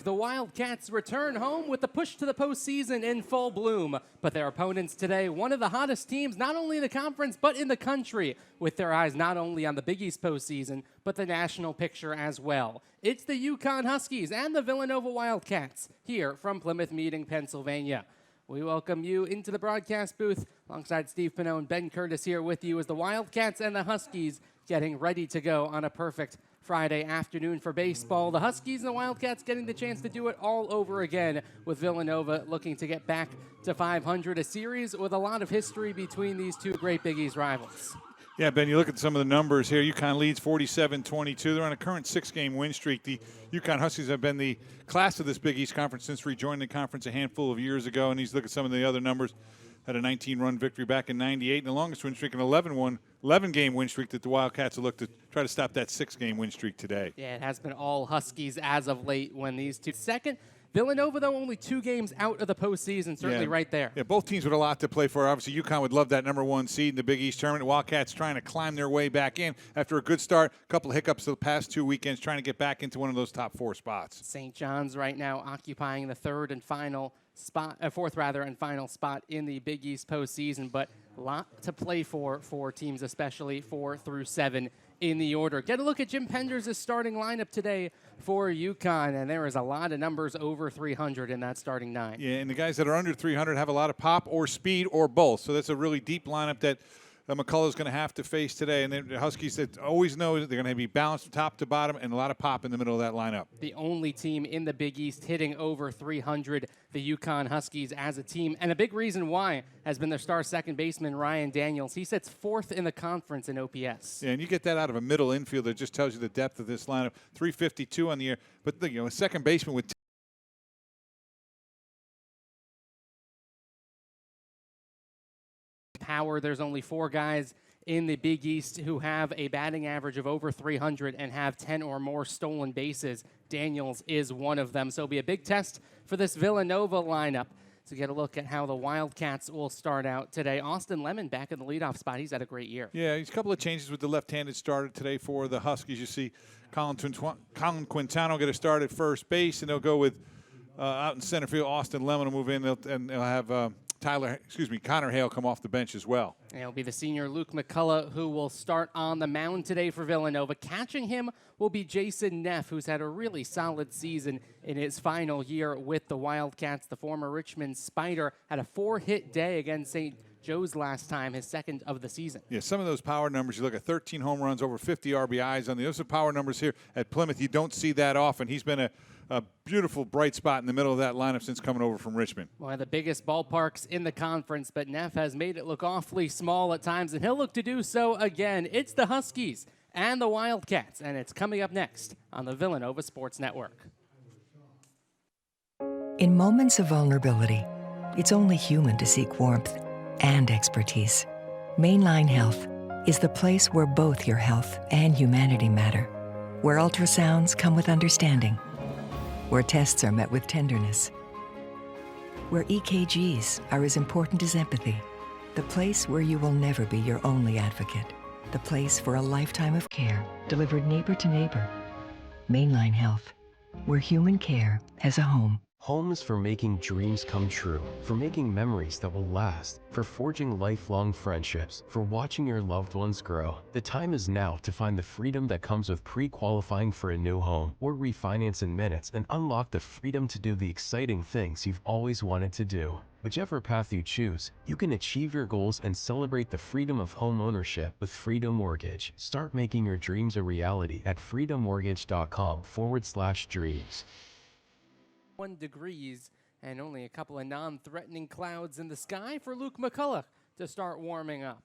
The Wildcats return home with the push to the postseason in full bloom. But their opponents today, one of the hottest teams, not only in the conference, but in the country, with their eyes not only on the Big East postseason, but the national picture as well. It's the UConn Huskies and the Villanova Wildcats here from Plymouth Meeting, Pennsylvania. We welcome you into the broadcast booth alongside Steve Pannone, Ben Curtis here with you as the Wildcats and the Huskies getting ready to go on a perfect Friday afternoon for baseball. The Huskies and the Wildcats getting the chance to do it all over again, with Villanova looking to get back to 500, a series with a lot of history between these two great Big East rivals. Yeah, Ben, you look at some of the numbers here. UConn leads 47-22. They're on a current 6-game win streak. The UConn Huskies have been the class of this Big East conference since rejoining the conference a handful of years ago. And you look at some of the other numbers. Had a 19-run victory back in '98, and the longest win streak, an 11-game win streak that the Wildcats will look to try to stop that 6-game win streak today. Yeah, it has been all Huskies as of late when these two. Second, Villanova, though, only 2 games out of the postseason, certainly right there. Yeah, both teams with a lot to play for. Obviously, UConn would love that #1 seed in the Big East tournament. Wildcats trying to climb their way back in after a good start, a couple of hiccups the past 2 weekends, trying to get back into one of those top 4 spots. St. John's right now occupying the fourth and final spot in the Big East postseason, but a lot to play for teams, especially 4 through 7 in the order. Get a look at Jim Penders' starting lineup today for UConn, and there is a lot of numbers over 300 in that starting 9. Yeah, and the guys that are under 300 have a lot of pop or speed or both, so that's a really deep lineup that McCullough's going to have to face today. And the Huskies that always know that they're going to be balanced from top to bottom and a lot of pop in the middle of that lineup. The only team in the Big East hitting over 300, the UConn Huskies as a team. And a big reason why has been their star second baseman, Ryan Daniels. He sits 4th in the conference in OPS. Yeah, and you get that out of a middle infielder. It just tells you the depth of this lineup. 352 on the year. But, a second baseman with power. There's only 4 guys in the Big East who have a batting average of over 300 and have 10 or more stolen bases. Daniels is one of them. So it'll be a big test for this Villanova lineup to get a look at how the Wildcats will start out today. Austin Lemon back in the leadoff spot. He's had a great year. Yeah, he's a couple of changes with the left-handed starter today for the Huskies. You see Colin Quintano get a start at first base, and they'll go with out in center field. Austin Lemon will move in, and they'll have Connor Hale come off the bench as well. And it'll be the senior Luke McCullough who will start on the mound today for Villanova. Catching him will be Jason Neff, who's had a really solid season in his final year with the Wildcats. The former Richmond Spider had a 4-hit day against St. Joe's last time, his 2nd of the season. Yeah, some of those power numbers, you look at 13 home runs, over 50 RBIs on those are power numbers here at Plymouth. You don't see that often. He's been a beautiful bright spot in the middle of that lineup since coming over from Richmond. One of the biggest ballparks in the conference, but Neff has made it look awfully small at times, and he'll look to do so again. It's the Huskies and the Wildcats, and it's coming up next on the Villanova Sports Network. In moments of vulnerability, it's only human to seek warmth and expertise. Mainline Health is the place where both your health and humanity matter, where ultrasounds come with understanding, where tests are met with tenderness, where EKGs are as important as empathy, the place where you will never be your only advocate, the place for a lifetime of care delivered neighbor to neighbor. Mainline Health, where human care has a home. Home is for making dreams come true, for making memories that will last, for forging lifelong friendships, for watching your loved ones grow. The time is now to find the freedom that comes with pre-qualifying for a new home, or refinance in minutes and unlock the freedom to do the exciting things you've always wanted to do. Whichever path you choose, you can achieve your goals and celebrate the freedom of home ownership with Freedom Mortgage. Start making your dreams a reality at freedommortgage.com/dreams. 1 degrees and only a couple of non-threatening clouds in the sky for Luke McCullough to start warming up.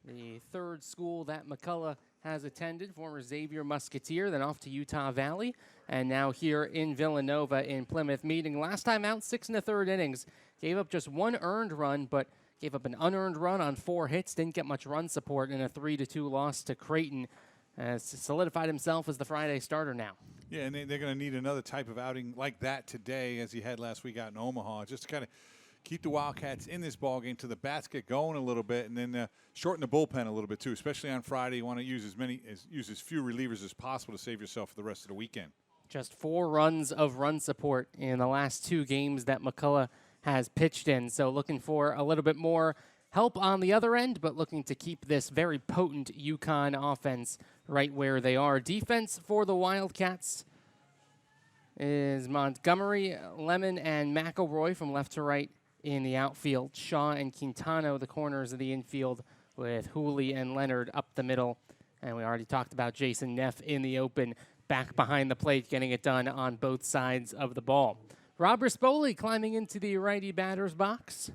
The 3rd school that McCullough has attended, former Xavier Musketeer, then off to Utah Valley, and now here in Villanova in Plymouth Meeting. Last time out, 6 1/3 innings. Gave up just 1 earned run, but gave up an unearned run on 4 hits. Didn't get much run support in a 3-2 loss to Creighton. Solidified himself as the Friday starter now. Yeah, and they're going to need another type of outing like that today as he had last week out in Omaha, just to kind of keep the Wildcats in this ballgame till the bats get going a little bit, and then shorten the bullpen a little bit too, especially on Friday. You want to use as few relievers as possible to save yourself for the rest of the weekend. Just 4 runs of run support in the last 2 games that McCullough has pitched in. So looking for a little bit more help on the other end, but looking to keep this very potent UConn offense right where they are. Defense for the Wildcats is Montgomery, Lemon, and McElroy from left to right in the outfield. Shaw and Quintano, the corners of the infield, with Hooley and Leonard up the middle. And we already talked about Jason Neff in the open, back behind the plate, getting it done on both sides of the ball. Rob Rispoli climbing into the righty batter's box.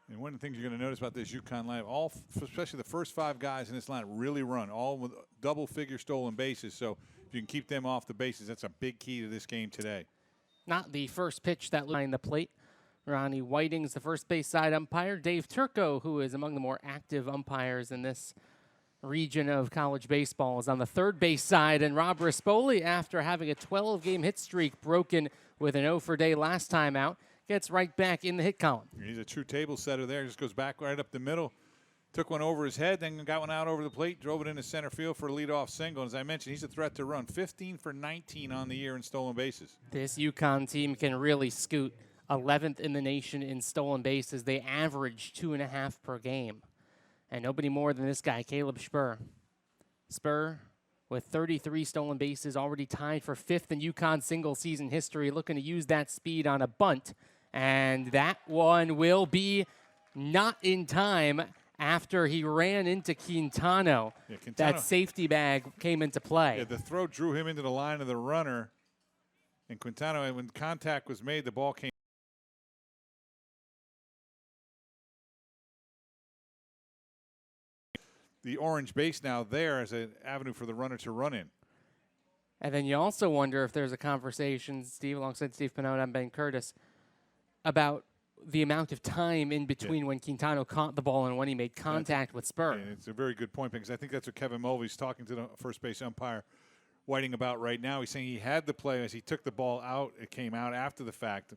And one of the things you're going to notice about this UConn lineup, especially the first 5 guys in this lineup, really run, all with double-figure stolen bases. So if you can keep them off the bases, that's a big key to this game today. Not the first pitch that behind the plate. Ronnie Whiting's the first base side umpire. Dave Turco, who is among the more active umpires in this region of college baseball, is on the third base side. And Rob Rispoli, after having a 12-game hit streak broken with an 0 for day last time out, gets right back in the hit column. He's a true table setter there. Just goes back right up the middle. Took one over his head, then got one out over the plate, drove it into center field for a leadoff single. And as I mentioned, he's a threat to run. 15 for 19 on the year in stolen bases. This UConn team can really scoot. 11th in the nation in stolen bases. They average 2.5 per game. And nobody more than this guy, Caleb Spur. Spur, with 33 stolen bases, already tied for 5th in UConn single-season history, looking to use that speed on a bunt. And that one will be not in time after he ran into Quintano. Yeah, Quintano. That safety bag came into play. Yeah, the throw drew him into the line of the runner. And Quintano, and when contact was made, the ball came. The orange base now there as an avenue for the runner to run in. And then you also wonder if there's a conversation, Steve, alongside Steve Pinota and Ben Curtis, about the amount of time in between when Quintano caught the ball and when he made contact with Spur. And it's a very good point, because I think that's what Kevin Mulvey's talking to the first base umpire Whiting about right now. He's saying he had the play as he took the ball out. It came out after the fact.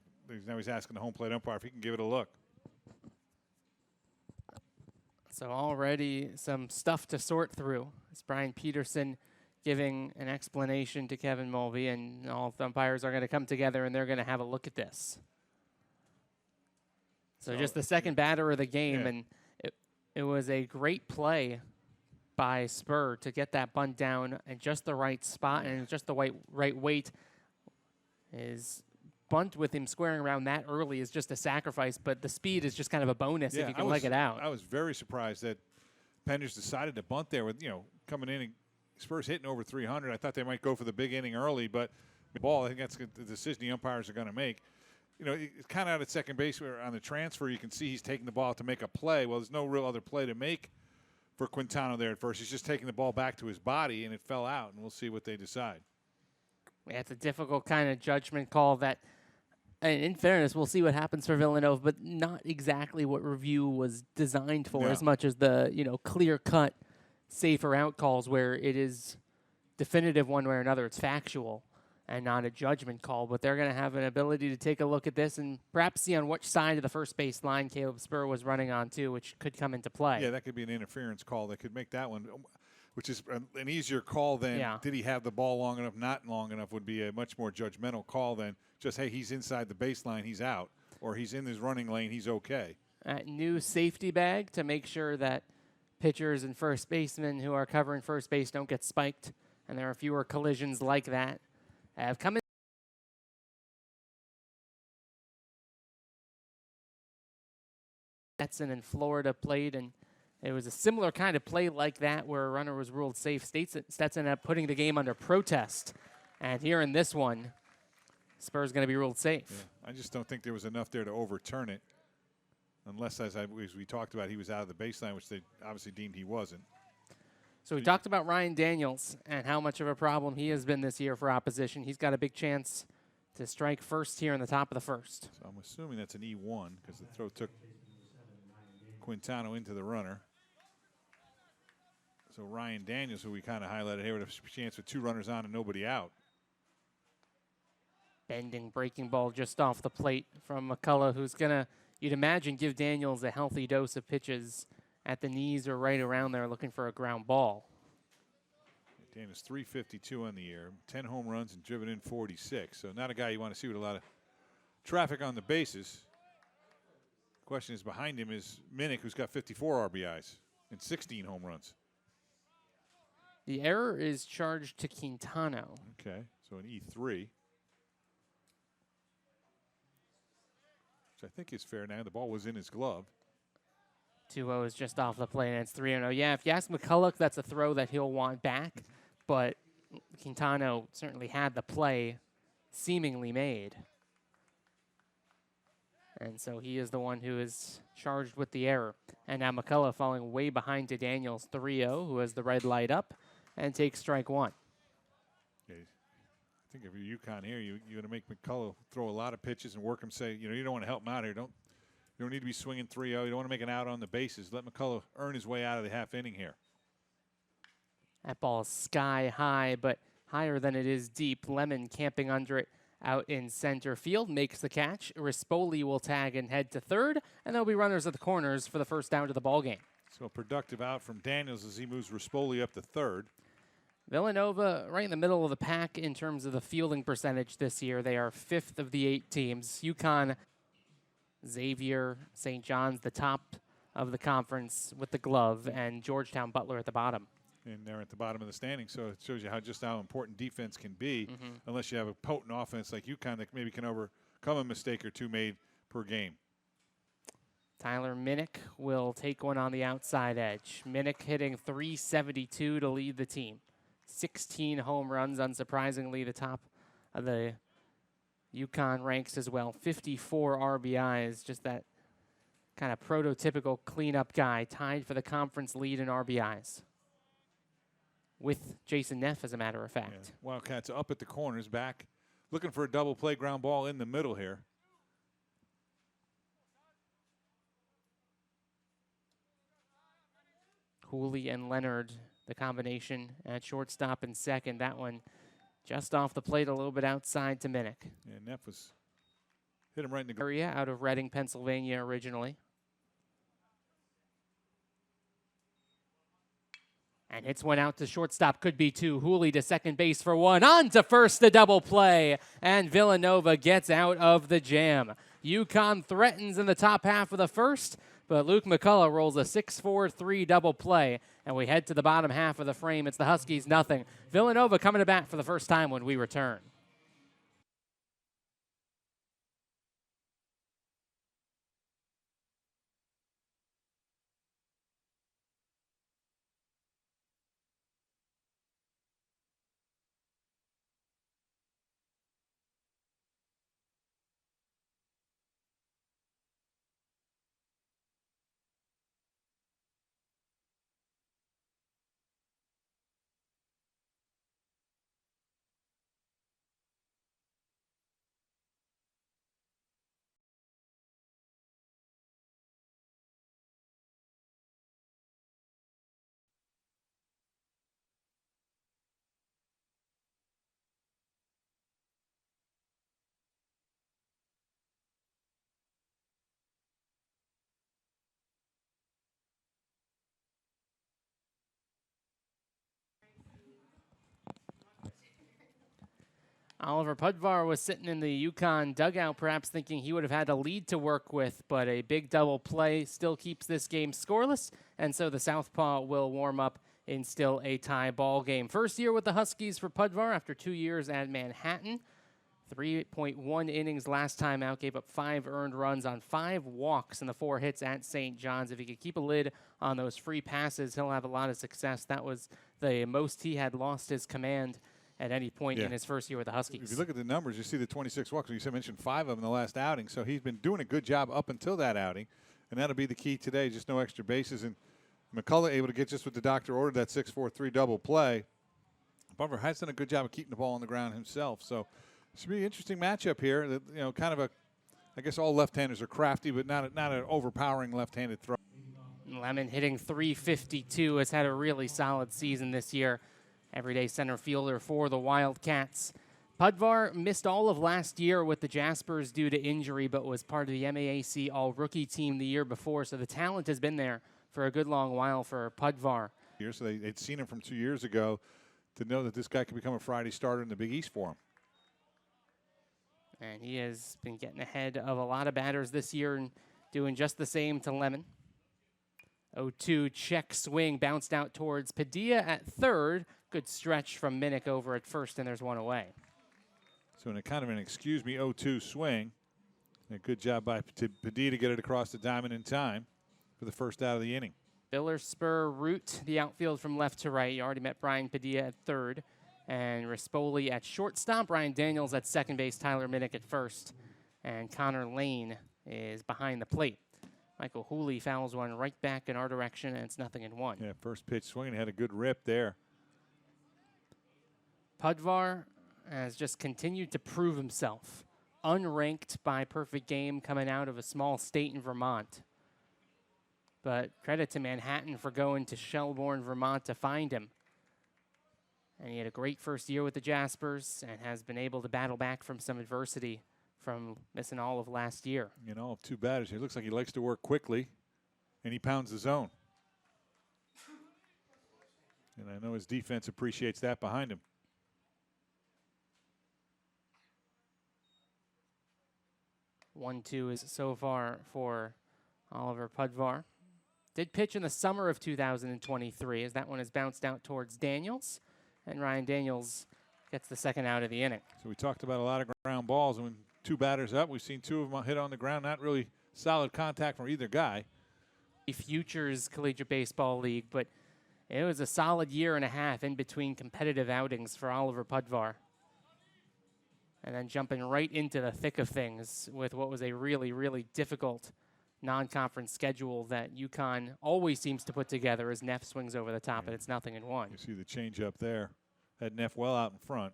Now he's asking the home plate umpire if he can give it a look. So already some stuff to sort through. It's Brian Peterson giving an explanation to Kevin Mulvey, and all the umpires are going to come together and they're going to have a look at this. So just the second batter of the game, and it was a great play by Spur to get that bunt down at just the right spot and just the right weight. His bunt with him squaring around that early is just a sacrifice, but the speed is just kind of a bonus if you can leg it out. I was very surprised that Penders decided to bunt there with, coming in and Spurs hitting over 300. I thought they might go for the big inning early, but the ball, I think that's the decision the umpires are going to make. It's kind of out at second base where on the transfer you can see he's taking the ball out to make a play. Well, there's no real other play to make for Quintano there at first. He's just taking the ball back to his body, and it fell out, and we'll see what they decide. Yeah, it's a difficult kind of judgment call that, and in fairness, we'll see what happens for Villanova, but not exactly what review was designed for, as much as the, clear-cut, safer out calls where it is definitive one way or another. It's factual and not a judgment call, but they're going to have an ability to take a look at this and perhaps see on which side of the first base line Caleb Spur was running on, too, which could come into play. Yeah, that could be an interference call. They could make that one, which is an easier call than did he have the ball long enough, not long enough, would be a much more judgmental call than just, hey, he's inside the baseline, he's out, or he's in his running lane, he's okay. New safety bag to make sure that pitchers and first basemen who are covering first base don't get spiked, and there are fewer collisions like that. Have come in. Stetson in Florida played, and it was a similar kind of play like that where a runner was ruled safe. Stetson ended up putting the game under protest, and here in this one, Spurs going to be ruled safe. Yeah, I just don't think there was enough there to overturn it, unless, as we talked about, he was out of the baseline, which they obviously deemed he wasn't. So we talked about Ryan Daniels and how much of a problem he has been this year for opposition. He's got a big chance to strike first here in the top of the first. So I'm assuming that's an E1 because the throw took Quintano into the runner. So Ryan Daniels, who we kind of highlighted here, with a chance with 2 runners on and nobody out. Bending breaking ball just off the plate from McCullough, who's going to, you'd imagine, give Daniels a healthy dose of pitches at the knees or right around there looking for a ground ball. Daniels 352 on the year, 10 home runs and driven in 46. So not a guy you want to see with a lot of traffic on the bases. Question is behind him is Minnick, who's got 54 RBIs and 16 home runs. The error is charged to Quintano. Okay, so an E3, which I think is fair now. The ball was in his glove. 2-0 is just off the plate, and it's 3-0. Yeah, if you ask McCulloch, that's a throw that he'll want back, but Quintano certainly had the play seemingly made. And so he is the one who is charged with the error. And now McCulloch falling way behind to Daniels 3-0, who has the red light up and takes strike one. Okay. I think if you're UConn here, you're going to make McCulloch throw a lot of pitches and work him. Say, you don't want to help him out here. You don't need to be swinging 3-0. You don't want to make an out on the bases. Let McCulloch earn his way out of the half inning here. That ball is sky high, but higher than it is deep. Lemon camping under it out in center field, makes the catch. Rispoli will tag and head to third, and there'll be runners at the corners for the first down to the ball game. So a productive out from Daniels as he moves Rispoli up to third. Villanova right in the middle of the pack in terms of the fielding percentage this year. They are 5th of the 8 teams. UConn, Xavier, St. John's, the top of the conference with the glove, and Georgetown Butler at the bottom. And they're at the bottom of the standing, so it shows you how important defense can be, unless you have a potent offense like UConn that maybe can overcome a mistake or two made per game. Tyler Minnick will take one on the outside edge. Minnick hitting .372 to lead the team. 16 home runs, unsurprisingly, the top of the UConn ranks as well. 54 RBIs, just that kind of prototypical cleanup guy, tied for the conference lead in RBIs. With Jason Neff, as a matter of fact. Yeah. Wildcats up at the corners, back looking for a double play ground ball in the middle here. Cooley and Leonard, the combination at shortstop and second. That one just off the plate, a little bit outside to Minnick. Yeah, Neff hit him right in the area out of Reading, Pennsylvania originally. And hits one out to shortstop, could be two. Hooley to second base for one. On to first, the double play. And Villanova gets out of the jam. UConn threatens in the top half of the first, but Luke McCulloch rolls a 6-4-3 double play. And we head to the bottom half of the frame. It's the Huskies, nothing. Villanova coming to bat for the first time when we return. Oliver Pudvar was sitting in the UConn dugout, perhaps thinking he would have had a lead to work with, but a big double play still keeps this game scoreless, and so the Southpaw will warm up in still a tie ball game. First year with the Huskies for Pudvar after 2 years at Manhattan. 3.1 innings last time out, gave up 5 earned runs on 5 walks in the 4 hits at St. John's. If he could keep a lid on those free passes, he'll have a lot of success. That was the most he had lost his command at any point in his first year with the Huskies. If you look at the numbers, you see the 26 walks. You mentioned 5 of them in the last outing, so he's been doing a good job up until that outing, and that'll be the key today, just no extra bases. And McCulloch able to get just what the doctor ordered, that 6-4-3 double play. Bummer has done a good job of keeping the ball on the ground himself. So it should be an interesting matchup here. That, you know, kind of a, I guess all left-handers are crafty, but not an overpowering left-handed throw. Lemon hitting .352, has had a really solid season this year. Everyday center fielder for the Wildcats. Pudvar missed all of last year with the Jaspers due to injury, but was part of the MAAC All-Rookie team the year before, so the talent has been there for a good long while for Pudvar. So they'd seen him from 2 years ago. to know that this guy can become a Friday starter in the Big East for him. And he has been getting ahead of a lot of batters this year and doing just the same to Lemon. 0-2 check swing, bounced out towards Padilla at third. Good stretch from Minnick over at first, and there's one away. So in a kind of an excuse me 0-2 swing. A good job by Padilla to get it across the diamond in time for the first out of the inning. Biller, Spur, Root, the outfield from left to right. You already met Brian Padilla at third. And Rispoli at shortstop. Ryan Daniels at second base. Tyler Minnick at first. And Connor Lane is behind the plate. Michael Hooley fouls one right back in our direction, and it's 0-1. Yeah, first pitch swinging, had a good rip there. Pudvar has just continued to prove himself. Unranked by perfect game coming out of a small state in Vermont. But credit to Manhattan for going to Shelbourne, Vermont to find him. And he had a great first year with the Jaspers and has been able to battle back from some adversity from missing all of last year. You know, two batters. It looks like he likes to work quickly, and he pounds the zone. And I know his defense appreciates that behind him. 1-2 is so far for Oliver Pudvar. Did pitch in the summer of 2023 as that one is bounced out towards Daniels. And Ryan Daniels gets the second out of the inning. So we talked about a lot of ground balls. And when two batters up, we've seen two of them hit on the ground. Not really solid contact from either guy. Futures Collegiate Baseball League, but it was a solid year and a half in between competitive outings for Oliver Pudvar. And then jumping right into the thick of things with what was a really, really difficult non-conference schedule that UConn always seems to put together as Neff swings over the top, and it's 0-1. You see the change up there. Had Neff well out in front.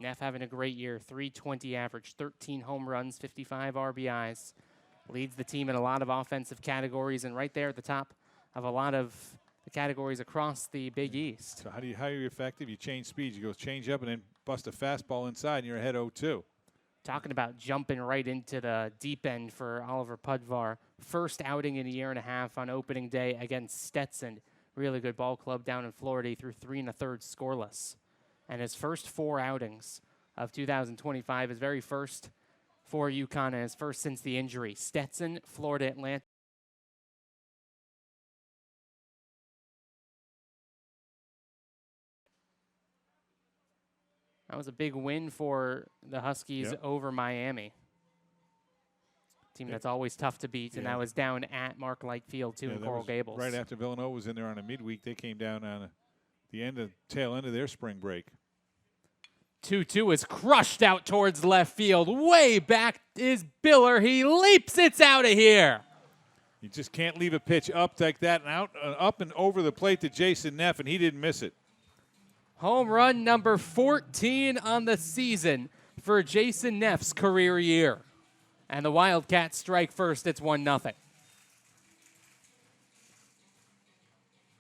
Neff having a great year, .320 average, 13 home runs, 55 RBIs. Leads the team in a lot of offensive categories and right there at the top of a lot of the categories across the Big East. So how are you effective? You change speeds. You go change up and then bust a fastball inside, and you're ahead 0-2. Talking about jumping right into the deep end for Oliver Pudvar. First outing in a year and a half on opening day against Stetson. Really good ball club down in Florida. He threw 3 1/3 scoreless. And his first 4 outings of 2025, his very first for UConn, and his first since the injury. Stetson, Florida Atlantic. That was a big win for the Huskies over Miami. Team that's always tough to beat, and that was down at Mark Light Field, too, in Coral Gables. Right after Villanova was in there on a midweek, they came down on the tail end of their spring break. 2-2 is crushed out towards left field. Way back is Biller. He leaps. It's out of here. You just can't leave a pitch up like that and up and over the plate to Jason Neff, and he didn't miss it. Home run number 14 on the season for Jason Neff's career year. And the Wildcats strike first. It's 1-0.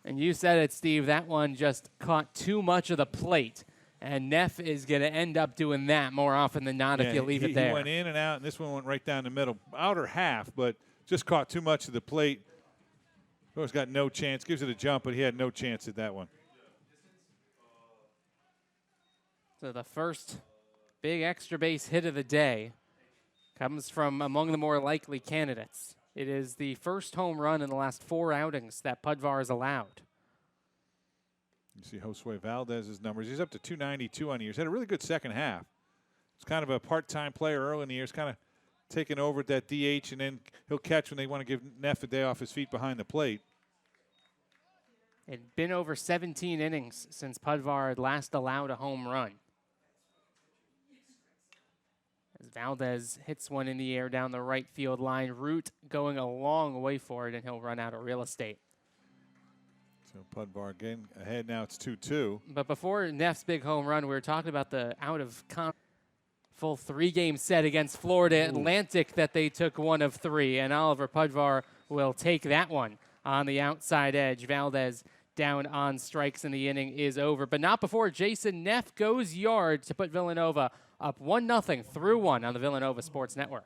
And you said it, Steve. That one just caught too much of the plate. And Neff is going to end up doing that more often than not if you leave it there. He went in and out, and this one went right down the middle. Outer half, but just caught too much of the plate. Bo's got no chance. Gives it a jump, but he had no chance at that one. So the first big extra base hit of the day comes from among the more likely candidates. It is the first home run in the last 4 outings that Pudvar has allowed. You see Josue Valdez's numbers. He's up to 292 on the year. He's had a really good second half. He's kind of a part-time player early in the year. He's kind of taking over at that DH, and then he'll catch when they want to give Neff a day off his feet behind the plate. It'd been over 17 innings since Pudvar had last allowed a home run. As Valdez hits one in the air down the right field line. Root going a long way for it, and he'll run out of real estate. So Pudvar again ahead now. It's 2-2. But before Neff's big home run, we were talking about the full 3-game set against Florida Atlantic that they took 1 of 3, and Oliver Pudvar will take that one on the outside edge. Valdez down on strikes, and the inning is over. But not before Jason Neff goes yard to put Villanova up 1-0 through 1 on the Villanova Sports Network.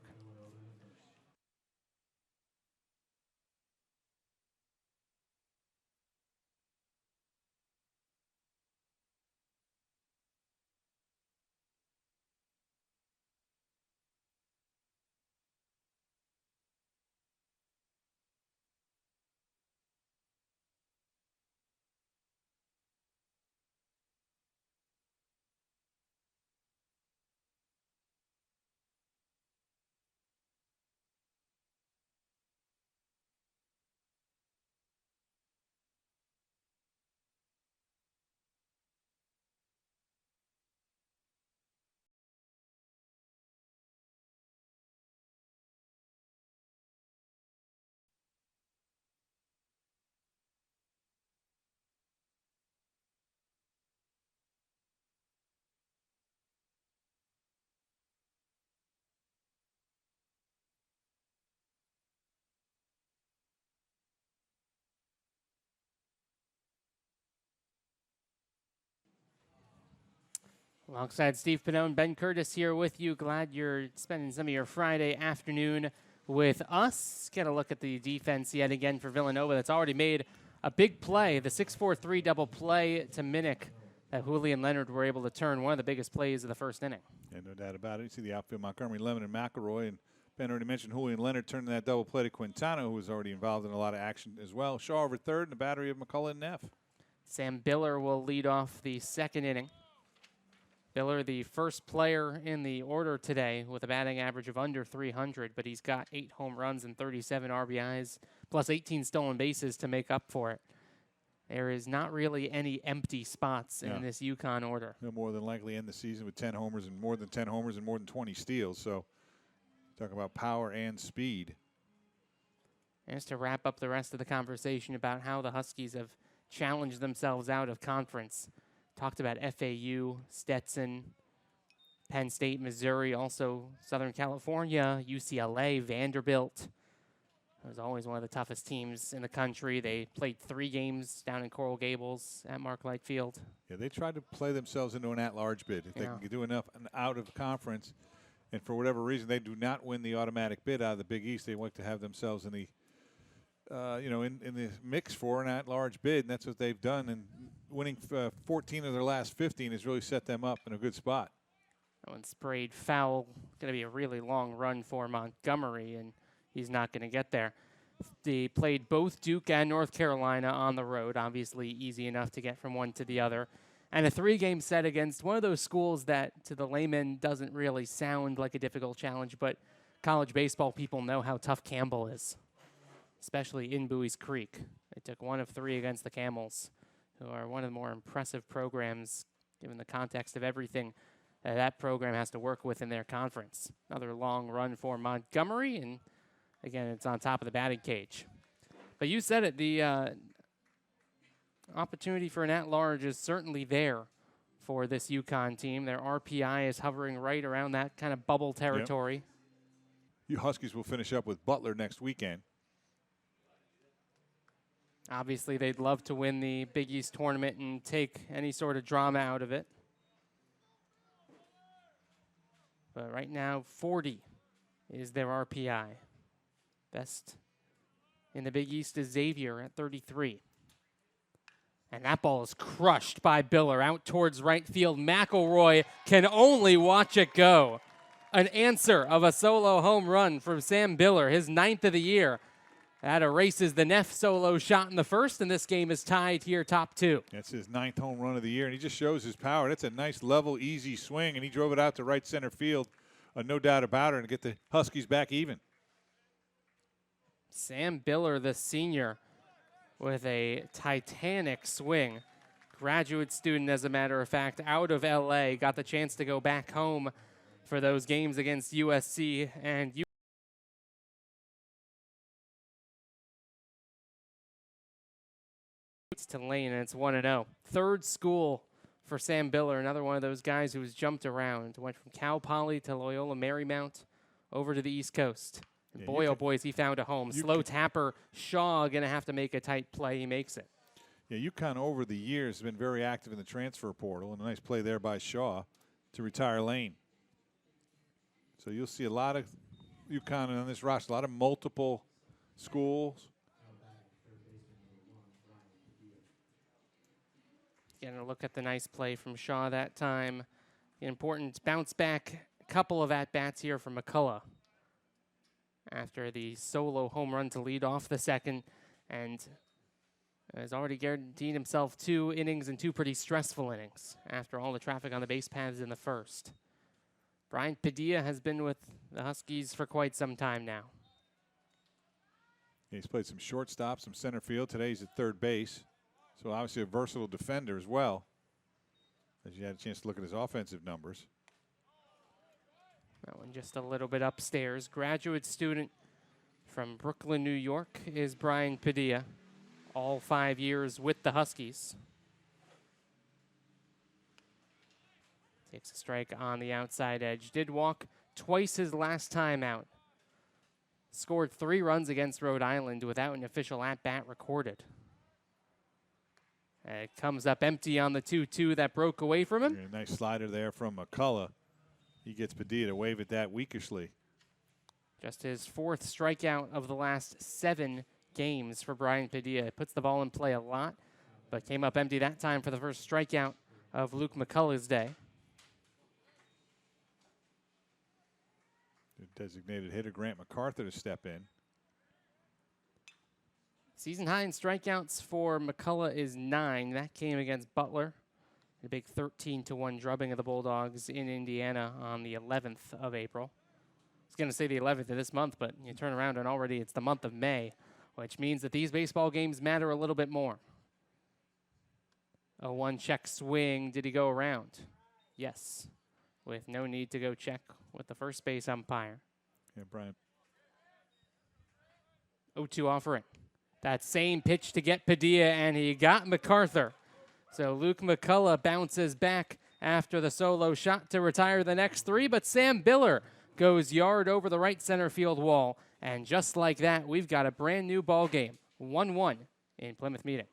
Alongside Steve Pannone, Ben Curtis here with you. Glad you're spending some of your Friday afternoon with us. Get a look at the defense yet again for Villanova that's already made a big play. The 6-4-3 double play to Minnick that Hooley and Leonard were able to turn, one of the biggest plays of the first inning. Yeah, no doubt about it. You see the outfield, Montgomery, Lemon, and McElroy. And Ben already mentioned Hooley and Leonard turning that double play to Quintana, who was already involved in a lot of action as well. Shaw over third, and the battery of McCullough and Neff. Sam Biller will lead off the second inning. Biller, the first player in the order today with a batting average of under 300, but he's got 8 home runs and 37 RBIs, plus 18 stolen bases to make up for it. There is not really any empty spots in this UConn order. He'll more than likely end the season with 10 homers and more than 10 homers and more than 20 steals. So talk about power and speed. And just to wrap up the rest of the conversation about how the Huskies have challenged themselves out of conference. Talked about FAU, Stetson, Penn State, Missouri, also Southern California, UCLA, Vanderbilt. It was always one of the toughest teams in the country. They played 3 games down in Coral Gables at Mark Light Field. Yeah, they tried to play themselves into an at-large bid. If they can do enough out of conference, and for whatever reason they do not win the automatic bid out of the Big East, they want to have themselves in the in the mix for an at-large bid, and that's what they've done. And winning 14 of their last 15 has really set them up in a good spot. That one sprayed foul. Going to be a really long run for Montgomery, and he's not going to get there. They played both Duke and North Carolina on the road. Obviously easy enough to get from one to the other. And a 3-game set against one of those schools that, to the layman, doesn't really sound like a difficult challenge, but college baseball people know how tough Campbell is, especially in Bowie's Creek. They took 1 of 3 against the Camels, who are one of the more impressive programs, given the context of everything that program has to work with in their conference. Another long run for Montgomery, and again, it's on top of the batting cage. But you said it, the opportunity for an at-large is certainly there for this UConn team. Their RPI is hovering right around that kind of bubble territory. Yep. You Huskies will finish up with Butler next weekend. Obviously, they'd love to win the Big East tournament and take any sort of drama out of it. But right now, 40 is their RPI. Best in the Big East is Xavier at 33. And that ball is crushed by Biller out towards right field. McElroy can only watch it go. An answer of a solo home run from Sam Biller, his 9th of the year. That erases the Neff solo shot in the first, and this game is tied here, top 2. That's his 9th home run of the year, and he just shows his power. That's a nice, level, easy swing, and he drove it out to right center field, no doubt about it, and get the Huskies back even. Sam Biller, the senior, with a titanic swing. Graduate student, as a matter of fact, out of L.A., got the chance to go back home for those games against USC and to Lane, and it's 1-0. Third school for Sam Biller, another one of those guys who has jumped around. Went from Cal Poly to Loyola Marymount over to the East Coast. And yeah, boy, oh boy, has he found a home. Slow tapper, Shaw going to have to make a tight play. He makes it. Yeah, UConn over the years has been very active in the transfer portal, and a nice play there by Shaw to retire Lane. So you'll see a lot of UConn on this roster, a lot of multiple schools. Getting a look at the nice play from Shaw that time. The important bounce back couple of at-bats here from McCullough after the solo home run to lead off the second, and has already guaranteed himself 2 innings and 2 pretty stressful innings after all the traffic on the base paths in the first. Brian Padilla has been with the Huskies for quite some time now. Yeah, he's played some shortstop, some center field. Today he's at third base. So obviously a versatile defender as well, as you had a chance to look at his offensive numbers. That one just a little bit upstairs. Graduate student from Brooklyn, New York is Brian Padilla. All 5 years with the Huskies. Takes a strike on the outside edge. Did walk twice his last time out. Scored 3 runs against Rhode Island without an official at-bat recorded. It comes up empty on the 2-2 that broke away from him. Yeah, nice slider there from McCullough. He gets Padilla to wave at that weakishly. Just his 4th strikeout of the last 7 games for Brian Padilla. Puts the ball in play a lot, but came up empty that time for the first strikeout of Luke McCullough's day. The designated hitter Grant MacArthur to step in. Season high in strikeouts for McCullough is 9. That came against Butler. A big 13-1 drubbing of the Bulldogs in Indiana on the 11th of April. I was going to say the 11th of this month, but you turn around and already it's the month of May, which means that these baseball games matter a little bit more. A 1-check swing. Did he go around? Yes, with no need to go check with the first base umpire. Yeah, Brian. 0-2 offering. That same pitch to get Padilla, and he got MacArthur. So Luke McCullough bounces back after the solo shot to retire the next 3, but Sam Biller goes yard over the right center field wall. And just like that, we've got a brand new ball game, 1-1 in Plymouth Meeting.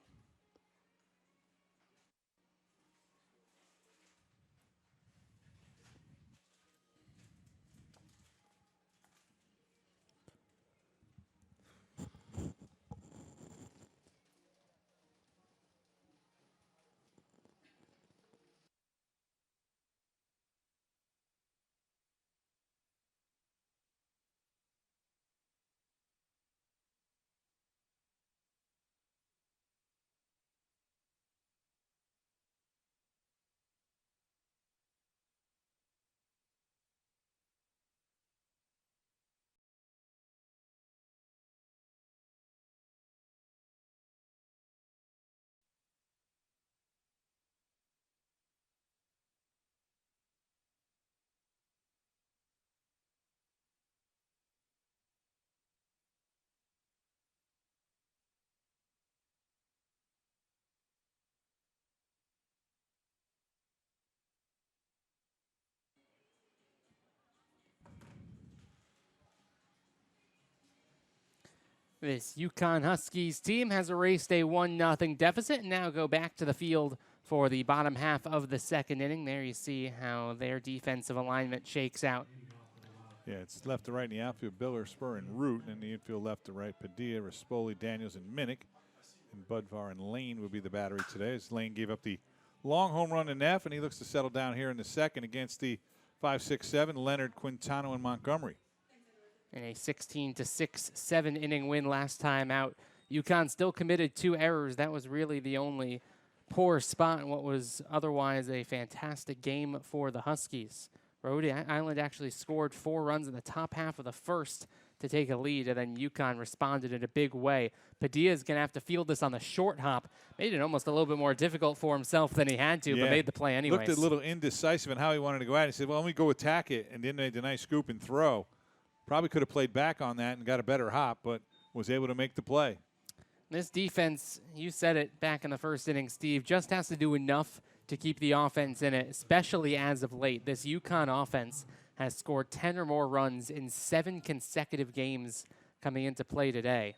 This UConn Huskies team has erased a 1-0 deficit and now go back to the field for the bottom half of the 2nd inning. There you see how their defensive alignment shakes out. Yeah, it's left to right in the outfield. Biller, Spur, and Root. And in the infield left to right, Padilla, Rispoli, Daniels, and Minnick. And Budvar and Lane would be the battery today, as Lane gave up the long home run to Neff, and he looks to settle down here in the 2nd against the 5-6-7, Leonard, Quintano, and Montgomery. In a 16-6, 7-inning win last time out, UConn still committed 2 errors. That was really the only poor spot in what was otherwise a fantastic game for the Huskies. Rhode Island actually scored 4 runs in the top half of the 1st to take a lead, and then UConn responded in a big way. Padilla's going to have to field this on the short hop. Made it almost a little bit more difficult for himself than he had to, but made the play anyways. Looked a little indecisive in how he wanted to go at it. He said, well, let me go attack it, and then made the nice scoop and throw. Probably could have played back on that and got a better hop, but was able to make the play. This defense, you said it back in the 1st inning, Steve, just has to do enough to keep the offense in it, especially as of late. This UConn offense has scored 10 or more runs in 7 consecutive games coming into play today.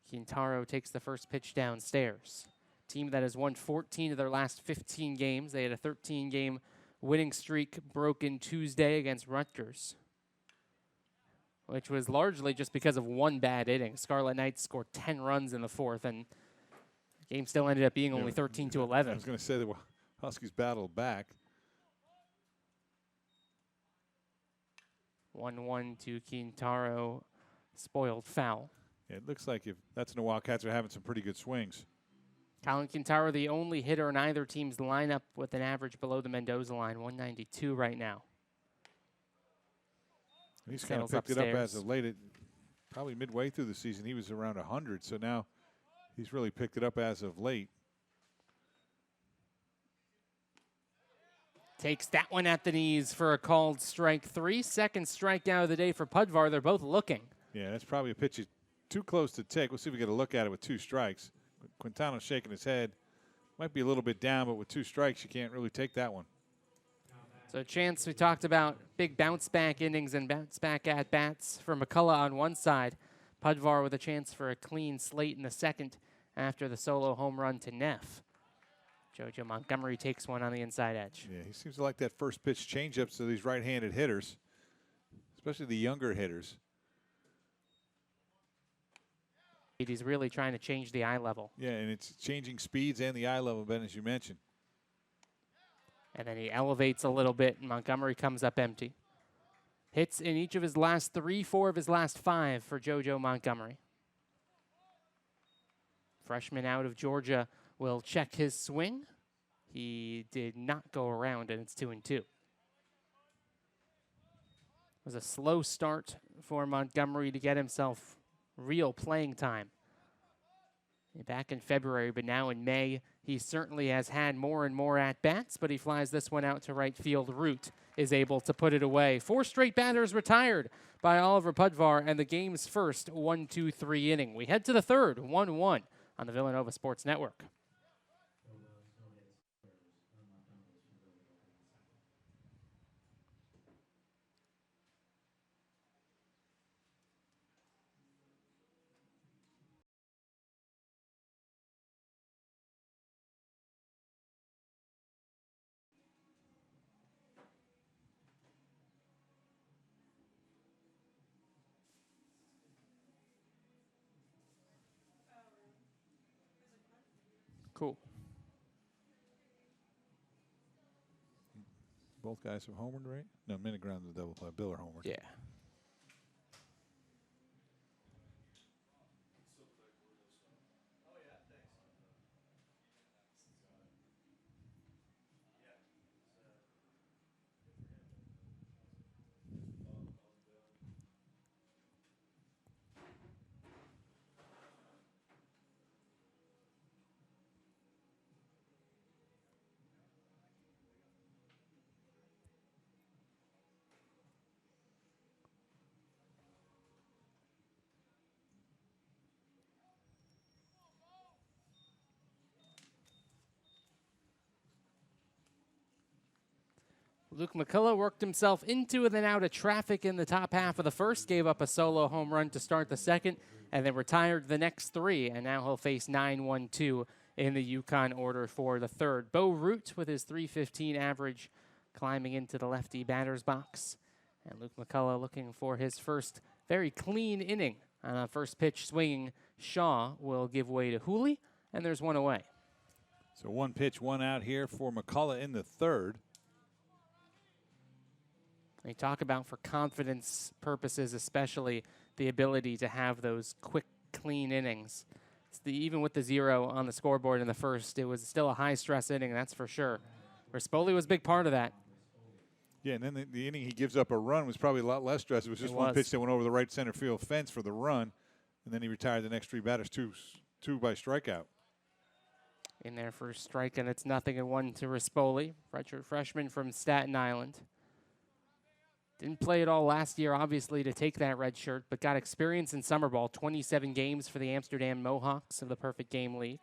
Quintaro takes the first pitch downstairs. Team that has won 14 of their last 15 games. They had a 13-game winning streak broken Tuesday against Rutgers, which was largely just because of 1 bad inning. Scarlet Knights scored 10 runs in the 4th, and the game still ended up being only 13-11. I was going to say the Huskies battled back. 1-1 to Quintaro, spoiled foul. Yeah, it looks like if that's when the Wildcats are having some pretty good swings. Colin Quintaro, the only hitter in either team's lineup with an average below the Mendoza line, 192 right now. He's kind of picked it up as of late. Probably midway through the season, he was around 100. So now he's really picked it up as of late. Takes that one at the knees for a called strike 3. 2nd strikeout of the day for Pudvar. They're both looking. Yeah, that's probably a pitch too close to take. We'll see if we get a look at it with 2 strikes. Quintano's shaking his head. Might be a little bit down, but with 2 strikes, you can't really take that one. So a chance, we talked about big bounce back innings and bounce back at bats for McCullough on one side. Pudvar with a chance for a clean slate in the 2nd after the solo home run to Neff. JoJo Montgomery takes one on the inside edge. Yeah, he seems to like that first pitch changeups to these right-handed hitters, especially the younger hitters. He's really trying to change the eye level. Yeah, and it's changing speeds and the eye level, Ben, as you mentioned. And then he elevates a little bit, and Montgomery comes up empty. Hits in each of his last 3, 4 of his last 5 for JoJo Montgomery. Freshman out of Georgia will check his swing. He did not go around, and it's 2-2. It was a slow start for Montgomery to get himself real playing time back in February, but now in May, he certainly has had more and more at-bats, but he flies this one out to right field. Root is able to put it away. 4 straight batters retired by Oliver Pudvar, and the game's first 1-2-3 inning. We head to the third, 1-1 on the Villanova Sports Network. Cool. Both guys have homered, right? No, minute ground to the double play. Bill or homered. Yeah. Luke McCullough worked himself into and then out of traffic in the top half of the first, gave up a solo home run to start the second, and then retired the next 3, and now he'll face 9-1-2 in the UConn order for the third. Bo Root with his .315 average climbing into the lefty batter's box, and Luke McCullough looking for his first very clean inning. On a first pitch swinging, Shaw will give way to Hooley, and there's one away. So 1 pitch, 1 out here for McCullough in the third. They talk about, for confidence purposes, especially the ability to have those quick, clean innings. Even with the 0 on the scoreboard in the first, it was still a high-stress inning, that's for sure. Rispoli was a big part of that. Yeah, and then the inning he gives up a run was probably a lot less stress. It was just one pitch that went over the right center field fence for the run, and then he retired the next 3 batters, two by strikeout. In there for a strike, and it's 0-1 to Rispoli, freshman from Staten Island. Didn't play at all last year, obviously, to take that red shirt, but got experience in summer ball, 27 games for the Amsterdam Mohawks of the Perfect Game League.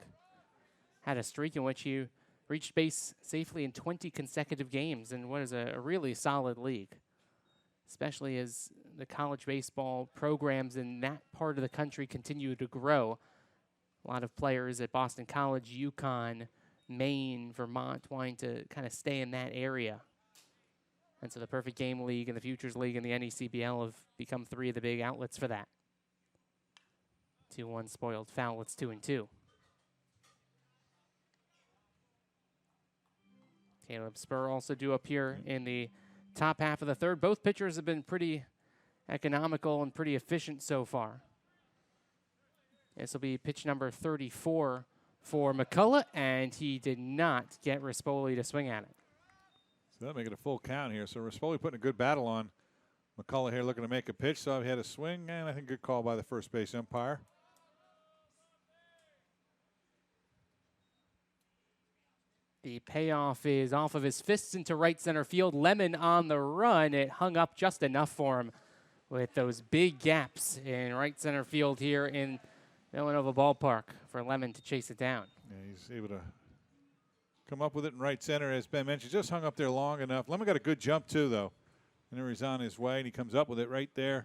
Had a streak in which he reached base safely in 20 consecutive games in what is a really solid league, especially as the college baseball programs in that part of the country continue to grow. A lot of players at Boston College, UConn, Maine, Vermont wanting to kind of stay in that area. And so the Perfect Game League and the Futures League and the NECBL have become 3 of the big outlets for that. 2-1 spoiled foul. It's 2-2. Caleb Spur also due up here in the top half of the third. Both pitchers have been pretty economical and pretty efficient so far. This will be pitch number 34 for McCullough, and he did not get Rispoli to swing at it. So that'll make it a full count here. So Rispoli putting a good battle on McCullough here, looking to make a pitch. So he had a swing, and I think good call by the first base umpire. The payoff is off of his fists into right center field. Lemon on the run. It hung up just enough for him with those big gaps in right center field here in Villanova Ballpark for Lemon to chase it down. Yeah, he's able to come up with it in right center, as Ben mentioned. Just hung up there long enough. Lemon got a good jump, too, though. And there he's on his way, and he comes up with it right there,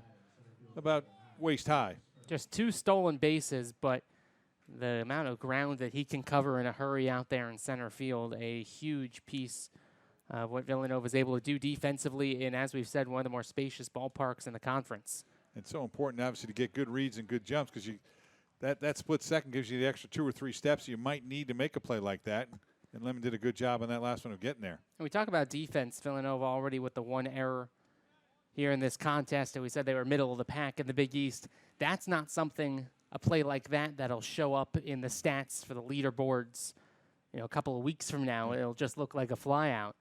about waist high. Just 2 stolen bases, but the amount of ground that he can cover in a hurry out there in center field, a huge piece of what Villanova is able to do defensively in, as we've said, one of the more spacious ballparks in the conference. It's so important, obviously, to get good reads and good jumps, because that split second gives you the extra 2 or 3 steps you might need to make a play like that. And Lemon did a good job on that last one of getting there. And we talk about defense, Villanova already with the 1 error here in this contest, and we said they were middle of the pack in the Big East. That's not something, a play like that, that'll show up in the stats for the leaderboards, a couple of weeks from now. It'll just look like a flyout.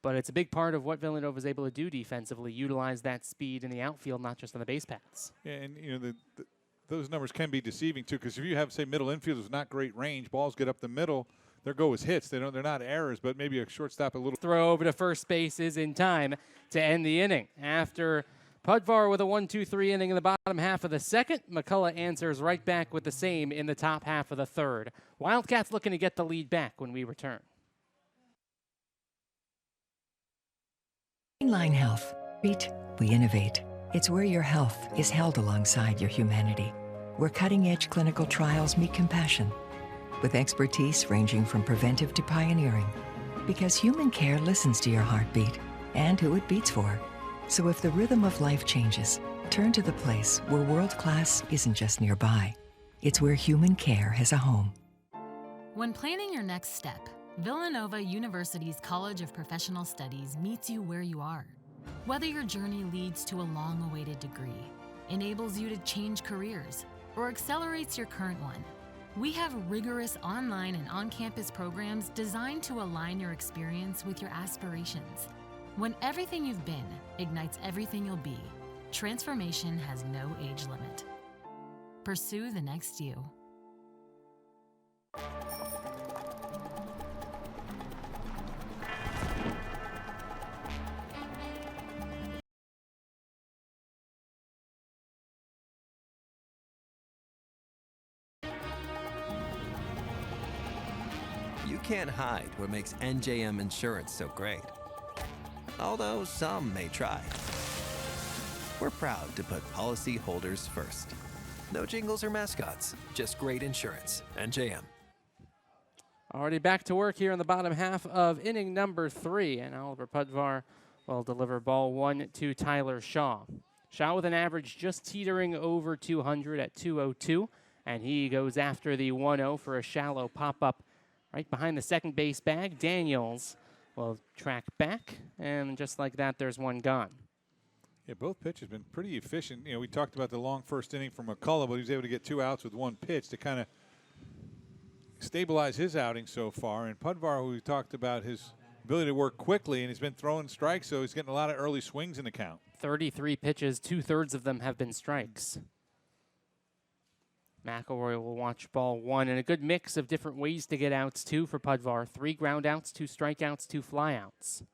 But it's a big part of what Villanova is able to do defensively, utilize that speed in the outfield, not just on the base paths. Yeah, and those numbers can be deceiving too, because if you have, say, middle infielders with not great range, balls get up the middle, their go as hits. They're not errors, but maybe a shortstop a little. Throw over to first base is in time to end the inning. After Pudvar with a 1-2-3 inning in the bottom half of the second, McCullough answers right back with the same in the top half of the third. Wildcats looking to get the lead back when we return. Mainline Health. We innovate. It's where your health is held alongside your humanity, where cutting-edge clinical trials meet compassion, with expertise ranging from preventive to pioneering. Because human care listens to your heartbeat and who it beats for. So if the rhythm of life changes, turn to the place where world-class isn't just nearby. It's where human care has a home. When planning your next step, Villanova University's College of Professional Studies meets you where you are. Whether your journey leads to a long-awaited degree, enables you to change careers, or accelerates your current one, we have rigorous online and on-campus programs designed to align your experience with your aspirations. When everything you've been ignites everything you'll be, transformation has no age limit. Pursue the next you. You can't hide what makes NJM Insurance so great. Although some may try. We're proud to put policyholders first. No jingles or mascots, just great insurance. NJM. Already back to work here in the bottom half of inning number 3, and Oliver Pudvar will deliver ball 1 to Tyler Shaw. Shaw with an average just teetering over 200 at 202, and he goes after the 1-0 for a shallow pop-up right behind the second base bag. Daniels will track back, and just like that, there's one gone. Yeah, both pitchers been pretty efficient. We talked about the long first inning from McCullough, but he was able to get 2 outs with 1 pitch to kind of stabilize his outing so far. And Pudvar, who we talked about his ability to work quickly, and he's been throwing strikes, so he's getting a lot of early swings in the count. 33 pitches, 2/3 of them have been strikes. McElroy will watch ball 1, and a good mix of different ways to get outs, too, for Pudvar. 3 ground outs, 2 strikeouts, 2 flyouts.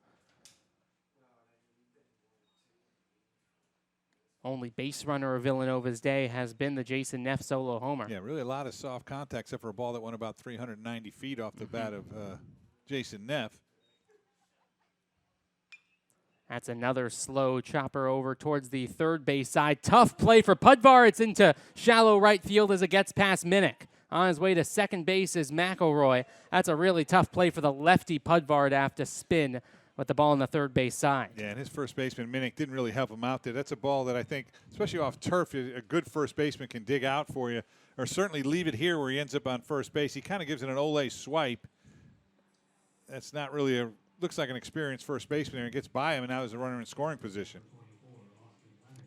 Only base runner of Villanova's day has been the Jason Neff solo homer. Yeah, really a lot of soft contact, except for a ball that went about 390 feet off the bat of Jason Neff. That's another slow chopper over towards the third base side. Tough play for Pudvar. It's into shallow right field as it gets past Minnick. On his way to second base is McElroy. That's a really tough play for the lefty Pudvar to have to spin with the ball on the third base side. Yeah, and his first baseman, Minnick, didn't really help him out there. That's a ball that I think, especially off turf, a good first baseman can dig out for you, or certainly leave it here where he ends up on first base. He kind of gives it an Ole swipe. That's not really a, looks like an experienced first baseman there, and gets by him, and now there's a runner in scoring position.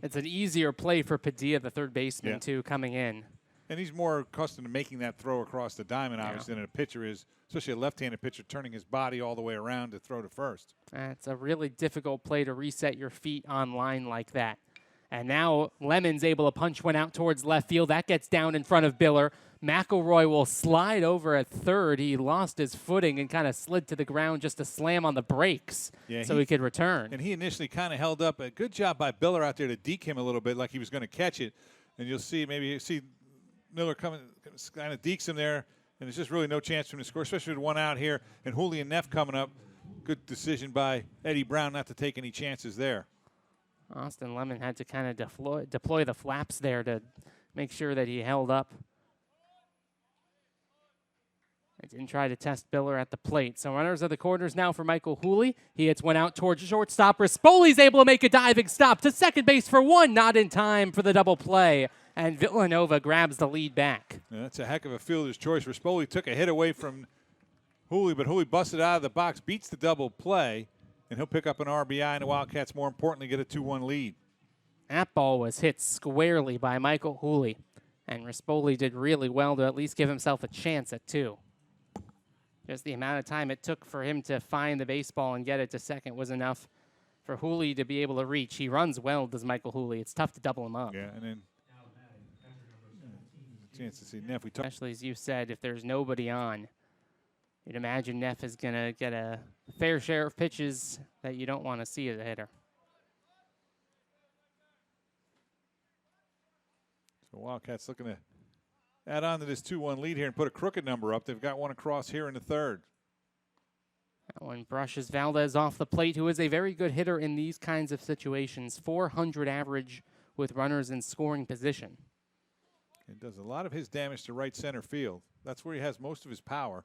It's an easier play for Padilla, the third baseman, too, coming in. And he's more accustomed to making that throw across the diamond, obviously, than a pitcher is, especially a left-handed pitcher turning his body all the way around to throw to first. That's a really difficult play to reset your feet on line like that. And now Lemon's able to punch one out towards left field. That gets down in front of Biller. McElroy will slide over at third. He lost his footing and kind of slid to the ground just to slam on the brakes so he could return. And he initially kind of held up. A good job by Biller out there to deke him a little bit like he was going to catch it. And you'll see, maybe you see Miller coming, kind of dekes him there, and there's just really no chance for him to score, especially with 1 out here. And Julian Neff coming up. Good decision by Eddie Brown not to take any chances there. Austin Lemon had to kind of deploy the flaps there to make sure that he held up. I didn't try to test Biller at the plate. So runners at the corners now for Michael Hooley. He hits one out towards shortstop. Rispoli's able to make a diving stop to second base for one. Not in time for the double play. And Villanova grabs the lead back. Yeah, that's a heck of a fielder's choice. Rispoli took a hit away from Hooley, but Hooley busted out of the box, beats the double play, and he'll pick up an RBI, and the Wildcats, more importantly, get a 2-1 lead. That ball was hit squarely by Michael Hooley. And Rispoli did really well to at least give himself a chance at 2. Just the amount of time it took for him to find the baseball and get it to second was enough for Hooley to be able to reach. He runs well, does Michael Hooley. It's tough to double him up. Yeah, and then chance to see Neff. Especially as you said, if there's nobody on, you'd imagine Neff is going to get a fair share of pitches that you don't want to see as a hitter. So Wildcats looking to add on to this 2-1 lead here and put a crooked number up. They've got one across here in the third. That one brushes Valdez off the plate, who is a very good hitter in these kinds of situations. 400 average with runners in scoring position. It does a lot of his damage to right center field. That's where he has most of his power.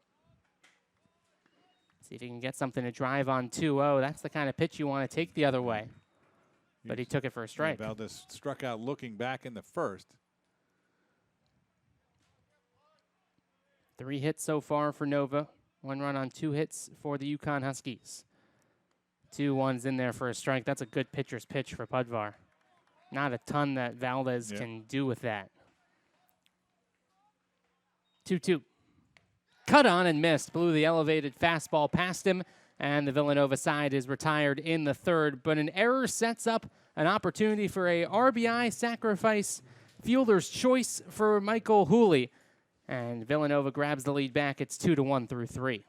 See if he can get something to drive on 2-0. That's the kind of pitch you want to take the other way. But he took it for a strike. Valdez struck out looking back in the first. 3 hits so far for Nova. 1 run on 2 hits for the UConn Huskies. 2 ones in there for a strike. That's a good pitcher's pitch for Pudvar. Not a ton that Valdez can do with that. 2-2. Cut on and missed. Blew the elevated fastball past him, and the Villanova side is retired in the third. But an error sets up an opportunity for a RBI sacrifice fielder's choice for Michael Hooley. And Villanova grabs the lead back. It's 2-1 through 3.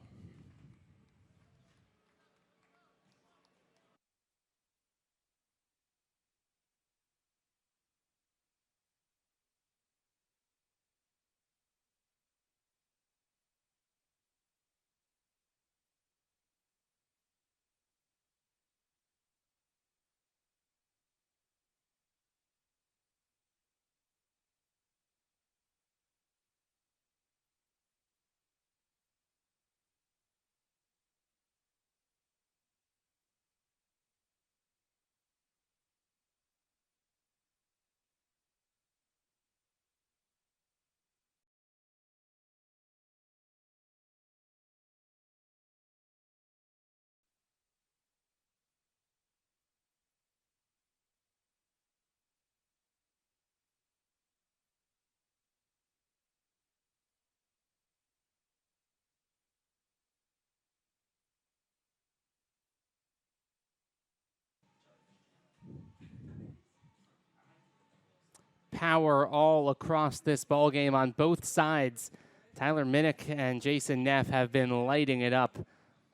Power all across this ball game on both sides. Tyler Minnick and Jason Neff have been lighting it up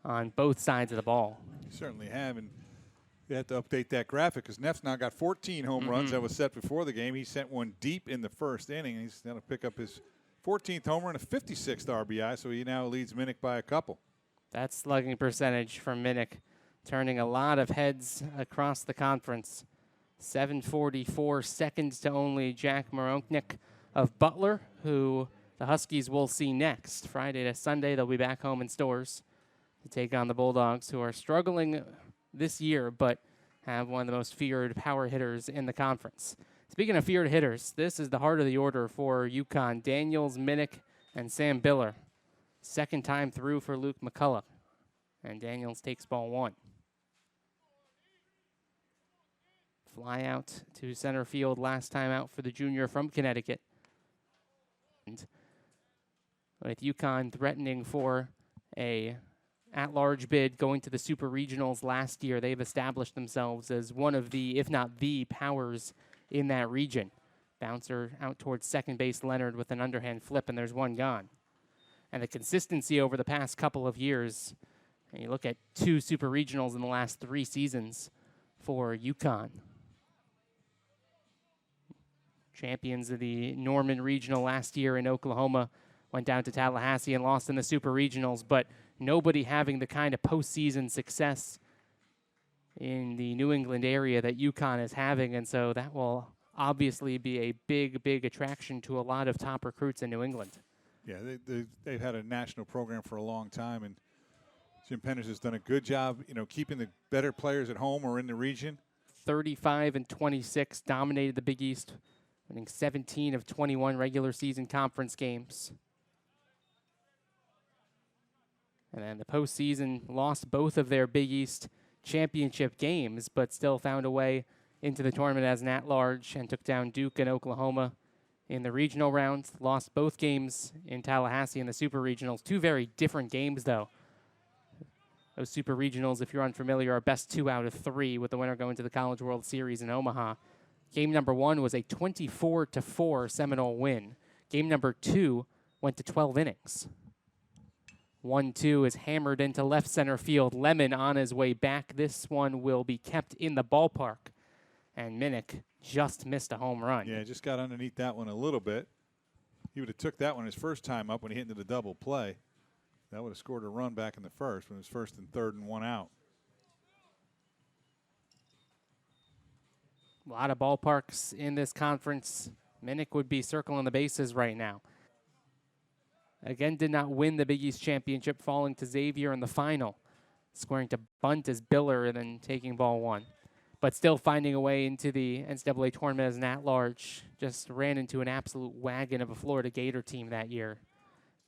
on both sides of the ball. You certainly have, and you have to update that graphic because Neff's now got 14 home runs that was set before the game. He sent one deep in the first inning, and he's going to pick up his 14th homer and a 56th RBI, so he now leads Minnick by a couple. That slugging percentage from Minnick, turning a lot of heads across the conference. 744, seconds to only Jack Moroknik of Butler, who the Huskies will see next. Friday to Sunday, they'll be back home in Stores to take on the Bulldogs, who are struggling this year, but have one of the most feared power hitters in the conference. Speaking of feared hitters, this is the heart of the order for UConn. Daniels, Minnick, and Sam Biller. Second time through for Luke McCullough. And Daniels takes ball 1. Fly out to center field last time out for the junior from Connecticut. And with UConn threatening for a at-large bid going to the Super Regionals last year, they've established themselves as one of the, if not the, powers in that region. Bouncer out towards second base, Leonard with an underhand flip, and there's one gone. And the consistency over the past couple of years, and you look at 2 Super Regionals in the last 3 seasons for UConn. Champions of the Norman Regional last year in Oklahoma, went down to Tallahassee and lost in the Super Regionals, but nobody having the kind of postseason success in the New England area that UConn is having, and so that will obviously be a big, big attraction to a lot of top recruits in New England. Yeah, they've had a national program for a long time, and Jim Penders has done a good job, keeping the better players at home or in the region. 35-26, dominated the Big East, winning 17 of 21 regular season conference games. And then the postseason lost both of their Big East championship games, but still found a way into the tournament as an at-large and took down Duke and Oklahoma in the regional rounds. Lost both games in Tallahassee in the Super Regionals. Two very different games, though. Those Super Regionals, if you're unfamiliar, are best 2 out of 3, with the winner going to the College World Series in Omaha. Game number 1 was a 24-4 Seminole win. Game number 2 went to 12 innings. 1-2 is hammered into left center field. Lemon on his way back. This one will be kept in the ballpark. And Minnick just missed a home run. Yeah, just got underneath that one a little bit. He would have took that one his first time up when he hit into the double play. That would have scored a run back in the first when it was 1st and 3rd and 1 out. A lot of ballparks in this conference. Minnick would be circling the bases right now. Again, did not win the Big East Championship, falling to Xavier in the final, scoring to bunt as Biller and then taking ball 1. But still finding a way into the NCAA tournament as an at-large. Just ran into an absolute wagon of a Florida Gator team that year.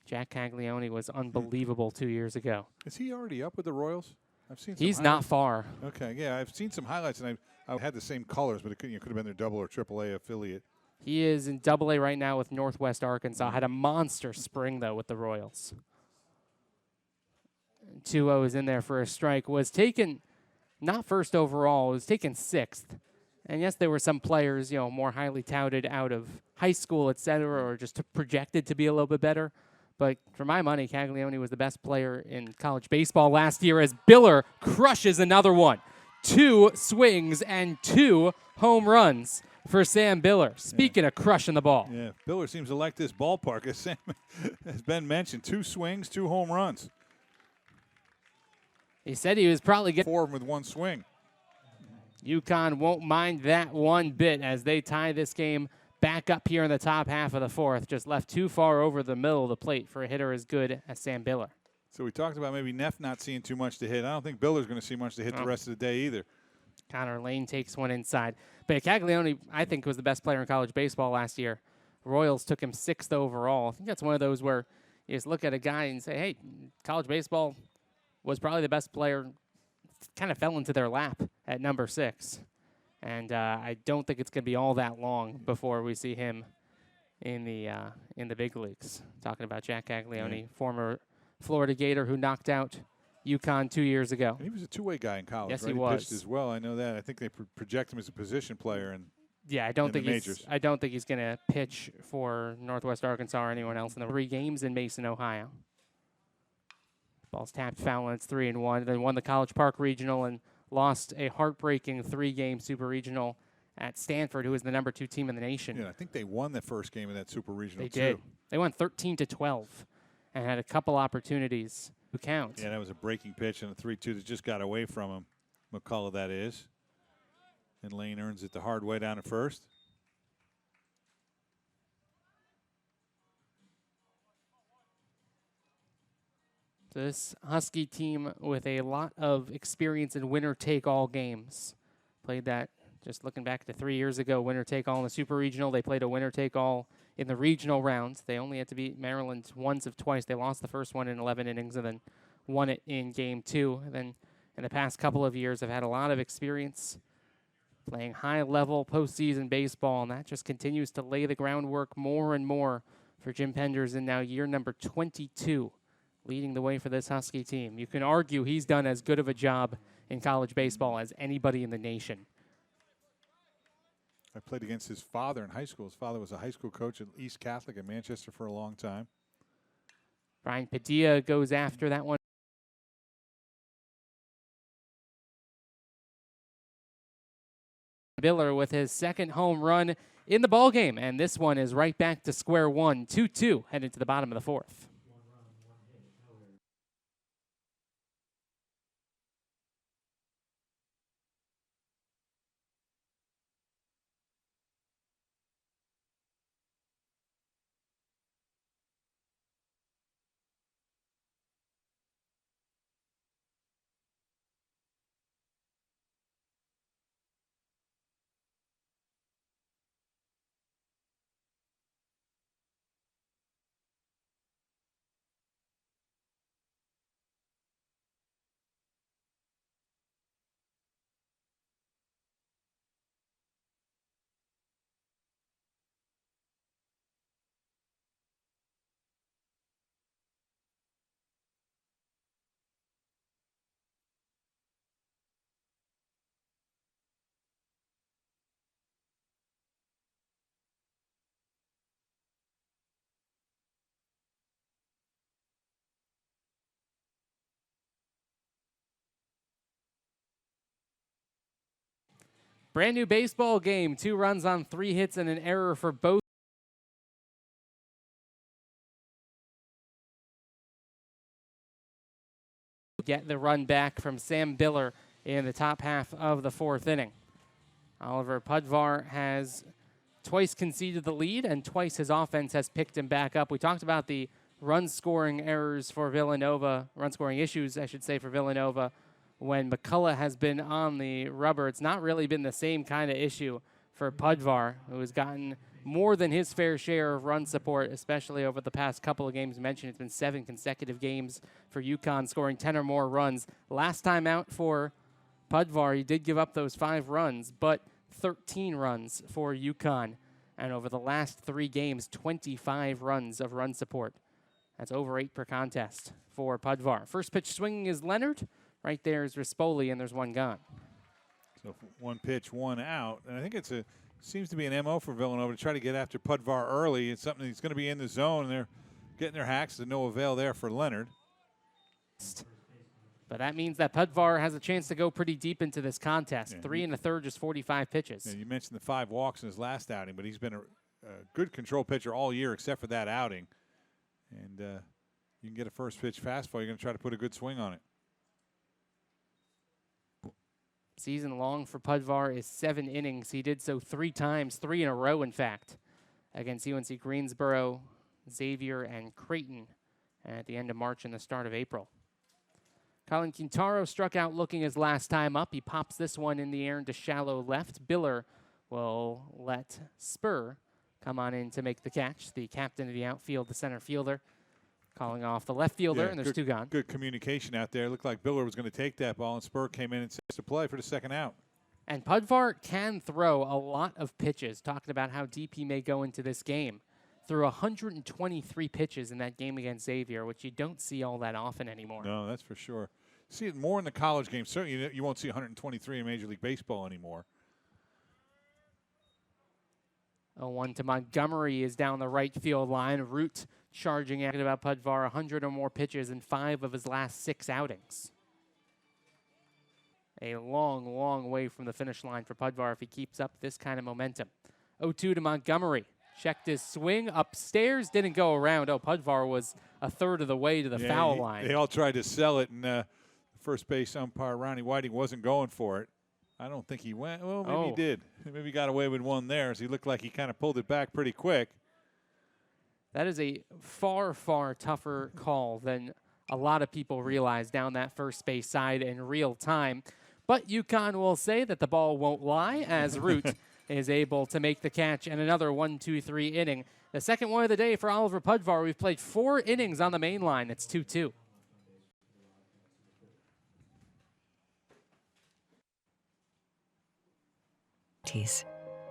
Jack Caglione was unbelievable 2 years ago. Is he already up with the Royals? I've seen. Some He's not far. Okay, yeah, I've seen some highlights, and I had the same colors, but it could have been their double or AAA affiliate. He is in AA right now with Northwest Arkansas. Had a monster spring, though, with the Royals. 2-0 is in there for a strike. Was taken, not first overall, was taken 6th. And yes, there were some players, more highly touted out of high school, et cetera, or just projected to be a little bit better. But for my money, Caglione was the best player in college baseball last year as Biller crushes another one. 2 swings and 2 home runs for Sam Biller. Speaking of crushing the ball. Yeah, Biller seems to like this ballpark. As Sam has been mentioned, 2 swings, 2 home runs. He said he was probably getting 4 of them with 1 swing. UConn won't mind that one bit as they tie this game back up here in the top half of the 4th. Just left too far over the middle of the plate for a hitter as good as Sam Biller. So we talked about maybe Neff not seeing too much to hit. I don't think Biller's going to see much to hit the rest of the day either. Connor Lane takes one inside. But Caglione, I think, was the best player in college baseball last year. Royals took him 6th overall. I think that's one of those where you just look at a guy and say, hey, college baseball was probably the best player. Kind of fell into their lap at number 6. And I don't think it's going to be all that long before we see him in the big leagues. Talking about Jack Caglione, former Florida Gator who knocked out UConn 2 years ago. And he was a two-way guy in college. Yes, right? he was. Pitched as well. I know that. I think they project him as a position player. And yeah, I don't think he's going to pitch for Northwest Arkansas or anyone else in the 3 games in Mason, Ohio. Ball's tapped foul, and it's 3-1. Then won the College Park Regional and lost a heartbreaking 3-game Super Regional at Stanford, who was the number 2 team in the nation. Yeah, I think they won the first game of that Super Regional, They did. They won 13-12 and had a couple opportunities to count. Yeah, that was a breaking pitch and a 3-2 that just got away from him. McCullough, that is. And Lane earns it the hard way down to first. This Husky team with a lot of experience in winner-take-all games. Played that, just looking back to 3 years ago, winner-take-all in the Super Regional. They played a winner-take-all in the regional rounds. They only had to beat Maryland once of twice. They lost the first one in 11 innings and then won it in Game 2. And then in the past couple of years, have had a lot of experience playing high-level postseason baseball, and that just continues to lay the groundwork more and more for Jim Penders in now year number 22. Leading the way for this Husky team. You can argue he's done as good of a job in college baseball as anybody in the nation. I played against his father in high school. His father was a high school coach at East Catholic in Manchester for a long time. Brian Padilla goes after that one. Biller with his 2nd home run in the ballgame, and this one is right back to square one. 2-2 headed to the bottom of the 4th. Brand new baseball game. 2 runs on 3 hits and an error for both. Get the run back from Sam Biller in the top half of the 4th inning. Oliver Pudvar has twice conceded the lead, and twice his offense has picked him back up. We talked about the run-scoring errors for Villanova, run-scoring issues, I should say, for Villanova. When McCullough has been on the rubber, it's not really been the same kind of issue for Pudvar, who has gotten more than his fair share of run support, especially over the past couple of games mentioned. It's been 7 consecutive games for UConn, scoring 10 or more runs. Last time out for Pudvar, he did give up those 5 runs, but 13 runs for UConn. And over the last 3 games, 25 runs of run support. That's over 8 per contest for Pudvar. First pitch swinging is Leonard. Right there is Rispoli, and there's 1 gone. So 1 pitch, 1 out. And I think seems to be an MO for Villanova to try to get after Pudvar early. It's something that's going to be in the zone, and they're getting their hacks to no avail there for Leonard. But that means that Pudvar has a chance to go pretty deep into this contest. Yeah. 3 1/3, just 45 pitches. Yeah, you mentioned the 5 walks in his last outing, but he's been a good control pitcher all year except for that outing. And you can get a first pitch fastball. You're going to try to put a good swing on it. Season long for Pudvar is 7 innings. He did so 3 times, 3 in a row, in fact, against UNC Greensboro, Xavier, and Creighton at the end of March and the start of April. Colin Quintaro struck out looking his last time up. He pops this one in the air into shallow left. Biller will let Spur come on in to make the catch. The captain of the outfield, the center fielder, calling off the left fielder, and there's 2 gone. Good communication out there. It looked like Biller was going to take that ball, and Spur came in and says to play for the 2nd out. And Pudvar can throw a lot of pitches, talking about how deep he may go into this game. Threw 123 pitches in that game against Xavier, which you don't see all that often anymore. No, that's for sure. See it more in the college game. Certainly you won't see 123 in Major League Baseball anymore. 0-1 to Montgomery is down the right field line. Root charging at about Pudvar, 100 or more pitches in 5 of his last 6 outings. A long, long way from the finish line for Pudvar if he keeps up this kind of momentum. 0-2 to Montgomery. Checked his swing upstairs, didn't go around. Oh, Pudvar was 1/3 of the way to the foul line. They all tried to sell it, and first base umpire Ronnie Whiting wasn't going for it. I don't think he went. Well, maybe he did. Maybe he got away with one there, so he looked like he kind of pulled it back pretty quick. That is a far, far tougher call than a lot of people realize down that first base side in real time. But UConn will say that the ball won't lie as Root is able to make the catch and another 1-2-3 inning. The second one of the day for Oliver Pudvar. We've played 4 innings on the main line. It's 2-2.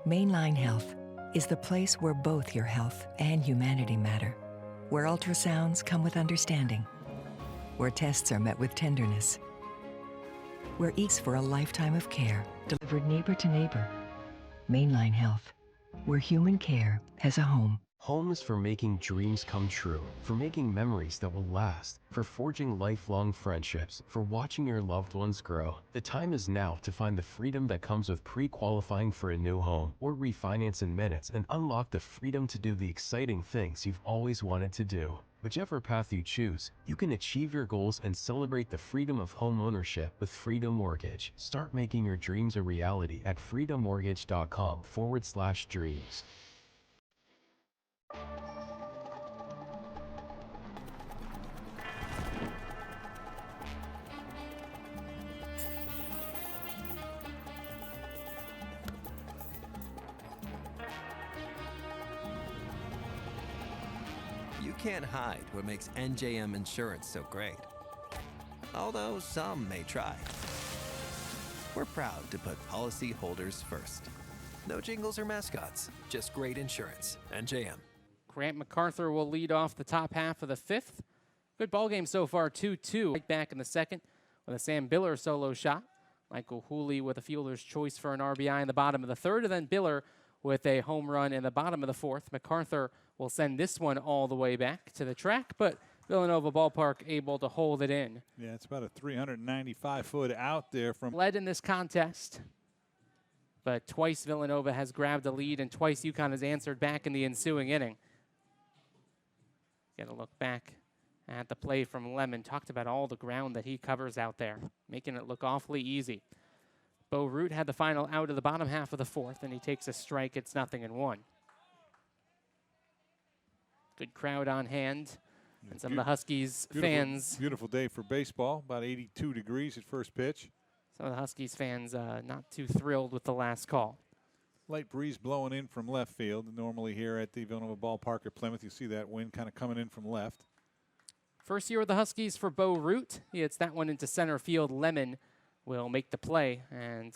Mainline Health is the place where both your health and humanity matter, where ultrasounds come with understanding, where tests are met with tenderness, where eats for a lifetime of care delivered neighbor to neighbor. Mainline Health, where human care has a home. Home is for making dreams come true, for making memories that will last, for forging lifelong friendships, for watching your loved ones grow. The time is now to find the freedom that comes with pre-qualifying for a new home, or refinance in minutes and unlock the freedom to do the exciting things you've always wanted to do. Whichever path you choose, you can achieve your goals and celebrate the freedom of home ownership with Freedom Mortgage. Start making your dreams a reality at freedommortgage.com/dreams. You can't hide what makes NJM Insurance so great. Although some may try. We're proud to put policyholders first. No jingles or mascots, just great insurance. NJM. Grant MacArthur will lead off the top half of the 5th. Good ball game so far, 2-2. Right back in the 2nd with a Sam Biller solo shot. Michael Hooley with a fielder's choice for an RBI in the bottom of the 3rd, and then Biller with a home run in the bottom of the 4th. MacArthur will send this one all the way back to the track, but Villanova Ballpark able to hold it in. Yeah, it's about a 395-foot out there from. Led in this contest, but twice Villanova has grabbed a lead and twice UConn has answered back in the ensuing inning. Get a look back at the play from Lemon. Talked about all the ground that he covers out there, making it look awfully easy. Bo Root had the final out of the bottom half of the fourth, and he takes a strike. It's 0-1. Good crowd on hand. And some of the Huskies fans. Beautiful day for baseball, about 82 degrees at first pitch. Some of the Huskies fans not too thrilled with the last call. Light breeze blowing in from left field. Normally here at the Villanova Ballpark at Plymouth, you see that wind kind of coming in from left. First year with the Huskies for Bo Root. He hits that one into center field. Lemon will make the play, and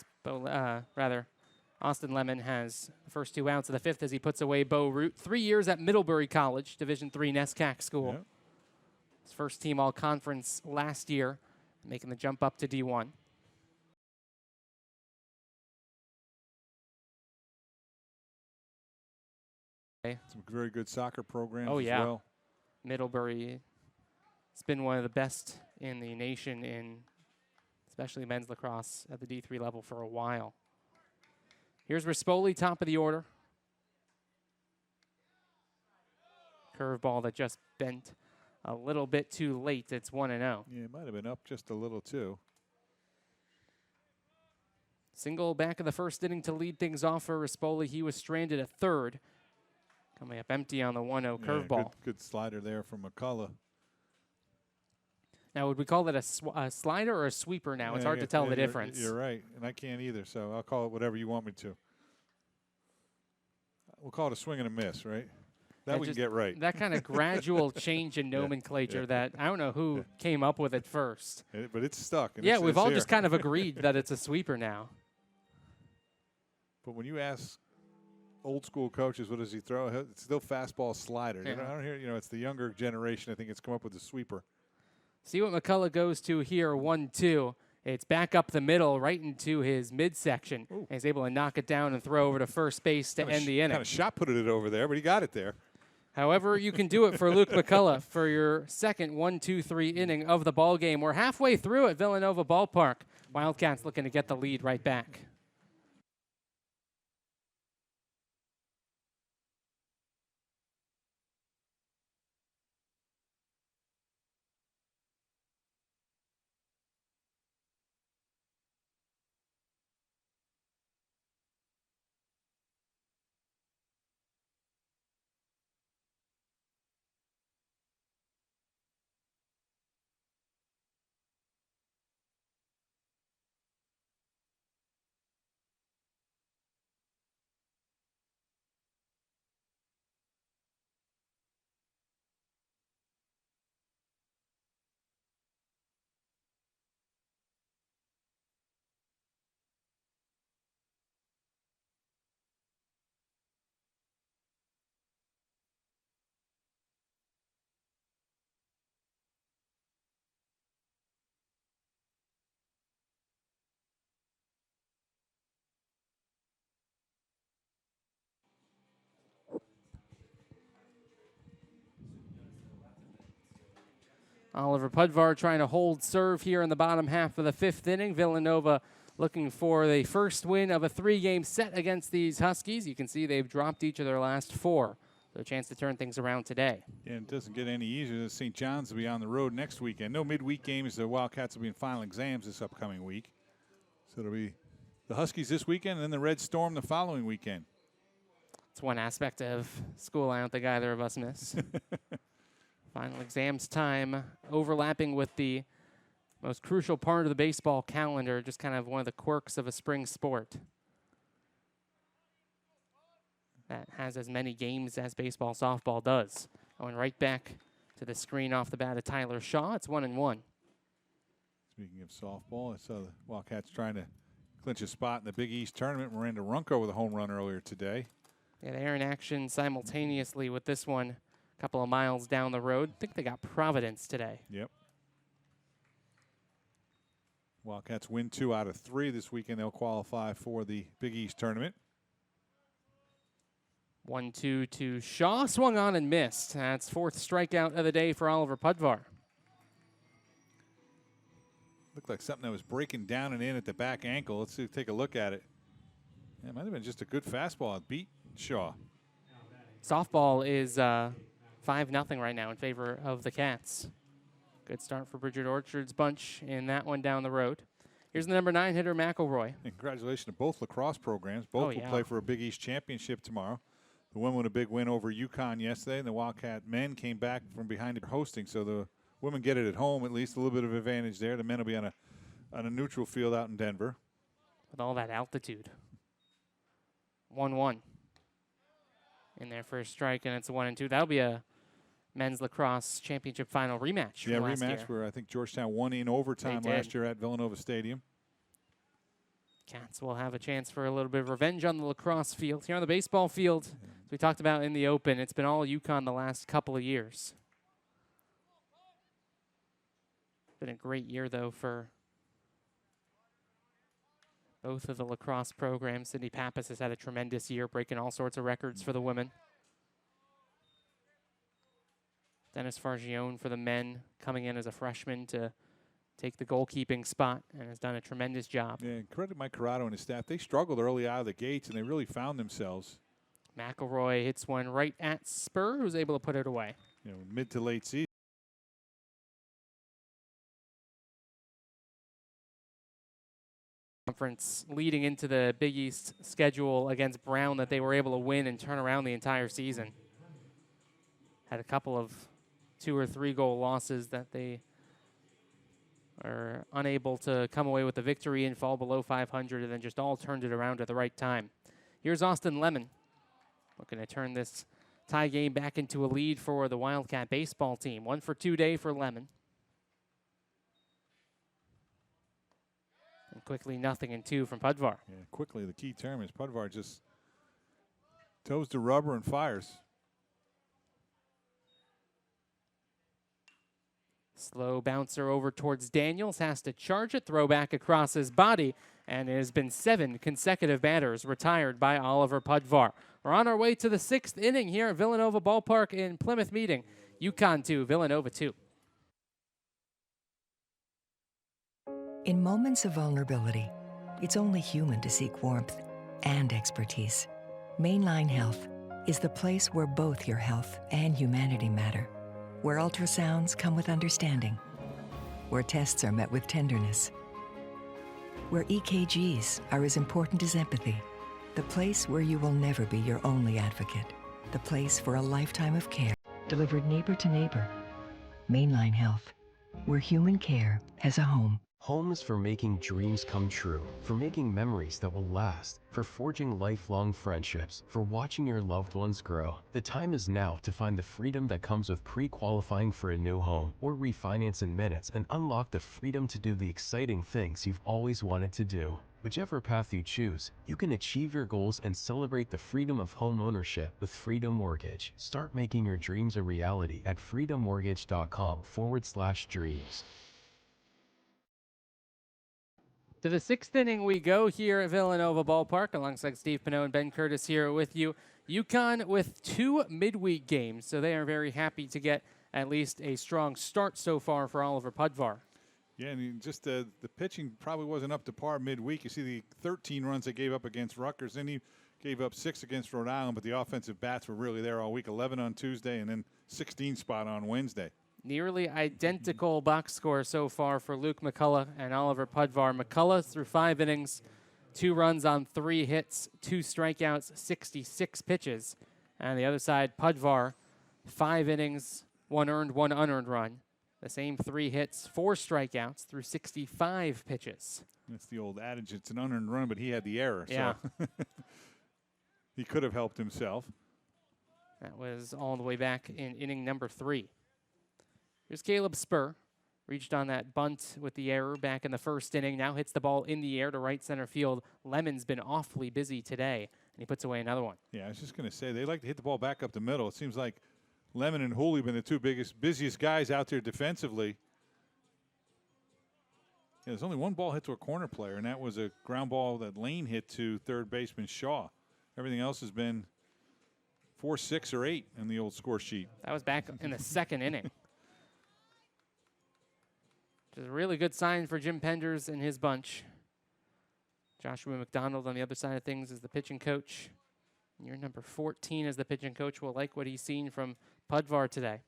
Austin Lemon has the first 2 outs of the fifth as he puts away Bo Root. 3 years at Middlebury College, Division III NESCAC school. Yep. His first team all-conference last year, making the jump up to D1. Some very good soccer programs as well. Middlebury has been one of the best in the nation in especially men's lacrosse at the D3 level for a while. Here's Rispoli, top of the order. Curveball that just bent a little bit too late. It's 1-0. Yeah, it might have been up just a little too. Single back of the first inning to lead things off for Rispoli. He was stranded at third. Coming up empty on the 1-0 curveball. Good slider there from McCullough. Now, would we call it a slider or a sweeper now? It's hard to tell the difference. You're right, and I can't either, so I'll call it whatever you want me to. We'll call it a swing and a miss, right? That we can get right. That kind of gradual change in nomenclature that I don't know who came up with it first. But it's stuck. And yeah, we've all just kind of agreed that it's a sweeper now. But when you ask old school coaches, what does he throw? It's still fastball slider. Yeah. I don't hear, it's the younger generation. I think it's come up with the sweeper. See what McCullough goes to here, 1-2. It's back up the middle, right into his midsection. And he's able to knock it down and throw over to first base to end the inning. Kind of shot putted it over there, but he got it there. However, you can do it for Luke McCullough for your second 1-2-3 inning of the ball game. We're halfway through at Villanova Ballpark. Wildcats looking to get the lead right back. Oliver Pudvar trying to hold serve here in the bottom half of the fifth inning. Villanova looking for the first win of a 3-game set against these Huskies. You can see they've dropped each of their last 4. So a chance to turn things around today. Yeah, it doesn't get any easier. St. John's will be on the road next weekend. No midweek games. The Wildcats will be in final exams this upcoming week. So it'll be the Huskies this weekend and then the Red Storm the following weekend. It's one aspect of school I don't think either of us miss. Final exams time overlapping with the most crucial part of the baseball calendar, just kind of one of the quirks of a spring sport that has as many games as baseball, softball does. Going right back to the screen off the bat of Tyler Shaw. It's 1-1. Speaking of softball, I saw the Wildcats trying to clinch a spot in the Big East tournament. Miranda Runco with a home run earlier today. Yeah, they're in action simultaneously with this one. Couple of miles down the road. I think they got Providence today. Yep. Wildcats win 2 out of 3 this weekend. They'll qualify for the Big East tournament. 1-2 to Shaw. Swung on and missed. That's 4th strikeout of the day for Oliver Pudvar. Looked like something that was breaking down and in at the back ankle. Let's take a look at it. Yeah, it might have been just a good fastball. It beat Shaw. Softball is 5-0 right now in favor of the Cats. Good start for Bridget Orchard's bunch in that one down the road. Here's the number 9 hitter, McElroy. And congratulations to both lacrosse programs. Both will play for a Big East championship tomorrow. The women with a big win over UConn yesterday, and the Wildcat men came back from behind their hosting. So the women get it at home, at least a little bit of advantage there. The men will be on a neutral field out in Denver. With all that altitude. 1-1 in their first strike, and it's a 1-2. That'll be a men's lacrosse championship final rematch. Yeah, from last rematch year. where I think Georgetown won in overtime last year at Villanova Stadium. Cats will have a chance for a little bit of revenge on the lacrosse field. Here on the baseball field, as we talked about in the Open, it's been all UConn the last couple of years. Been a great year, though, for both of the lacrosse programs. Sydney Pappas has had a tremendous year, breaking all sorts of records for the women. Dennis Fargione for the men, coming in as a freshman to take the goalkeeping spot, and has done a tremendous job. Yeah, and credit Mike Corrado and his staff. They struggled early out of the gates, and they really found themselves. McElroy hits one right at Spur, who's able to put it away. You know, mid to late season. Conference leading into the Big East schedule against Brown that they were able to win and turn around the entire season. Had a couple of 2 or 3 goal losses that they are unable to come away with the victory and fall below 500, and then just all turned it around at the right time. Here's Austin Lemon looking to turn this tie game back into a lead for the Wildcat baseball team. 1 for 2 day for Lemon. And quickly 0-2 from Pudvar. Yeah, quickly, the key term is Pudvar just toes to rubber and fires. Slow bouncer over towards Daniels, has to charge it, throw back across his body, and it has been 7 consecutive batters retired by Oliver Pudvar. We're on our way to the 6th inning here at Villanova Ballpark in Plymouth meeting. UConn 2, Villanova 2. In moments of vulnerability, it's only human to seek warmth and expertise. Mainline Health is the place where both your health and humanity matter, where ultrasounds come with understanding, where tests are met with tenderness, where EKGs are as important as empathy, the place where you will never be your only advocate, the place for a lifetime of care delivered neighbor to neighbor. Mainline Health, where human care has a home. Home is for making dreams come true, for making memories that will last, for forging lifelong friendships, for watching your loved ones grow. The time is now to find the freedom that comes with pre-qualifying for a new home, or refinance in minutes and unlock the freedom to do the exciting things you've always wanted to do. Whichever path you choose, you can achieve your goals and celebrate the freedom of home ownership with Freedom Mortgage. Start making your dreams a reality at freedommortgage.com/dreams. To the 6th inning we go here at Villanova Ballpark, alongside Steve Pinot and Ben Curtis here with you. UConn with 2 midweek games, so they are very happy to get at least a strong start so far for Oliver Pudvar. Yeah, and just the pitching probably wasn't up to par midweek. You see the 13 runs they gave up against Rutgers, then he gave up 6 against Rhode Island, but the offensive bats were really there all week. 11 on Tuesday and then 16 spot on Wednesday. Nearly identical box score so far for Luke McCullough and Oliver Pudvar. McCullough through 5 innings, 2 runs on 3 hits, 2 strikeouts, 66 pitches. And the other side, Pudvar, 5 innings, 1 earned, 1 unearned run. The same 3 hits, 4 strikeouts through 65 pitches. That's the old adage, it's an unearned run, but he had the error. Yeah. So he could have helped himself. That was all the way back in inning number 3. Here's Caleb Spur. Reached on that bunt with the error back in the first inning. Now hits the ball in the air to right center field. Lemon's been awfully busy today, and he puts away another one. Yeah, I was just going to say, they like to hit the ball back up the middle. It seems like Lemon and Hooley have been the 2 busiest guys out there defensively. Yeah, there's only 1 ball hit to a corner player, and that was a ground ball that Lane hit to third baseman Shaw. Everything else has been 4, 6, or 8 in the old score sheet. That was back in the 2nd inning. Which is a really good sign for Jim Penders and his bunch. Joshua McDonald on the other side of things is the pitching coach. And your number 14 as the pitching coach will like what he's seen from Pudvar today.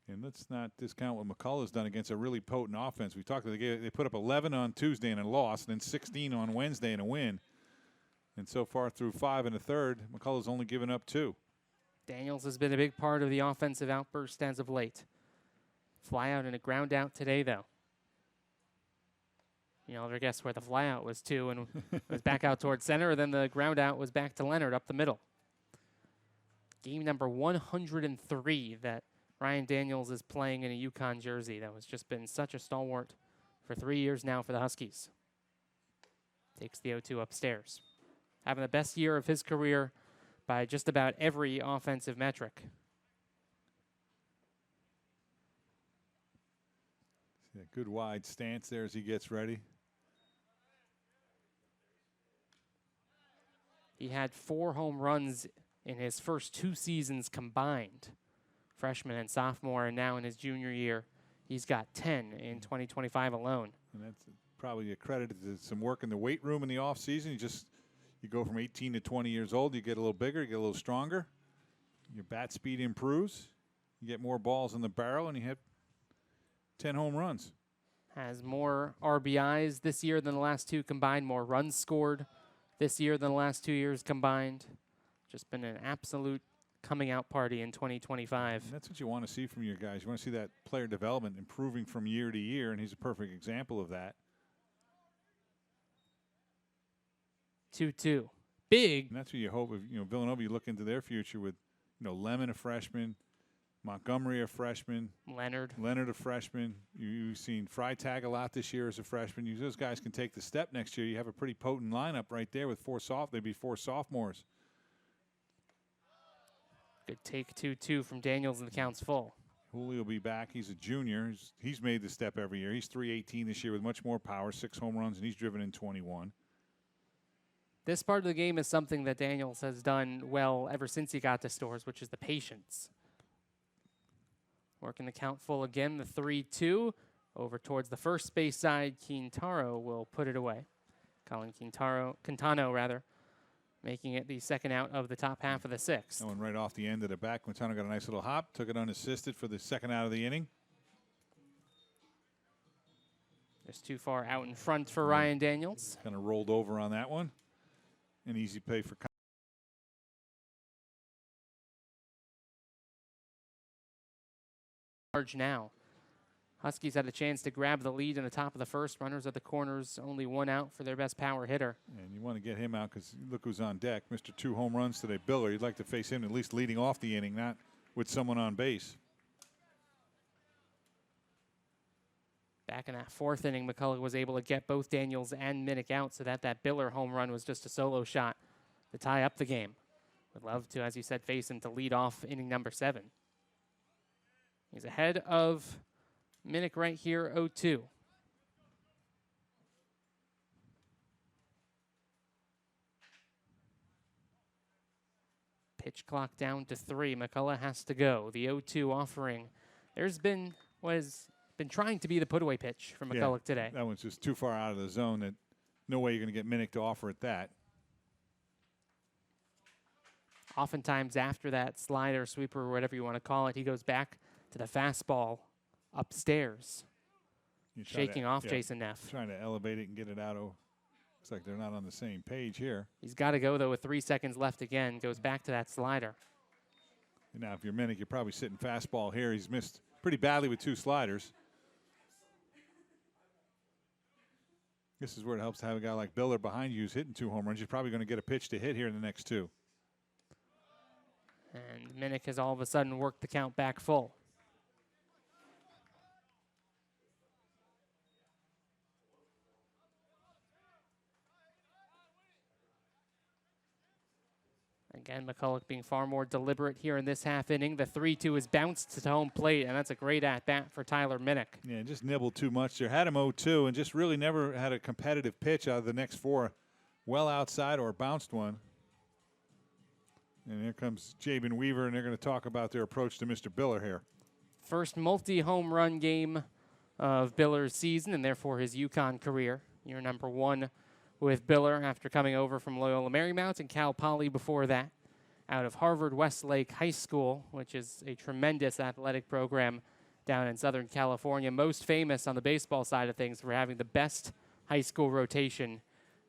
And let's not discount what McCullough's done against a really potent offense. We talked about they put up 11 on Tuesday and a loss, and then 16 on Wednesday and a win. And so far through 5 and a third, McCullough's only given up 2. Daniels has been a big part of the offensive outburst as of late. Fly out and a ground out today, though. You'll never guess where the fly out was to, and it was back out towards center, then the ground out was back to Leonard up the middle. Game number 103 that Ryan Daniels is playing in a UConn jersey. That has just been such a stalwart for 3 years now for the Huskies. Takes the 0-2 upstairs. Having the best year of his career by just about every offensive metric. Yeah, good wide stance there as he gets ready. He had 4 home runs in his first 2 seasons combined, freshman and sophomore, and now in his junior year, he's got 10 in 2025 alone. And that's probably accredited to some work in the weight room in the offseason. You go from 18 to 20 years old, you get a little bigger, you get a little stronger. Your bat speed improves. You get more balls in the barrel, and you hit 10 home runs. Has more RBIs this year than the last 2 combined, more runs scored this year than the last 2 years combined. Just been an absolute coming out party in 2025. And that's what you want to see from your guys. You want to see that player development improving from year to year, and he's a perfect example of that. 2-2. Big. And that's what you hope of, Villanova, you look into their future with, Lemon, a freshman, Montgomery, a freshman, Leonard, a freshman. You've seen Freitag a lot this year as a freshman. Those guys can take the step next year. You have a pretty potent lineup right there with they'd be 4 sophomores. Good take 2-2 from Daniels, and the count's full. Julio will be back. He's a junior. He's made the step every year. He's 318 this year with much more power, 6 home runs, and he's driven in 21. This part of the game is something that Daniels has done well ever since he got to Storrs, which is the patience. Working the count full again, the 3-2. Over towards the first base side, Quintaro will put it away. Colin Quintano, making it the second out of the top half of the 6th. That one right off the end of the bat. Quintano got a nice little hop, took it unassisted for the second out of the inning. Just too far out in front for Ryan Daniels. Kind of rolled over on that one. An easy pay for Large now. Huskies had a chance to grab the lead in the top of the first. Runners at the corners, only 1 out for their best power hitter. And you want to get him out because look who's on deck. Mr. 2 home runs today, Biller. You'd like to face him at least leading off the inning, not with someone on base. Back in that 4th inning, McCullough was able to get both Daniels and Minnick out so that Biller home run was just a solo shot to tie up the game. Would love to, as you said, face him to lead off inning number 7. He's ahead of Minnick right here, 0-2. Pitch clock down to 3. McCullough has to go. The 0-2 offering. There's been trying to be the put-away pitch for McCullough today. That one's just too far out of the zone. That no way you're going to get Minnick to offer it that. Oftentimes after that slider, sweeper, or whatever you want to call it, he goes back to the fastball upstairs, shaking off Jason Neff. Trying to elevate it and get it out. Looks like they're not on the same page here. He's got to go, though, with 3 seconds left again. Goes back to that slider. And now, if you're Minnick, you're probably sitting fastball here. He's missed pretty badly with 2 sliders. This is where it helps to have a guy like Biller behind you who's hitting 2 home runs. You're probably going to get a pitch to hit here in the next 2. And Minnick has all of a sudden worked the count back full. Again, McCullough being far more deliberate here in this half inning. The 3-2 is bounced to home plate, and that's a great at-bat for Tyler Minnick. Yeah, just nibbled too much there. Had him 0-2 and just really never had a competitive pitch out of the next 4. Well outside or bounced one. And here comes Jabin Weaver, and they're going to talk about their approach to Mr. Biller here. First multi-home run game of Biller's season, and therefore his UConn career. Year number 1 with Biller after coming over from Loyola Marymount and Cal Poly before that, out of Harvard Westlake High School, which is a tremendous athletic program down in Southern California, most famous on the baseball side of things for having the best high school rotation,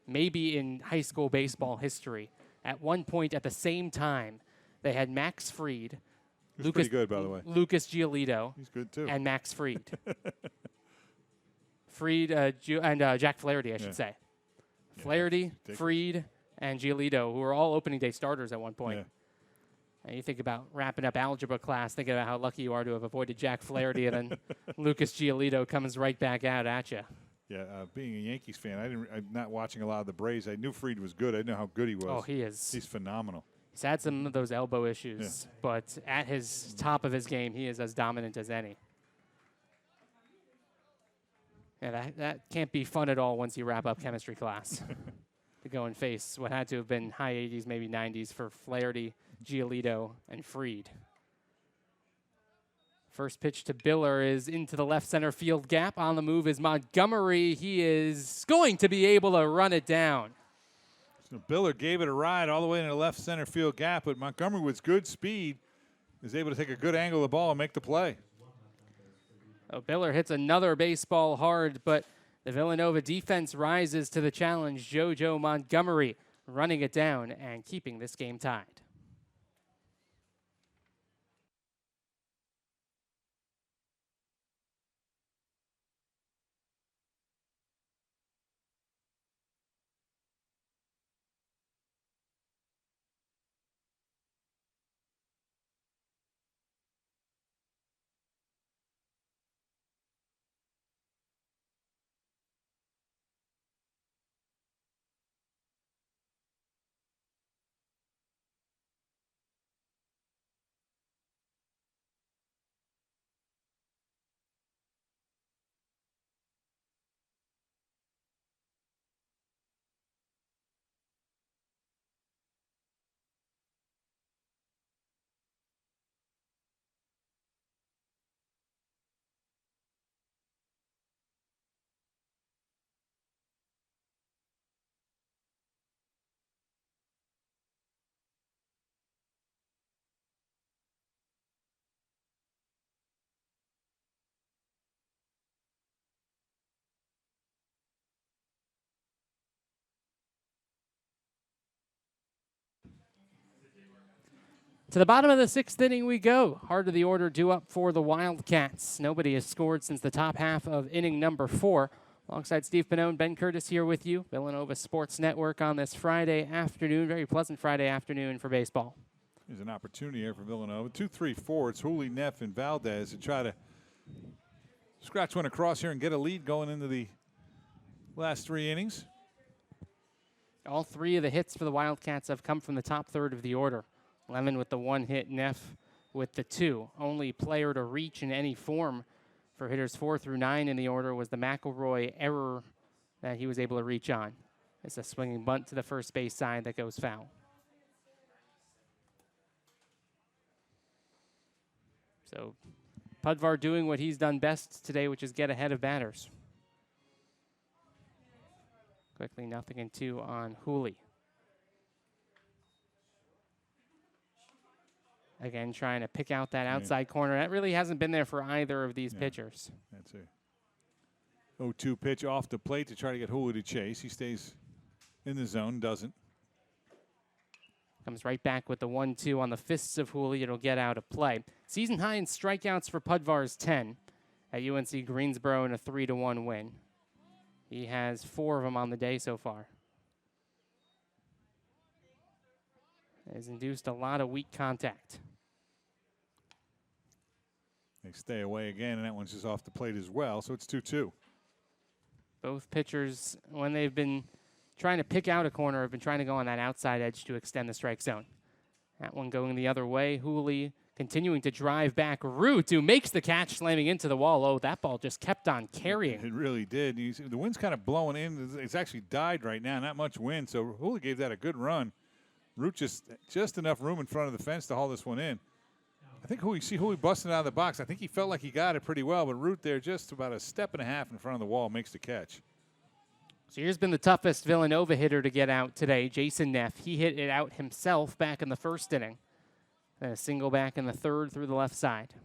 maybe in high school baseball history. At one point at the same time, they had Max Fried, He's pretty good, by the way. Lucas Giolito, He's good, too. and Max Fried. Jack Flaherty, I should say. Yeah, Flaherty, Fried, and Giolito, who were all opening day starters at one point. Yeah. And you think about wrapping up algebra class, thinking about how lucky you are to have avoided Jack Flaherty, and then Lucas Giolito comes right back out at you. Yeah, being a Yankees fan, I'm not watching a lot of the Braves. I knew Fried was good. I didn't know how good he was. Oh, he is. He's phenomenal. He's had some of those elbow issues, but at his top of his game, he is as dominant as any. Yeah, that can't be fun at all once you wrap up chemistry class. To go and face what had to have been high 80s, maybe 90s for Flaherty, Giolito, and Fried. First pitch to Biller is into the left center field gap. On the move is Montgomery. He is going to be able to run it down. So Biller gave it a ride all the way into the left center field gap, but Montgomery with good speed is able to take a good angle of the ball and make the play. Oh, Biller hits another baseball hard, but the Villanova defense rises to the challenge. JoJo Montgomery running it down and keeping this game tied. To the bottom of the sixth inning we go. Heart of the order due up for the Wildcats. Nobody has scored since the top half of inning number 4. Alongside Steve Pannone, Ben Curtis here with you. Villanova Sports Network on this Friday afternoon. Very pleasant Friday afternoon for baseball. There's an opportunity here for Villanova. 2-3-4. It's Hooley, Neff, and Valdez to try to scratch one across here and get a lead going into the last 3 innings. All 3 of the hits for the Wildcats have come from the top third of the order. Lemon with the 1 hit, Neff with the 2. Only player to reach in any form for hitters 4 through 9 in the order was the McElroy error that he was able to reach on. It's a swinging bunt to the first base side that goes foul. So Pudvar doing what he's done best today, which is get ahead of batters. Quickly 0-2 on Hooley. Again, trying to pick out that outside corner. That really hasn't been there for either of these pitchers. That's a 0-2 pitch off the plate to try to get Hooley to chase. He stays in the zone, doesn't. Comes right back with the 1-2 on the fists of Hooley. It'll get out of play. Season high in strikeouts for Pudvar is 10 at UNC Greensboro in a 3-1 win. He has 4 of them on the day so far. Has induced a lot of weak contact. They stay away again, and that one's just off the plate as well, so it's 2-2. Both pitchers, when they've been trying to pick out a corner, have been trying to go on that outside edge to extend the strike zone. That one going the other way. Hooley continuing to drive back. Root, who makes the catch, slamming into the wall. Oh, that ball just kept on carrying. It really did. You see, the wind's kind of blowing in. It's actually died right now, not much wind, so Hooley gave that a good run. Root just enough room in front of the fence to haul this one in. I think Hooley busting out of the box. I think he felt like he got it pretty well, but Root there just about a step and a half in front of the wall makes the catch. So here's been the toughest Villanova hitter to get out today, Jason Neff. He hit it out himself back in the first inning. Then a single back in the third through the left side.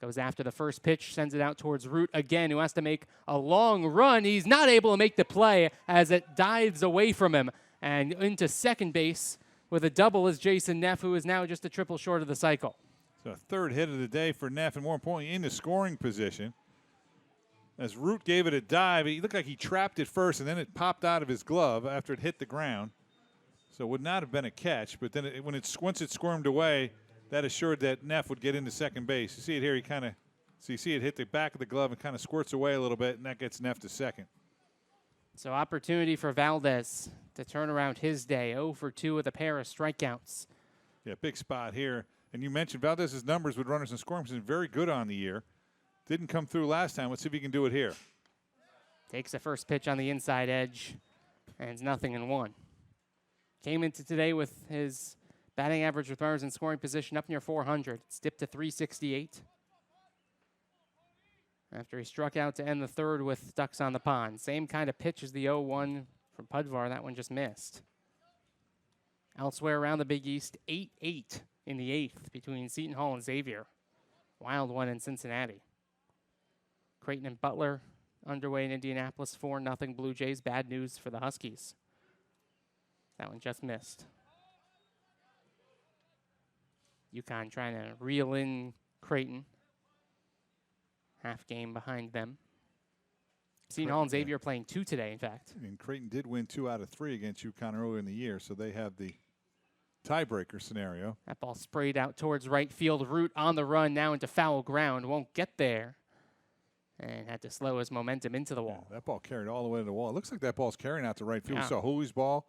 Goes after the first pitch, sends it out towards Root again, who has to make a long run. He's not able to make the play as it dives away from him. And into second base with a double is Jason Neff, who is now just a triple short of the cycle. So third hit of the day for Neff, and more importantly, in the scoring position. As Root gave it a dive, he looked like he trapped it first, and then it popped out of his glove after it hit the ground. So it would not have been a catch, but then once it squirmed away, that assured that Neff would get into second base. You see it here, you see it hit the back of the glove and kind of squirts away a little bit, and that gets Neff to second. So opportunity for Valdez to turn around his day. 0 for 2 with a pair of strikeouts. Yeah, big spot here. And you mentioned Valdez's numbers with runners in scoring position very good on the year. Didn't come through last time. Let's see if he can do it here. Takes the first pitch on the inside edge, and it's 0-1. Came into today with his batting average with runners in scoring position up near 400. It's dipped to 368. After he struck out to end the third with ducks on the pond. Same kind of pitch as the 0-1 from Pudvar. That one just missed. Elsewhere around the Big East, 8-8 in the 8th between Seton Hall and Xavier. Wild one in Cincinnati. Creighton and Butler underway in Indianapolis, 4-0 Blue Jays. Bad news for the Huskies. That one just missed. UConn trying to reel in Creighton. Half game behind them. Seton Hall and Xavier playing 2 today, in fact. And Creighton did win 2 out of 3 against UConn earlier in the year, so they have the tiebreaker scenario. That ball sprayed out towards right field. Root on the run now into foul ground. Won't get there. And had to slow his momentum into the wall. Yeah, that ball carried all the way to the wall. It looks like that ball's carrying out to right field. Yeah. We saw Hooley's ball,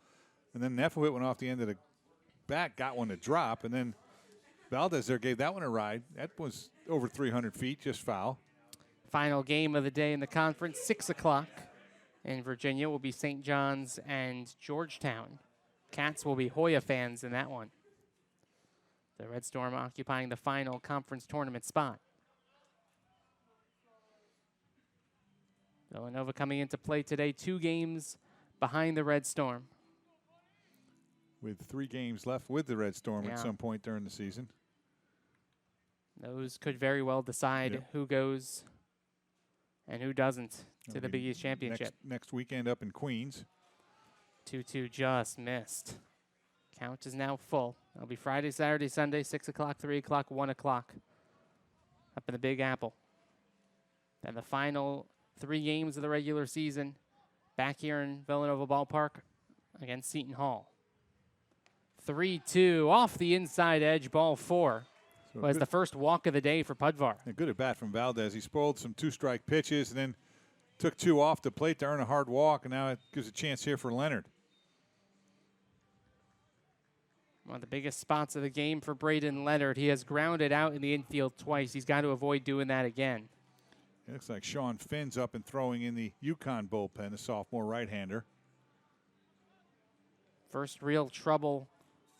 and then Neff hit one off the end of the bat, got one to drop, and then Valdez there gave that one a ride. That was over 300 feet, just foul. Final game of the day in the conference, 6 o'clock in Virginia, will be St. John's and Georgetown. Cats will be Hoya fans in that one. The Red Storm occupying the final conference tournament spot. Villanova coming into play today, 2 games behind the Red Storm. With 3 games left with the Red Storm at some point during the season. Those could very well decide who goes and who doesn't to the Big East Championship. Next weekend up in Queens. 2-2 just missed. Count is now full. It'll be Friday, Saturday, Sunday, 6 o'clock, 3 o'clock, 1 o'clock up in the Big Apple. Then the final 3 games of the regular season back here in Villanova Ballpark against Seton Hall. 3-2 off the inside edge, ball 4. So was the first walk of the day for Pudvar. A good at bat from Valdez. He spoiled some 2-strike pitches and then took 2 off the plate to earn a hard walk, and now it gives a chance here for Leonard. One of the biggest spots of the game for Braden Leonard. He has grounded out in the infield twice. He's got to avoid doing that again. It looks like Sean Finn's up and throwing in the UConn bullpen, the sophomore right-hander. First real trouble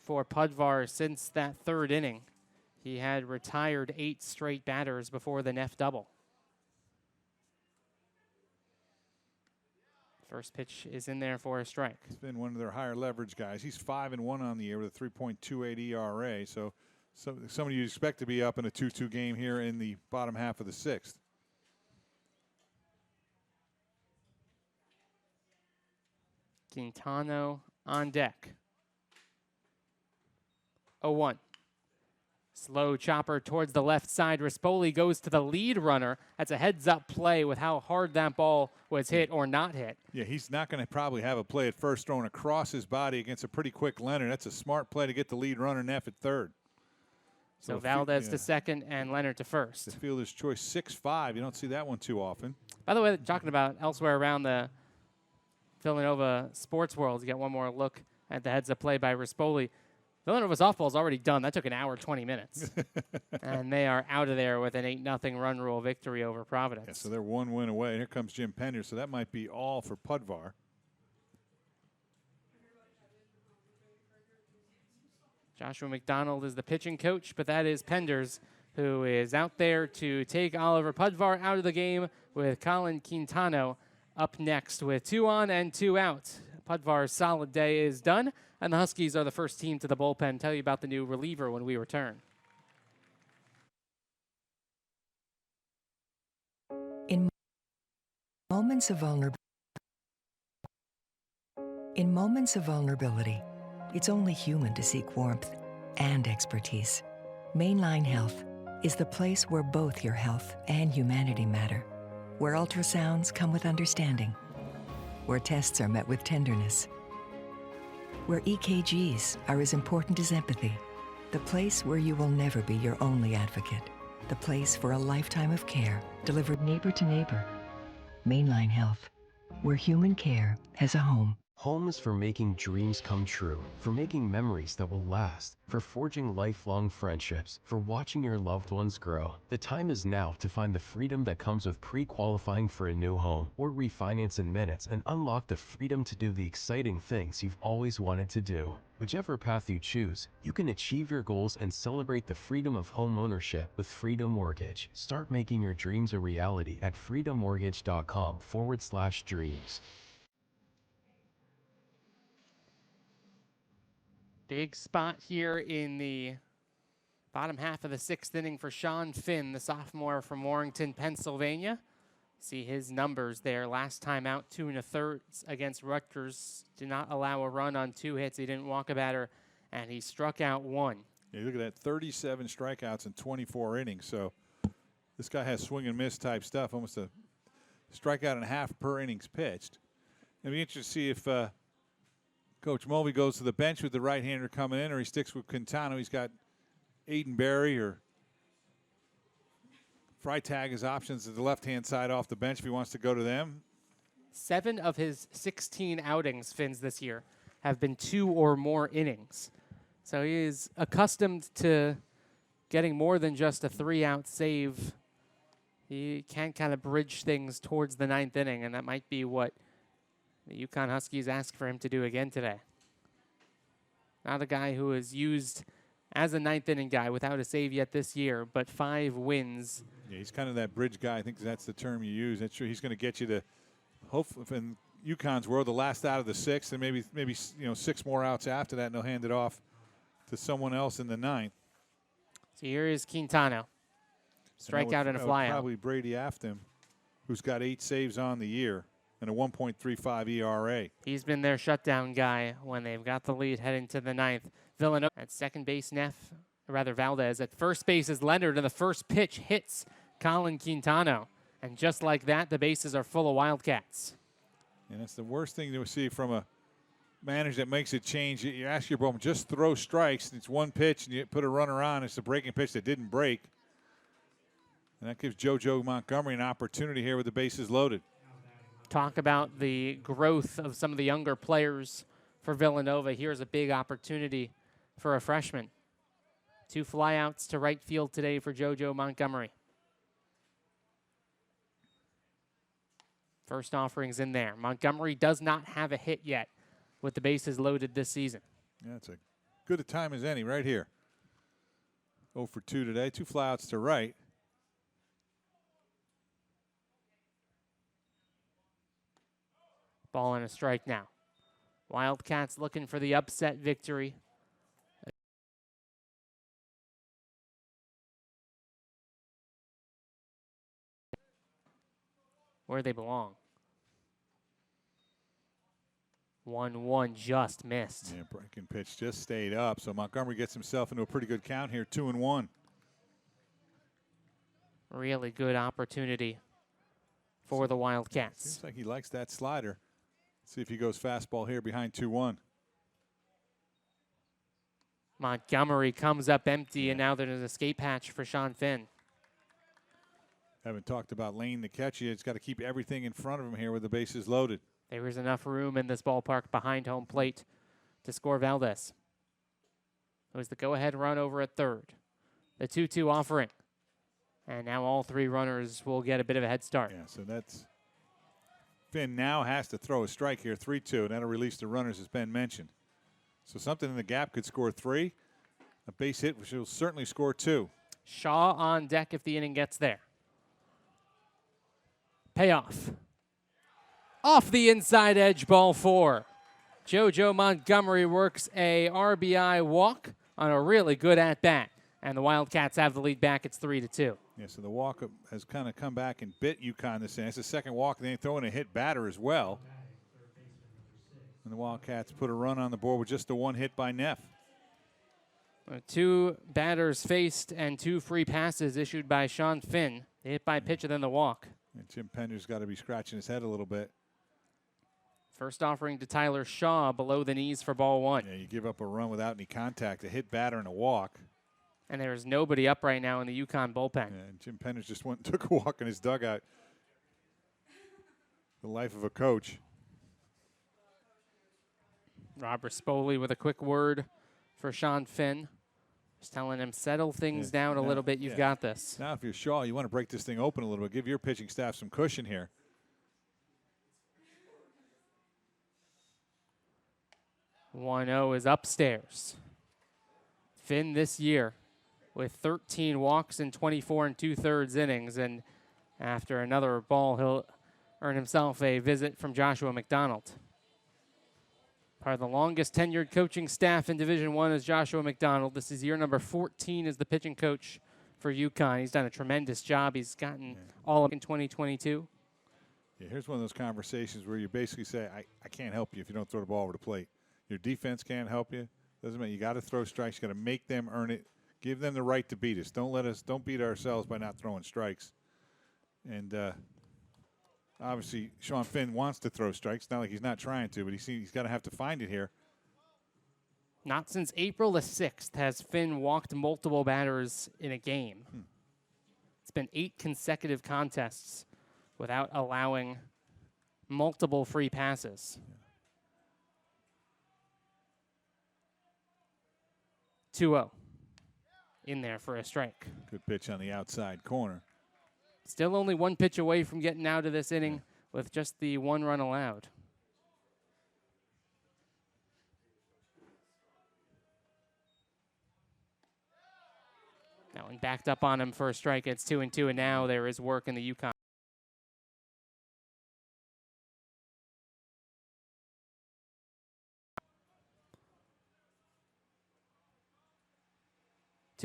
for Pudvar since that 3rd inning. He had retired 8 straight batters before the Neff double. First pitch is in there for a strike. He's been one of their higher leverage guys. He's 5-1 on the year with a 3.28 ERA. So somebody you'd expect to be up in a 2-2 game here in the bottom half of the 6th. Quintano on deck. 0-1. Slow chopper towards the left side. Rispoli goes to the lead runner. That's a heads-up play with how hard that ball was hit or not hit. Yeah, he's not going to probably have a play at first thrown across his body against a pretty quick Leonard. That's a smart play to get the lead runner Neff at 3rd. So Valdez to second and Leonard to first. The fielder's choice 6-5. You don't see that one too often. By the way, talking about elsewhere around the Villanova sports world, you get one more look at the heads-up play by Rispoli. Villanova softball is already done. That took an hour, 20 minutes. And they are out of there with an 8-0 run rule victory over Providence. Yeah, so they're 1 win away. Here comes Jim Pender, so that might be all for Pudvar. Joshua McDonald is the pitching coach, but that is Penders, who is out there to take Oliver Pudvar out of the game with Colin Quintano up next with 2 on and 2 out. Pudvar's solid day is done, and the Huskies are the first team to the bullpen. Tell you about the new reliever when we return. In moments of vulnerability, it's only human to seek warmth and expertise. Mainline Health is the place where both your health and humanity matter, where ultrasounds come with understanding, where tests are met with tenderness, where EKGs are as important as empathy, the place where you will never be your only advocate, the place for a lifetime of care delivered neighbor to neighbor. Mainline Health, where human care has a home. Home is for making dreams come true, for making memories that will last, for forging lifelong friendships, for watching your loved ones grow. The time is now to find the freedom that comes with pre-qualifying for a new home, or refinance in minutes and unlock the freedom to do the exciting things you've always wanted to do. Whichever path you choose, you can achieve your goals and celebrate the freedom of home ownership with Freedom Mortgage. Start making your dreams a reality at freedommortgage.com/dreams. Big spot here in the bottom half of the 6th inning for Sean Finn, the sophomore from Warrington, Pennsylvania. See his numbers there. Last time out, 2 1/3 against Rutgers. Did not allow a run on 2 hits. He didn't walk a batter, and he struck out 1. Yeah, look at that, 37 strikeouts in 24 innings. So this guy has swing and miss type stuff, almost a strikeout and a half per innings pitched. It'll be interesting to see if Coach Mulvey goes to the bench with the right-hander coming in, or he sticks with Quintano. He's got Aiden Berry or Freitag as options at the left-hand side off the bench if he wants to go to them. 7 of his 16 outings, Finn's, this year have been 2 or more innings. So he is accustomed to getting more than just a 3-out save. He can kind of bridge things towards the 9th inning, and that might be what the UConn Huskies ask for him to do again today. Not a guy who is used as a 9th inning guy without a save yet this year, but 5 wins. Yeah, he's kind of that bridge guy. I think that's the term you use. That's true. He's going to get you to, hopefully, in UConn's world, the last out of the 6th, and maybe 6 more outs after that, and they'll hand it off to someone else in the 9th. So here is Quintano. Strikeout and a flyout. Probably Brady Afton, who's got 8 saves on the year and a 1.35 ERA. He's been their shutdown guy when they've got the lead heading to the 9th. Villanova at second base, Valdez. At first base is Leonard, and the first pitch hits Colin Quintano. And just like that, the bases are full of Wildcats. And it's the worst thing to see from a manager that makes a change. You ask your bowman, just throw strikes. It's one pitch, and you put a runner on. It's a breaking pitch that didn't break. And that gives JoJo Montgomery an opportunity here with the bases loaded. Talk about the growth of some of the younger players for Villanova. Here's a big opportunity for a freshman. 2 flyouts to right field today for JoJo Montgomery. First offerings in there. Montgomery does not have a hit yet with the bases loaded this season. Yeah, it's a good a time as any right here. 0 for 2 today. 2 flyouts to right. Ball and a strike now. Wildcats looking for the upset victory. Where they belong. 1-1 just missed. Yeah, breaking pitch just stayed up. So Montgomery gets himself into a pretty good count here, 2-1. Really good opportunity for the Wildcats. Seems like he likes that slider. See if he goes fastball here behind 2-1. Montgomery comes up empty, and now there's an escape hatch for Sean Finn. Haven't talked about laying the catch yet. He's got to keep everything in front of him here with the bases loaded. There is enough room in this ballpark behind home plate to score Valdez. It was the go-ahead run over at third. The 2-2 offering. And now all 3 runners will get a bit of a head start. Yeah, so that's Finn now has to throw a strike here, 3-2, and that'll release the runners, as Ben mentioned. So something in the gap could score 3. A base hit, which will certainly score 2. Shaw on deck if the inning gets there. Payoff. Off the inside edge, ball 4. JoJo Montgomery works a RBI walk on a really good at-bat. And the Wildcats have the lead back. It's 3-2. Yeah, so the walk has kind of come back and bit UConn this inning. It's the second walk. They throw in a hit batter as well. And the Wildcats put a run on the board with just the one hit by Neff. 2 batters faced and 2 free passes issued by Sean Finn. The hit by pitch and then the walk. And Jim Pender's got to be scratching his head a little bit. First offering to Tyler Shaw below the knees for ball 1. Yeah, you give up a run without any contact, a hit batter and a walk. And there is nobody up right now in the UConn bullpen. Yeah, and Jim Pender's just went and took a walk in his dugout. The life of a coach. Robert Spoley with a quick word for Sean Finn. Just telling him, settle things down a little bit. You've got this. Now, if you're Shaw, you want to break this thing open a little bit. Give your pitching staff some cushion here. "1-0 is upstairs. Finn this year with 13 walks in 24 2/3 innings. And after another ball, he'll earn himself a visit from Joshua McDonald. Part of the longest tenured coaching staff in Division I is Joshua McDonald. This is year number 14 as the pitching coach for UConn. He's done a tremendous job. He's gotten all up in 2022. Yeah, here's one of those conversations where you basically say, I can't help you if you don't throw the ball over the plate. Your defense can't help you. Doesn't matter. You got to throw strikes. You got to make them earn it. Give them the right to beat us. Don't beat ourselves by not throwing strikes. And obviously, Sean Finn wants to throw strikes. Not like he's not trying to, but he's got to have to find it here. Not since April the 6th has Finn walked multiple batters in a game. It's been 8 consecutive contests without allowing multiple free passes. 2-0 in there for a strike. Good pitch on the outside corner. Still only 1 pitch away from getting out of this inning with just the 1 run allowed. Now, and backed up on him for a strike. It's 2-2, and now there is work in the UConn.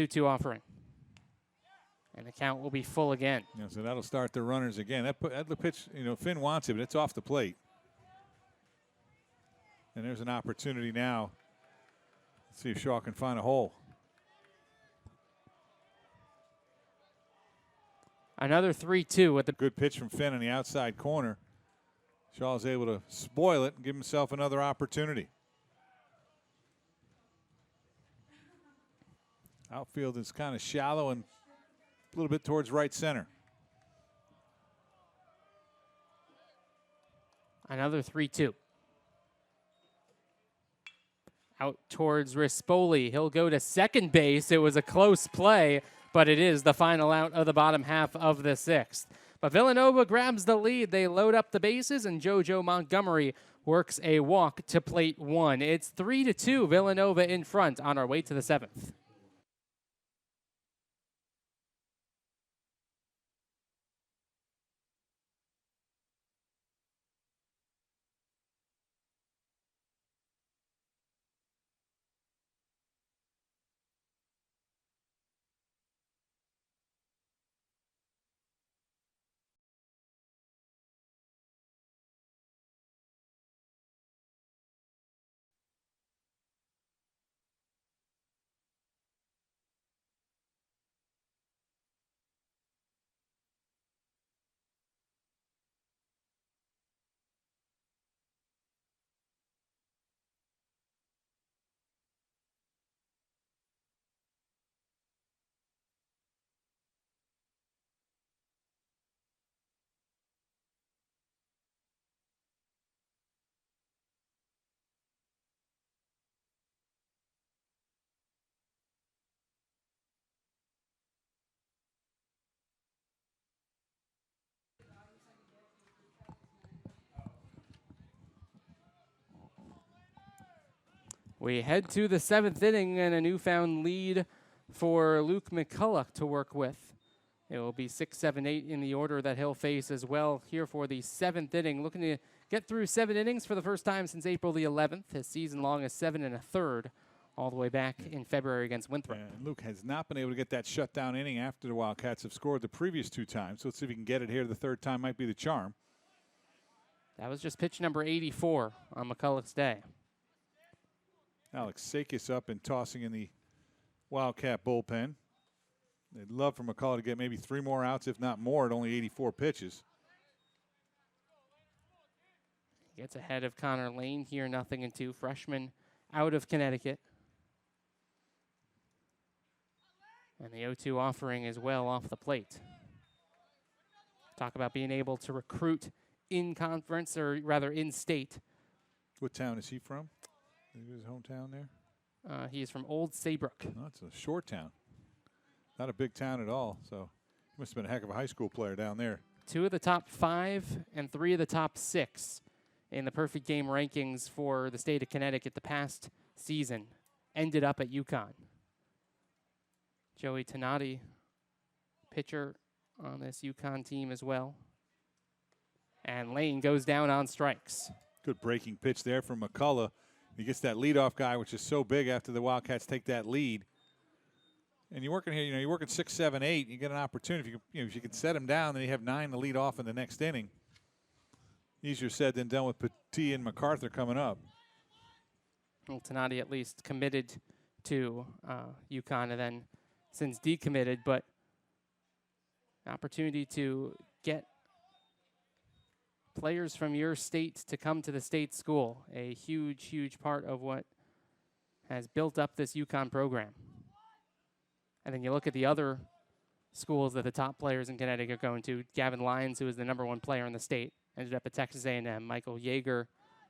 Two offering. And the count will be full again. Yeah, so that'll start the runners again. That the pitch, Finn wants it, but it's off the plate. And there's an opportunity now. Let's see if Shaw can find a hole. Another 3-2 with the good pitch from Finn on the outside corner. Shaw is able to spoil it and give himself another opportunity. Outfield is kind of shallow and a little bit towards right center. Another 3-2. Out towards Rispoli. He'll go to second base. It was a close play, but it is the final out of the bottom half of the 6th. But Villanova grabs the lead. They load up the bases, and JoJo Montgomery works a walk to plate 1. It's 3-2, Villanova in front on our way to the 7th. We head to the 7th inning and a newfound lead for Luke McCulloch to work with. It will be 6, 7, 8 in the order that he'll face as well here for the 7th inning. Looking to get through 7 innings for the first time since April the 11th. His season long is 7 1/3, all the way back in February against Winthrop. And Luke has not been able to get that shutdown inning after the Wildcats have scored the previous 2 times. So let's see if he can get it here. The 3rd time might be the charm. That was just pitch number 84 on McCullough's day. Alex Sakis up and tossing in the Wildcat bullpen. They'd love for McCullough to get maybe 3 more outs, if not more, at only 84 pitches. Gets ahead of Connor Lane here, 0-2. Freshman out of Connecticut. And the 0-2 offering as well off the plate. Talk about being able to recruit in conference, or rather in state. What town is he from? His hometown there? He is from Old Saybrook. Oh, it's a short town. Not a big town at all, so he must have been a heck of a high school player down there. 2 of the top 5 and 3 of the top 6 in the perfect game rankings for the state of Connecticut the past season ended up at UConn. Joey Tenati, pitcher on this UConn team as well. And Lane goes down on strikes. Good breaking pitch there from McCullough. He gets that leadoff guy, which is so big after the Wildcats take that lead. And you're working here, you're working 6, 7, 8. You get an opportunity. If you can set him down, then you have 9 to lead off in the next inning. Easier said than done with Petit and MacArthur coming up. Well, Tenati at least committed to UConn and then since decommitted, but an opportunity to get players from your state to come to the state school. A huge, huge part of what has built up this UConn program. And then you look at the other schools that the top players in Connecticut are going to. Gavin Lyons, who is the #1 player in the state, ended up at Texas A&M. Michael Yeager,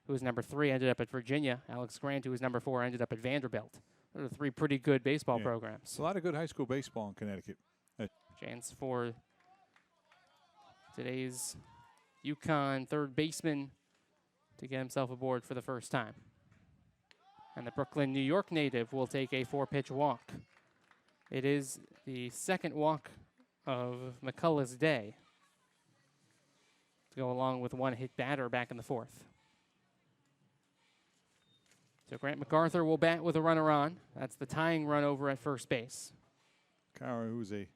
who was #3, ended up at Virginia. Alex Grant, who was #4, ended up at Vanderbilt. Those are 3 pretty good baseball programs. A lot of good high school baseball in Connecticut. Chance for today's UConn 3rd baseman to get himself aboard for the first time. And the Brooklyn, New York native will take a 4-pitch walk. It is the 2nd walk of McCullough's day, to go along with 1 hit batter back in the 4th. So Grant MacArthur will bat with a runner on. That's the tying run over at first base. Cowher, who's a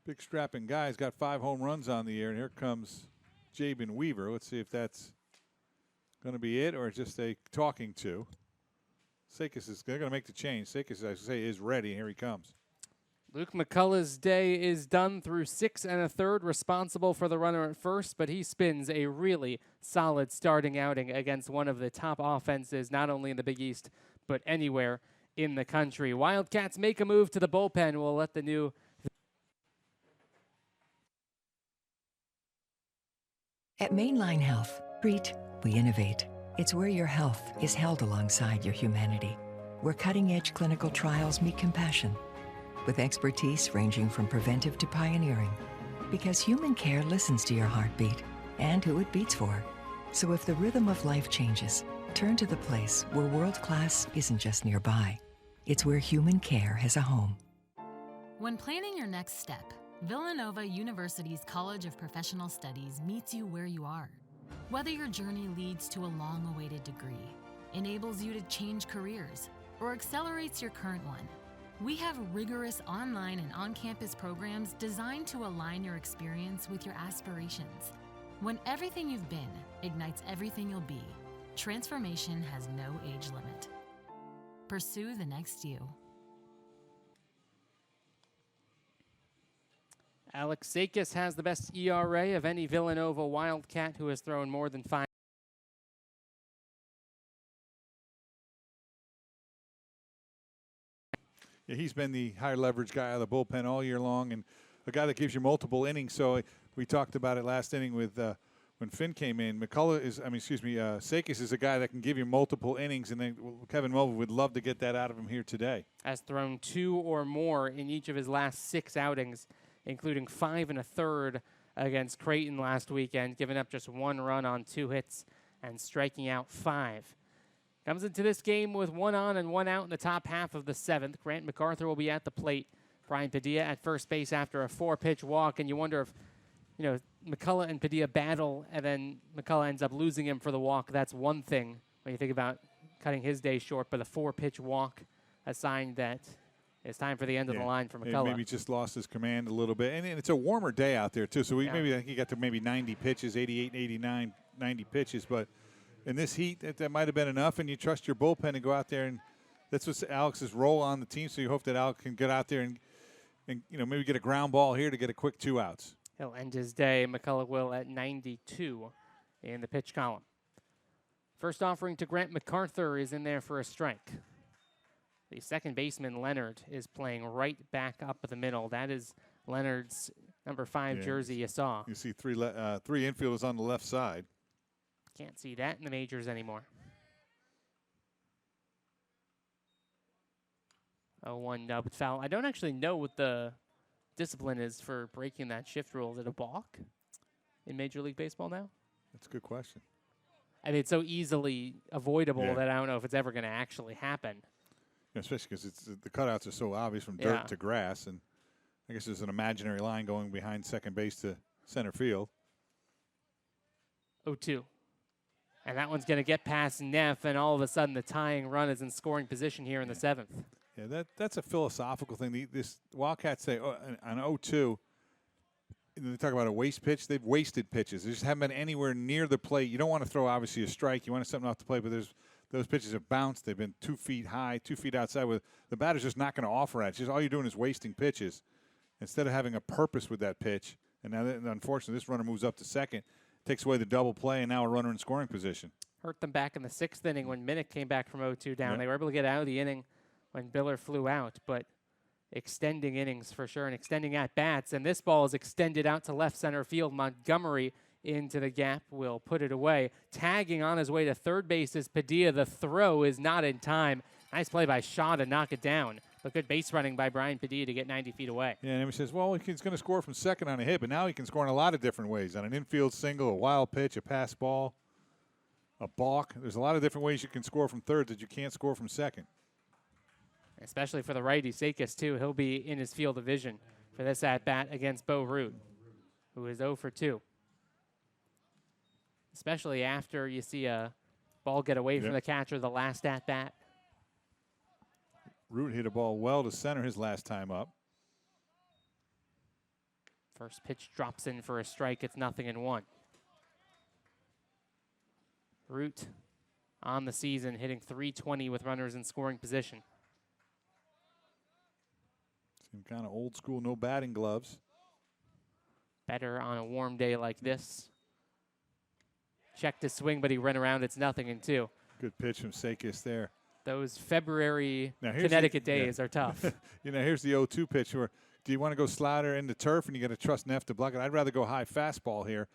big strapping guy, has got 5 home runs on the year, and here comes Jabin Weaver. Let's see if that's going to be it or just a talking to. Sakis is going to make the change. Sakis, I should say, is ready. Here he comes. Luke McCullough's day is done through 6 1/3, responsible for the runner at first, but he spins a really solid starting outing against one of the top offenses, not only in the Big East, but anywhere in the country. Wildcats make a move to the bullpen. We'll let the new... At Mainline Health, treat, we innovate. It's where your health is held alongside your humanity, where cutting-edge clinical trials meet compassion, with expertise ranging from preventive to pioneering. Because human care listens to your heartbeat and who it beats for. So if the rhythm of life changes, turn to the place where world-class isn't just nearby. It's where human care has a home. When planning your next step, Villanova University's College of Professional Studies meets you where you are. Whether your journey leads to a long-awaited degree, enables you to change careers, or accelerates your current one, we have rigorous online and on-campus programs designed to align your experience with your aspirations. When everything you've been ignites everything you'll be, transformation has no age limit. Pursue the next you. Alex Sakis has the best ERA of any Villanova Wildcat who has thrown more than 5. Yeah, he's been the high leverage guy out of the bullpen all year long, and a guy that gives you multiple innings. So we talked about it last inning with when Finn came in. Sakis is a guy that can give you multiple innings, and then Kevin Mulvey would love to get that out of him here today. Has thrown 2 or more in each of his last 6 outings, including 5 1/3 against Creighton last weekend, giving up just 1 run on 2 hits and striking out 5. Comes into this game with 1 on and 1 out in the top half of the 7th. Grant MacArthur will be at the plate Brian Padilla at first base after a 4-pitch walk, and you wonder if, McCullough and Padilla battle, and then McCullough ends up losing him for the walk. That's one thing when you think about cutting his day short, but a 4-pitch walk, a sign that it's time for the end of the line for McCullough. Maybe just lost his command a little bit. And it's a warmer day out there, too, so I think he got to maybe 90 pitches, 88, 89, 90 pitches, but in this heat, that might have been enough, and you trust your bullpen to go out there, and that's what's Alex's role on the team, so you hope that Alex can get out there and maybe get a ground ball here to get a quick 2 outs. He'll end his day, McCullough will, at 92 in the pitch column. First offering to Grant MacArthur is in there for a strike. The second baseman, Leonard, is playing right back up the middle. That is Leonard's number 5 jersey you saw. You see three infielders on the left side. Can't see that in the majors anymore. 0-1 nubbed foul. I don't actually know what the discipline is for breaking that shift rule. Is it a balk in Major League Baseball now? That's a good question. I mean, it's so easily avoidable that I don't know if it's ever going to actually happen. Yeah, especially because the cutouts are so obvious from dirt to grass, and I guess there's an imaginary line going behind second base to center field. 0-2. And that one's going to get past Neff, and all of a sudden the tying run is in scoring position here in the 7th. Yeah, that's a philosophical thing. This Wildcats say on 0-2, they talk about a waste pitch. They've wasted pitches. They just haven't been anywhere near the plate. You don't want to throw, obviously, a strike. You want something off the plate, but those pitches have bounced. They've been 2 feet high, 2 feet outside. With the batter's just not going to offer that. It's just all you're doing is wasting pitches instead of having a purpose with that pitch. And now, unfortunately, this runner moves up to second, takes away the double play, and now a runner in scoring position. Hurt them back in the 6th inning when Minnick came back from 0-2 down. They were able to get out of the inning when Biller flew out, but extending innings for sure and extending at-bats. And this ball is extended out to left center field. Montgomery into the gap will put it away. Tagging on his way to third base is Padilla. The throw is not in time. Nice play by Shaw to knock it down. But good base running by Brian Padilla to get 90 feet away. Yeah, and he says, well, he's going to score from second on a hit, but now he can score in a lot of different ways. On an infield single, a wild pitch, a pass ball, a balk. There's a lot of different ways you can score from third that you can't score from second. Especially for the righty, Sakis, too. He'll be in his field of vision for this at-bat against Bo Root, who is 0 for 2. Especially after you see a ball get away from the catcher the last at-bat. Root hit a ball well to center his last time up. First pitch drops in for a strike. It's 0-1. Root on the season hitting .320 with runners in scoring position. Seem kind of old school, no batting gloves. Better on a warm day like this. Checked his swing, but he ran around. It's 0-2. Good pitch from Sakis there. Those February Connecticut days are tough. Here's the 0-2 pitch where do you want to go slider into turf and you got to trust Neff to block it? I'd rather go high fastball here,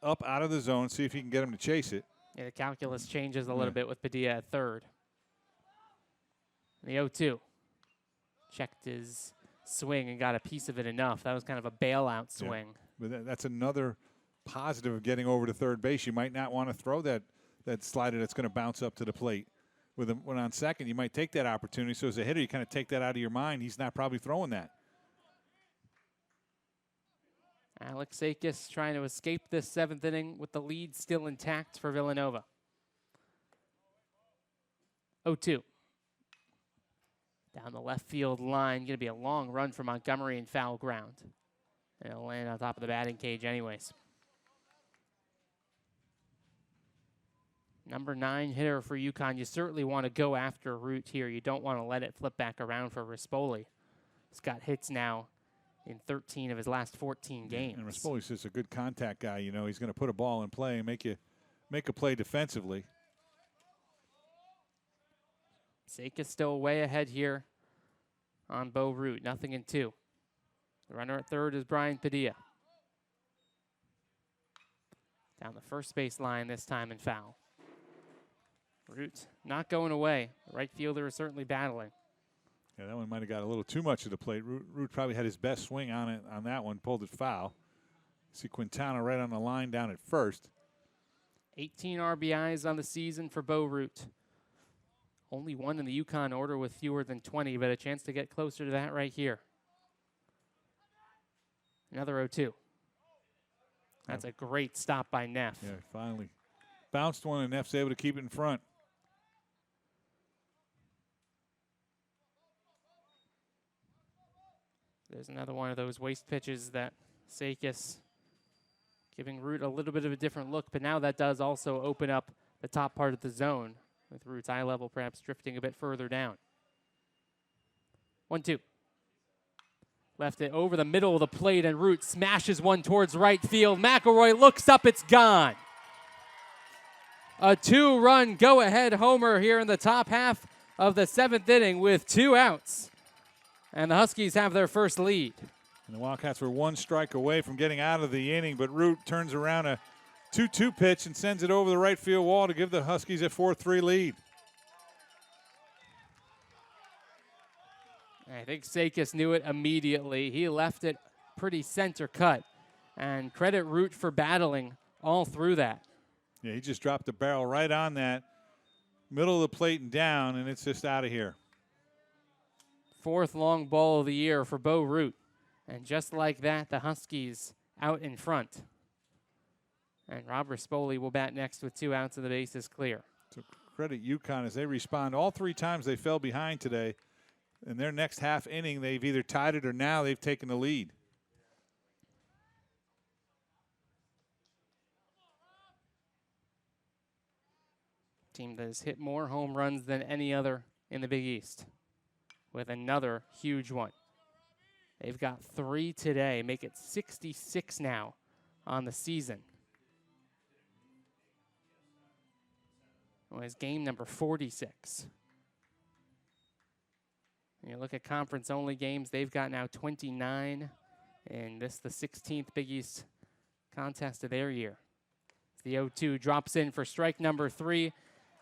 up out of the zone, see if you can get him to chase it. Yeah, the calculus changes a little bit with Padilla at third. The 0-2 checked his swing and got a piece of it enough. That was kind of a bailout swing. Yeah. But that's another positive of getting over to third base. You might not want to throw that slider that's going to bounce up to the plate. When on second, you might take that opportunity. So as a hitter, you kind of take that out of your mind. He's not probably throwing that. Alex Sakis trying to escape this 7th inning with the lead still intact for Villanova. 0-2. Down the left field line. Going to be a long run for Montgomery in foul ground. And it'll land on top of the batting cage anyways. Number 9 hitter for UConn. You certainly want to go after Root here. You don't want to let it flip back around for Rispoli. He's got hits now in 13 of his last 14 games. And Rispoli's just a good contact guy. He's going to put a ball in play and make a play defensively. Sakis still way ahead here on Bo Root. 0-2. The runner at third is Brian Padilla. Down the first base line this time in foul. Root not going away. The right fielder is certainly battling. Yeah, that one might have got a little too much of the plate. Root probably had his best swing on it on that one, pulled it foul. See Quintana right on the line down at first. 18 RBIs on the season for Bo Root. Only one in the UConn order with fewer than 20, but a chance to get closer to that right here. Another 0-2. That's a great stop by Neff. Yeah, finally bounced one, and Neff's able to keep it in front. There's another one of those waste pitches that Sakis giving Root a little bit of a different look, but now that does also open up the top part of the zone, with Root's eye level perhaps drifting a bit further down. 1-2. Left it over the middle of the plate, and Root smashes one towards right field. McElroy looks up, it's gone. A 2-run go-ahead homer here in the top half of the 7th inning with 2 outs. And the Huskies have their first lead. And the Wildcats were 1 strike away from getting out of the inning, but Root turns around a 2-2 pitch and sends it over the right field wall to give the Huskies a 4-3 lead. I think Sakis knew it immediately. He left it pretty center cut. And credit Root for battling all through that. Yeah, he just dropped the barrel right on that middle of the plate and down, and it's just out of here. 4th long ball of the year for Bo Root. And just like that, the Huskies out in front. And Rob Rispoli will bat next with 2 outs and the base is clear. So credit UConn as they respond. All 3 times they fell behind today. In their next half inning, they've either tied it or now they've taken the lead. Team that has hit more home runs than any other in the Big East, with another huge one. They've got 3 today, make it 66 now on the season. It was game number 46. And you look at conference-only games, they've got now 29, and this the 16th Big East contest of their year. The 0-2 drops in for strike number 3,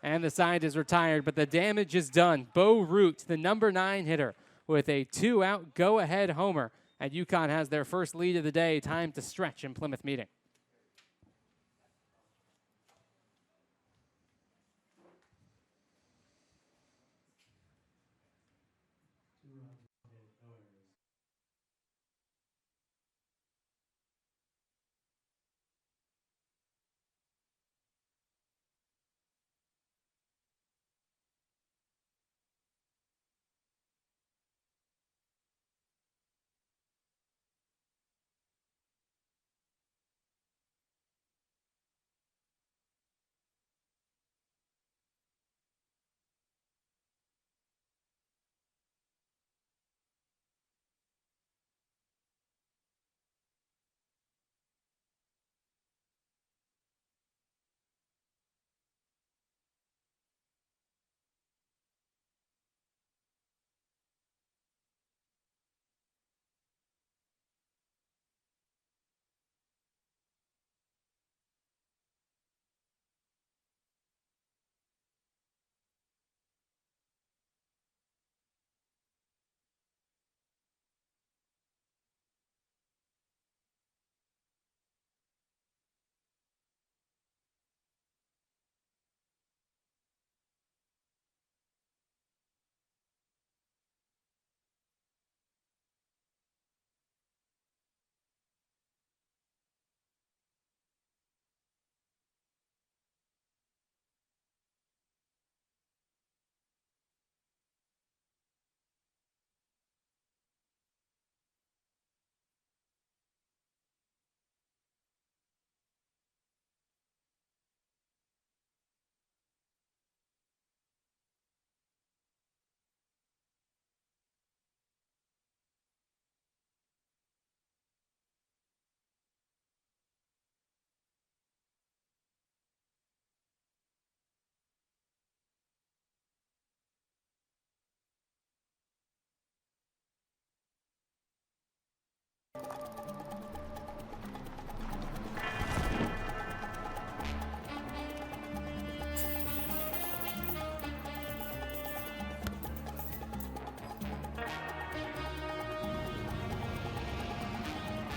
and the side is retired, but the damage is done. Bo Root, the number 9 hitter, with a 2-out go-ahead homer. And UConn has their first lead of the day. Time to stretch in Plymouth Meeting.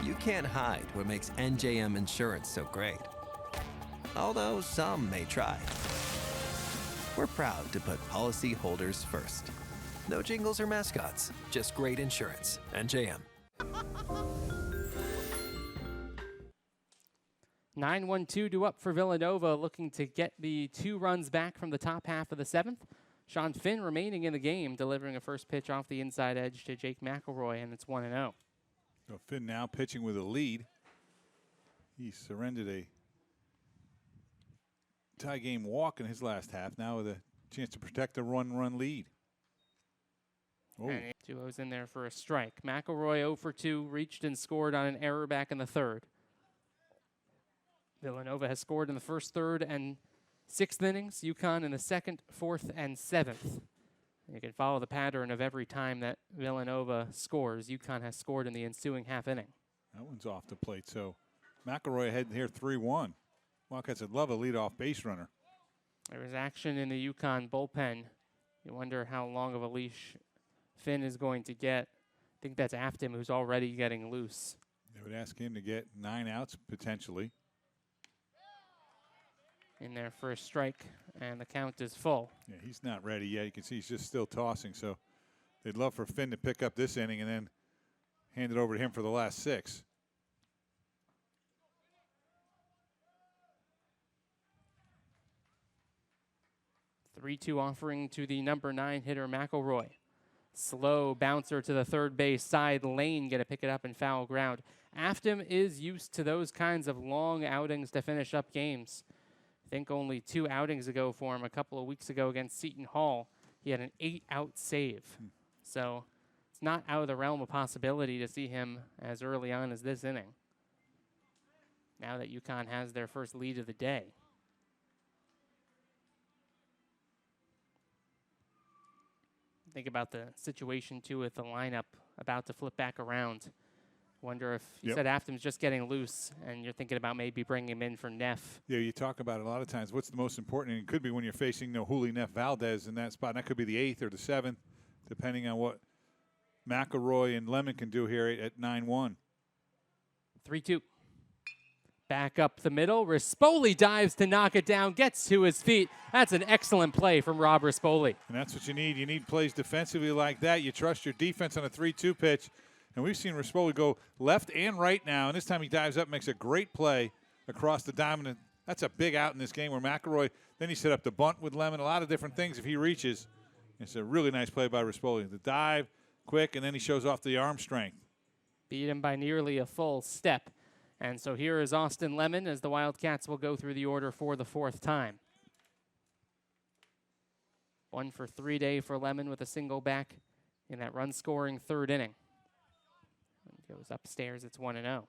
You can't hide what makes NJM Insurance so great. Although some may try. We're proud to put policyholders first. No jingles or mascots, just great insurance. NJM. 9-1-2 due up for Villanova, looking to get the 2 runs back from the top half of the 7th. Sean Finn remaining in the game, delivering a first pitch off the inside edge to Jake McElroy, and it's 1-0. So Finn now pitching with a lead. He surrendered a tie game walk in his last half, now with a chance to protect a run lead. Oh. And 2-0's in there for a strike. McElroy 0 for 2, reached and scored on an error back in the 3rd. Villanova has scored in the 1st, 3rd, and 6th innings. UConn in the 2nd, 4th, and 7th. You can follow the pattern of every time that Villanova scores. UConn has scored in the ensuing half inning. That one's off the plate, so McElroy ahead here 3-1. Wildcats would love a leadoff base runner. There was action in the UConn bullpen. You wonder how long of a leash Finn is going to get. I think that's Afton, who's already getting loose. They would ask him to get 9 outs potentially. In there for a strike, and the count is full. Yeah, he's not ready yet. You can see he's just still tossing, so they'd love for Finn to pick up this inning and then hand it over to him for the last 6. The 3-2 offering to the number 9 hitter, McElroy. Slow bouncer to the 3rd base side lane, going to pick it up in foul ground. Afton is used to those kinds of long outings to finish up games. I think only 2 outings ago for him a couple of weeks ago against Seton Hall. He had an 8-out save. So it's not out of the realm of possibility to see him as early on as this inning. Now that UConn has their first lead of the day. Think about the situation, too, with the lineup about to flip back around. Wonder if you said Afton's just getting loose, and you're thinking about maybe bringing him in for Neff. Yeah, you talk about it a lot of times. What's the most important? And it could be when you're facing Juli Neff Valdez in that spot. And that could be the 8th or the 7th, depending on what McElroy and Lemon can do here at 9-1. 3-2. Back up the middle. Rispoli dives to knock it down, gets to his feet. That's an excellent play from Rob Rispoli. And that's what you need. You need plays defensively like that. You trust your defense on a 3-2 pitch. And we've seen Rispoli go left and right now. And this time he dives up, makes a great play across the diamond. And that's a big out in this game where McElroy, then he set up the bunt with Lemon, a lot of different things if he reaches. It's a really nice play by Rispoli. The dive, quick, and then he shows off the arm strength. Beat him by nearly a full step. And so here is Austin Lemon as the Wildcats will go through the order for the 4th time. 1 for 3 day for Lemon with a single back in that run-scoring 3rd inning. And goes upstairs, it's 1-0.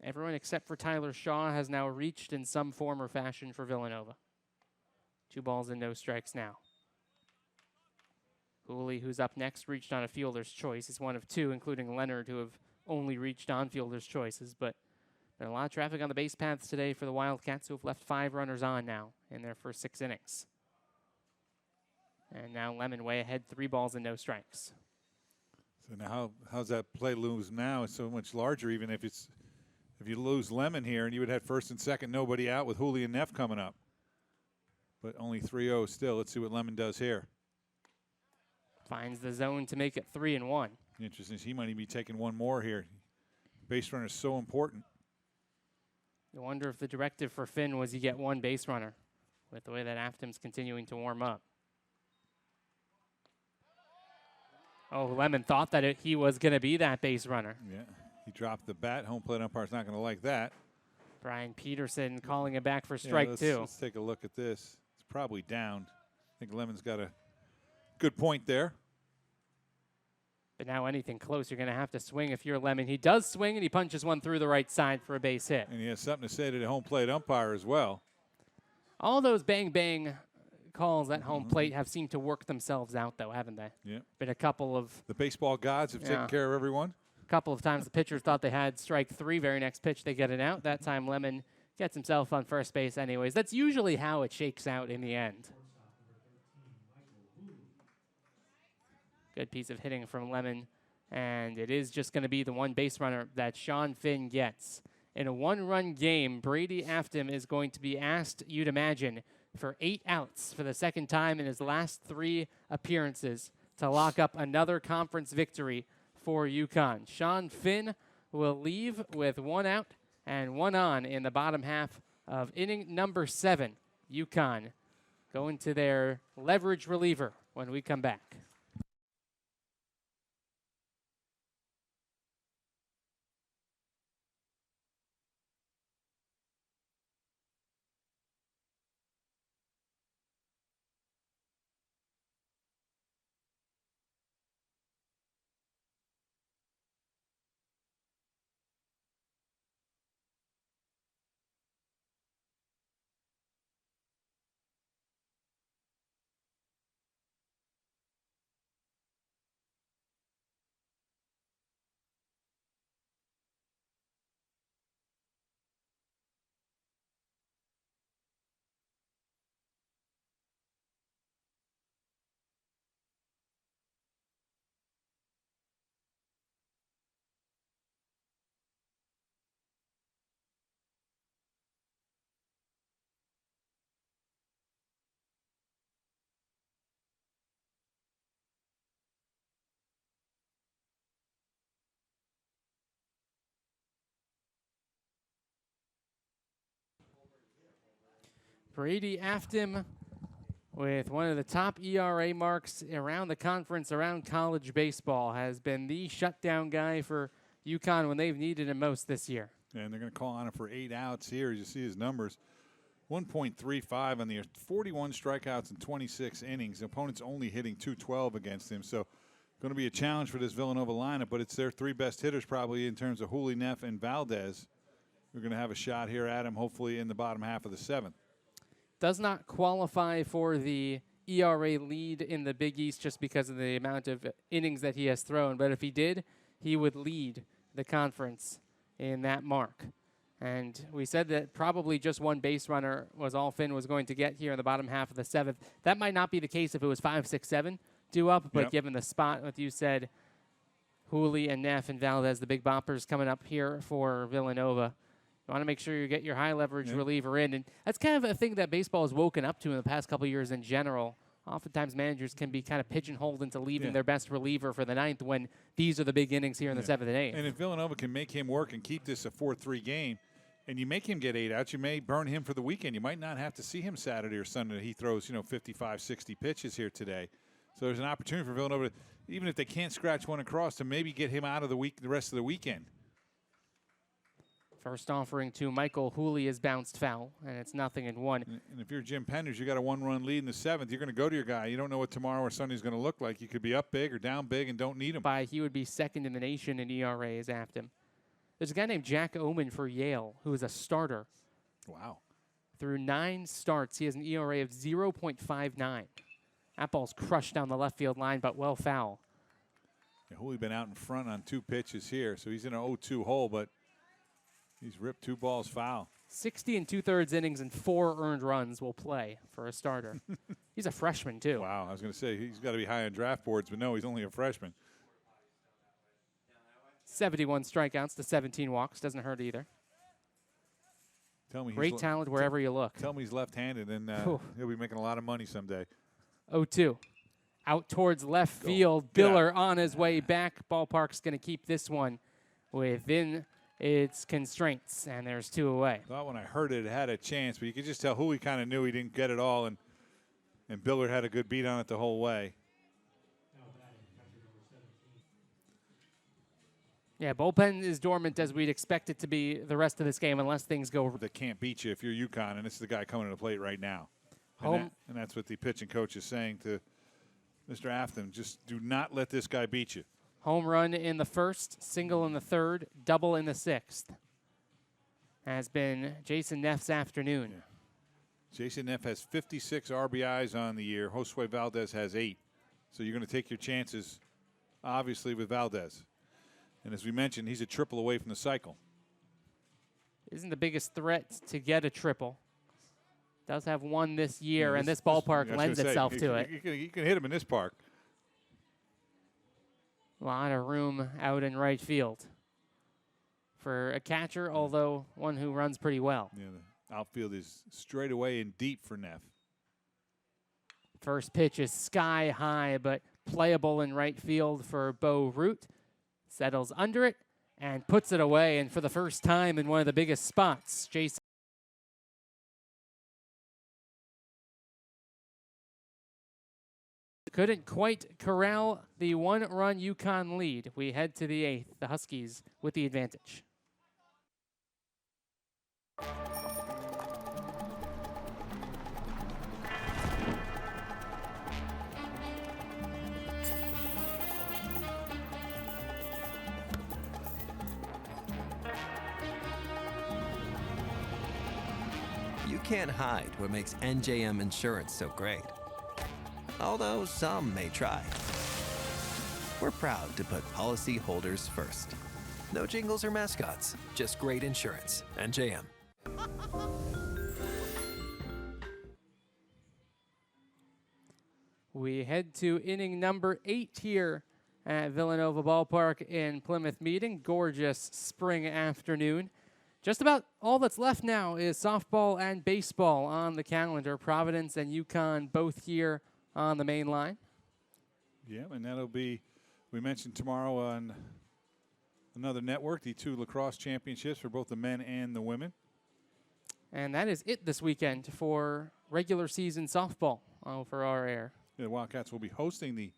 Everyone except for Tyler Shaw has now reached in some form or fashion for Villanova. 2 balls and no strikes now. Hooley, who's up next, reached on a fielder's choice. He's one of 2, including Leonard, who have only reached on fielder's choices. But there's a lot of traffic on the base paths today for the Wildcats, who have left 5 runners on now in their first 6 innings. And now Lemon way ahead, 3 balls and no strikes. So now how's that play lose now? It's so much larger even if you lose Lemon here and you would have 1st and 2nd, nobody out with Hooley and Neff coming up. But only 3-0 still. Let's see what Lemon does here. Finds the zone to make it 3-1. Interesting. He might even be taking one more here. Base runner is so important. You wonder if the directive for Finn was you get 1 base runner with the way that Afton's continuing to warm up. Oh, Lemon thought that he was going to be that base runner. Yeah, he dropped the bat. Home plate umpire's not going to like that. Brian Peterson calling it back for strike 2. Let's take a look at this. It's probably down. I think Lemon's got a good point there. But now anything close, you're going to have to swing if you're Lemon. He does swing, and he punches one through the right side for a base hit. And he has something to say to the home plate umpire as well. All those bang-bang calls at home plate have seemed to work themselves out, though, haven't they? Yeah. Been a couple of... The baseball gods have taken care of everyone. A couple of times the pitchers thought they had strike 3. Very next pitch, they get it out. That time, Lemon gets himself on first base anyways. That's usually how it shakes out in the end. Good piece of hitting from Lemon. And it is just going to be the 1 base runner that Sean Finn gets. In a 1-run game, Brady Afton is going to be asked, you'd imagine, for 8 outs for the 2nd time in his last 3 appearances. to lock up another conference victory for UConn. Sean Finn will leave with 1 out and 1 on in the bottom half of inning number 7. UConn going to their leverage reliever when we come back. Brady Afton with one of the top ERA marks around the conference, around college baseball, has been the shutdown guy for UConn when they've needed him most this year. And they're going to call on him for 8 outs here. You see his numbers. 1.35 on the 41 strikeouts in 26 innings. The opponent's only hitting .212 against him. So going to be a challenge for this Villanova lineup, but it's their 3 best hitters probably in terms of Hooley, Neff, and Valdez. We're going to have a shot here at him hopefully in the bottom half of the 7th. Does not qualify for the ERA lead in the Big East just because of the amount of innings that he has thrown. But if he did, he would lead the conference in that mark. And we said that probably just 1 base runner was all Finn was going to get here in the bottom half of the 7th. That might not be the case if it was 5, 6, 7 due up, but given the spot, what you said, Hooley and Neff and Valdez, the big boppers coming up here for Villanova. You want to make sure you get your high leverage reliever in. And that's kind of a thing that baseball has woken up to in the past couple of years in general. Oftentimes managers can be kind of pigeonholed into leaving their best reliever for the 9th when these are the big innings here in the 7th and 8th. And if Villanova can make him work and keep this a 4-3 game, and you make him get 8 outs, you may burn him for the weekend. You might not have to see him Saturday or Sunday. He throws, 55, 60 pitches here today. So there's an opportunity for Villanova, even if they can't scratch one across, to maybe get him out of the rest of the weekend. First offering to Michael Hooley is bounced foul, and it's 0-1. And if you're Jim Penders, you got a 1-run lead in the 7th. You're going to go to your guy. You don't know what tomorrow or Sunday's going to look like. You could be up big or down big and don't need him. He would be 2nd in the nation in ERAs after him. There's a guy named Jack Oman for Yale who is a starter. Wow. Through 9 starts, he has an ERA of 0.59. That ball's crushed down the left field line, but well foul. Yeah, Hooley been out in front on 2 pitches here, so he's in an 0-2 hole, but he's ripped 2 balls foul. 60 2/3 innings and 4 earned runs will play for a starter. He's a freshman, too. Wow, I was going to say he's got to be high on draft boards, but no, he's only a freshman. 71 strikeouts to 17 walks. Doesn't hurt either. Tell me Great talent wherever you look. Tell me he's left-handed, and he'll be making a lot of money someday. 0-2. Out towards left field. Biller on his way back. Ballpark's going to keep this one within its constraints, and there's 2 away. Thought when I heard it had a chance, but you could just tell Hooley kind of knew he didn't get it all, and Biller had a good beat on it the whole way. Yeah, bullpen is dormant as we'd expect it to be the rest of this game unless things go. That can't beat you if you're UConn, and this is the guy coming to the plate right now. Home. And that's what the pitching coach is saying to Mr. Afton. Just do not let this guy beat you. Home run in the 1st, single in the 3rd, double in the 6th. Has been Jason Neff's afternoon. Yeah. Jason Neff has 56 RBIs on the year. Josue Valdez has 8. So you're going to take your chances, obviously, with Valdez. And as we mentioned, he's a triple away from the cycle. Isn't the biggest threat to get a triple. Does have 1 this year, and this ballpark lends itself to it. You can hit him in this park. A lot of room out in right field for a catcher, although one who runs pretty well. Yeah, the outfield is straight away and deep for Neff. First pitch is sky high, but playable in right field for Bo Root. Settles under it and puts it away. And for the first time in one of the biggest spots, Jason couldn't quite corral the one-run UConn lead. We head to the 8th, the Huskies with the advantage. You can't hide what makes NJM Insurance so great. Although some may try. We're proud to put policyholders first. No jingles or mascots, just great insurance. NJM. We head to inning number 8 here at Villanova Ballpark in Plymouth Meeting. Gorgeous spring afternoon. Just about all that's left now is softball and baseball on the calendar. Providence and UConn both here on the main line. Yeah, and that'll be, we mentioned tomorrow on another network, the 2 lacrosse championships for both the men and the women. And that is it this weekend for regular season softball for our air. The Wildcats will be hosting the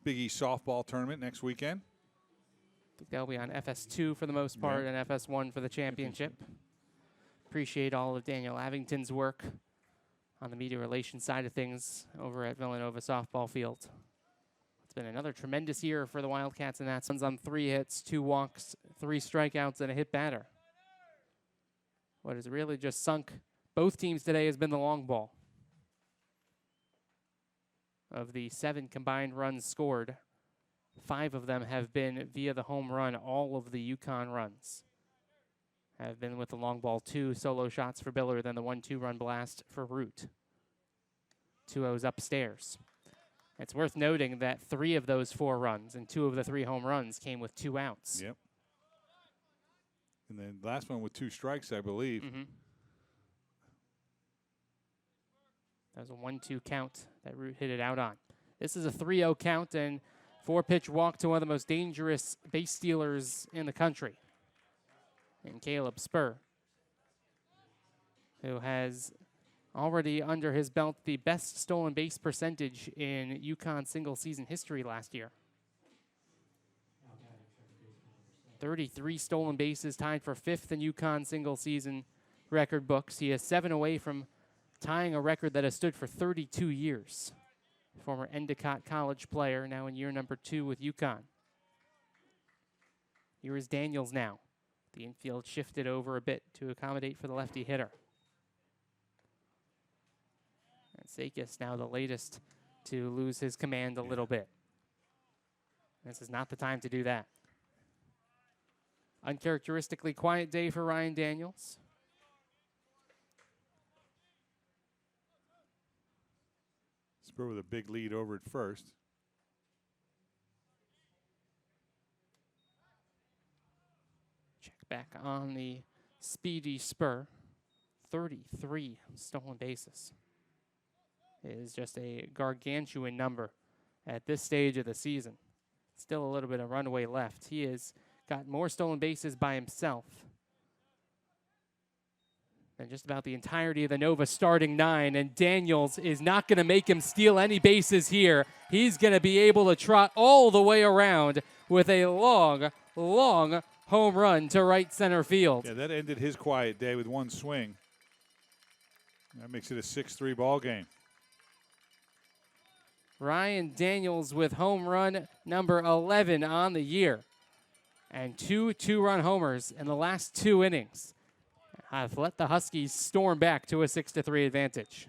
Big East softball tournament next weekend. I think they'll be on FS2 for the most part and FS1 for the championship. Appreciate all of Daniel Avington's work on the media relations side of things over at Villanova softball field. It's been another tremendous year for the Wildcats, and that's on 3 hits, 2 walks, 3 strikeouts, and a hit batter. What has really just sunk both teams today has been the long ball. Of the 7 combined runs scored, 5 of them have been via the home run. All of the UConn runs have been with the long ball. 2 solo shots for Biller, then the 1-2 run blast for Root. 2-0's upstairs. It's worth noting that 3 of those 4 runs and 2 of the 3 home runs came with 2 outs. Yep. And then last one with 2 strikes, I believe. That was a 1-2 count that Root hit it out on. This is a 3-0 count and 4-pitch walk to one of the most dangerous base stealers in the country, and Caleb Spur, who has already under his belt the best stolen base percentage in UConn single season history last year. 33 stolen bases, tied for 5th in UConn single season record books. He is 7 away from tying a record that has stood for 32 years. Former Endicott College player, now in year number 2 with UConn. Here is Daniels now. The infield shifted over a bit to accommodate for the lefty hitter. And Sakis now the latest to lose his command a little bit. This is not the time to do that. Uncharacteristically quiet day for Ryan Daniels. Spur with a big lead over at first. Check back on the speedy Spur. 33 stolen bases. It is just a gargantuan number at this stage of the season. Still a little bit of runway left. He has got more stolen bases by himself than just about the entirety of the Nova starting 9, and Daniels is not going to make him steal any bases here. He's going to be able to trot all the way around with a long, long home run to right center field. Yeah, that ended his quiet day with 1 swing. That makes it a 6-3 ball game. Ryan Daniels with home run number 11 on the year, and 2 2-run homers in the last 2 innings. Have let the Huskies storm back to a 6-3 advantage.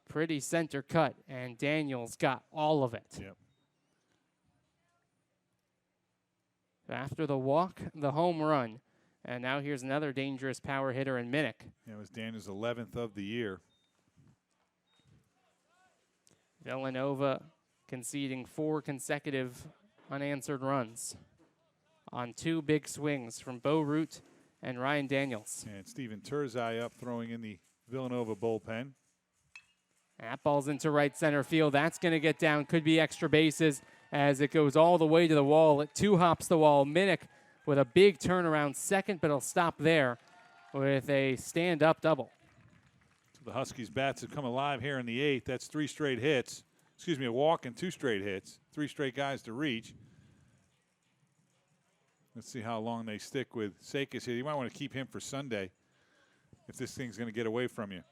Pretty center cut, and Daniels got all of it. Yep. After the walk, the home run, and now here's another dangerous power hitter in Minnick. Yeah, it was Daniels' 11th of the year. Villanova conceding 4 consecutive unanswered runs. on 2 big swings from Bo Root and Ryan Daniels. And Steven Terzai up throwing in the Villanova bullpen. That ball's into right center field. That's going to get down. Could be extra bases as it goes all the way to the wall. It 2-hops the wall. Minnick with a big turnaround second, but he'll stop there with a stand-up double. So the Huskies' bats have come alive here in the 8th. That's 3 straight hits. Excuse me, a walk and 2 straight hits. 3 straight guys to reach. Let's see how long they stick with Sakis here. You might want to keep him for Sunday if this thing's going to get away from you.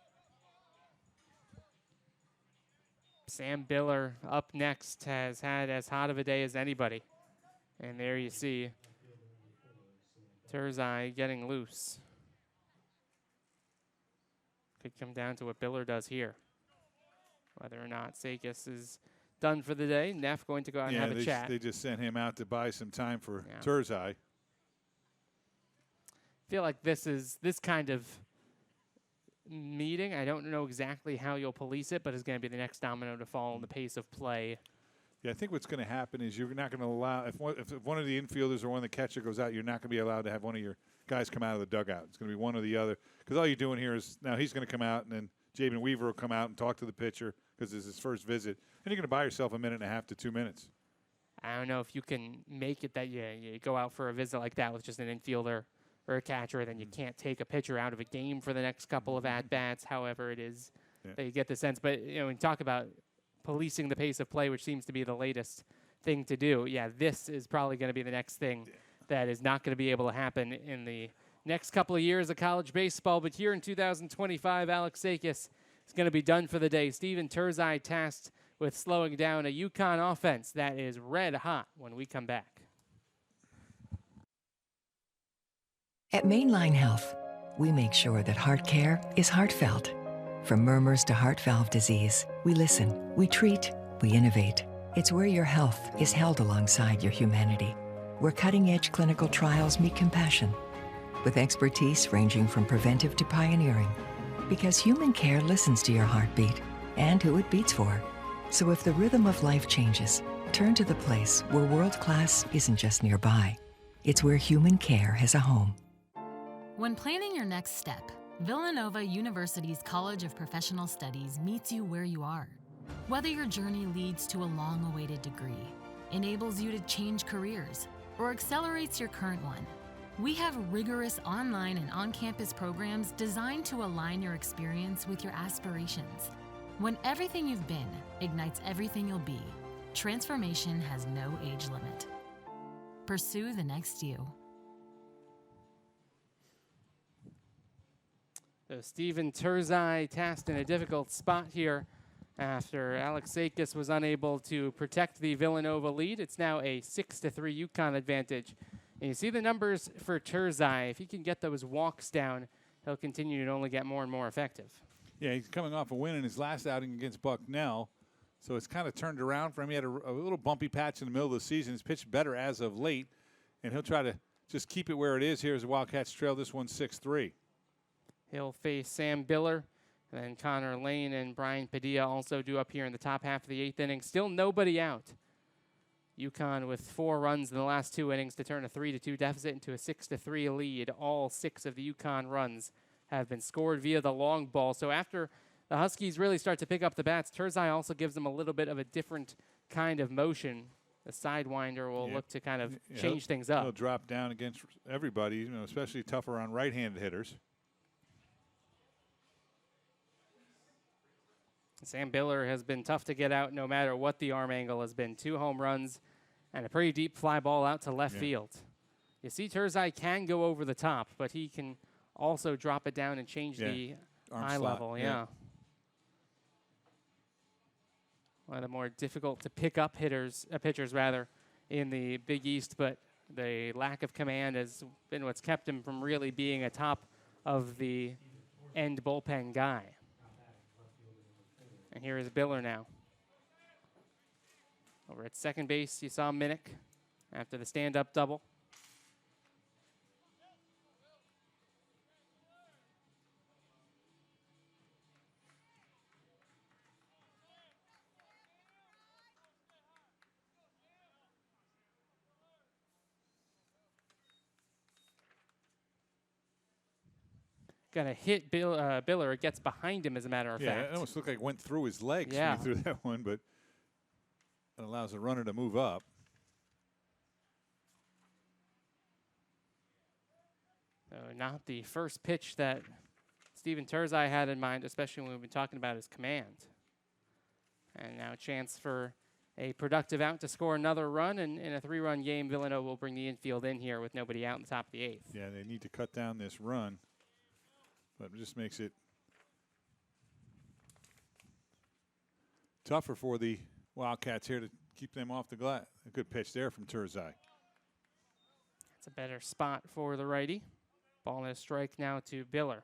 Sam Biller up next has had as hot of a day as anybody. And there you see Terzai getting loose. Could come down to what Biller does here. Whether or not Sakis is done for the day. Neff going to go out and have a chat. They just sent him out to buy some time for Terzai. I feel like this kind of meeting, I don't know exactly how you'll police it, but it's going to be the next domino to fall in the pace of play. Yeah, I think what's going to happen is you're not going to allow, if one of the infielders or one of the catcher goes out, you're not going to be allowed to have one of your guys come out of the dugout. It's going to be one or the other. Because all you're doing here is, now he's going to come out, and then Jabin Weaver will come out and talk to the pitcher because it's his first visit. And you're going to buy yourself 1.5 to 2 minutes. I don't know if you can make it that you go out for a visit like that with just an infielder or a catcher, then you can't take a pitcher out of a game for the next couple of at-bats, however it is that you get the sense. But, when you talk about policing the pace of play, which seems to be the latest thing to do, this is probably going to be the next thing that is not going to be able to happen in the next couple of years of college baseball. But here in 2025, Alex Sakis is going to be done for the day. Steven Terzai tasked with slowing down a UConn offense that is red hot when we come back. At Mainline Health, we make sure that heart care is heartfelt. From murmurs to heart valve disease, we listen, we treat, we innovate. It's where your health is held alongside your humanity, where cutting-edge clinical trials meet compassion, with expertise ranging from preventive to pioneering. Because human care listens to your heartbeat and who it beats for. So if the rhythm of life changes, turn to the place where world-class isn't just nearby. It's where human care has a home. When planning your next step, Villanova University's College of Professional Studies meets you where you are. Whether your journey leads to a long-awaited degree, enables you to change careers, or accelerates your current one, we have rigorous online and on-campus programs designed to align your experience with your aspirations. When everything you've been ignites everything you'll be, transformation has no age limit. Pursue the next you. So Steven Terzai tasked in a difficult spot here after Alex Sakis was unable to protect the Villanova lead. It's now a 6-3 UConn advantage. And you see the numbers for Terzai. If he can get those walks down, he'll continue to only get more and more effective. Yeah, he's coming off a win in his last outing against Bucknell. So it's kind of turned around for him. He had a little bumpy patch in the middle of the season. He's pitched better as of late. And he'll try to just keep it where it is here as the Wildcats trail this one 6-3. He'll face Sam Biller, and then Connor Lane and Brian Padilla also due up here in the top half of the 8th inning. Still nobody out. UConn with 4 runs in the last 2 innings to turn a 3-2 deficit into a 6-3 lead. All 6 of the UConn runs have been scored via the long ball. So after the Huskies really start to pick up the bats, Terzai also gives them a little bit of a different kind of motion. The sidewinder will look to kind of change things up. He'll drop down against everybody, especially tougher on right-handed hitters. Sam Biller has been tough to get out no matter what the arm angle has been. 2 home runs and a pretty deep fly ball out to left field. You see Terzai can go over the top, but he can also drop it down and change the eye level. One of the more difficult to pick up pitchers in the Big East, but the lack of command has been what's kept him from really being a top of the end bullpen guy. And here is Biller now. Over at second base, you saw Minnick after the stand-up double. going to hit Biller. It gets behind him, as a matter of Yeah, fact. it almost looked like it went through his legs Yeah. when he threw that one, but it allows the runner to move up. So not the first pitch that Steven Terzai had in mind, especially when we've been talking about his command. And now a chance for a productive out to score another run. And in a 3-run game, Villanova will bring the infield in here with nobody out in the top of the 8th. Yeah, they need to cut down this run, but it just makes it tougher for the Wildcats here to keep them off the glass. A good pitch there from Terzai. It's a better spot for the righty. Ball and a strike now to Biller.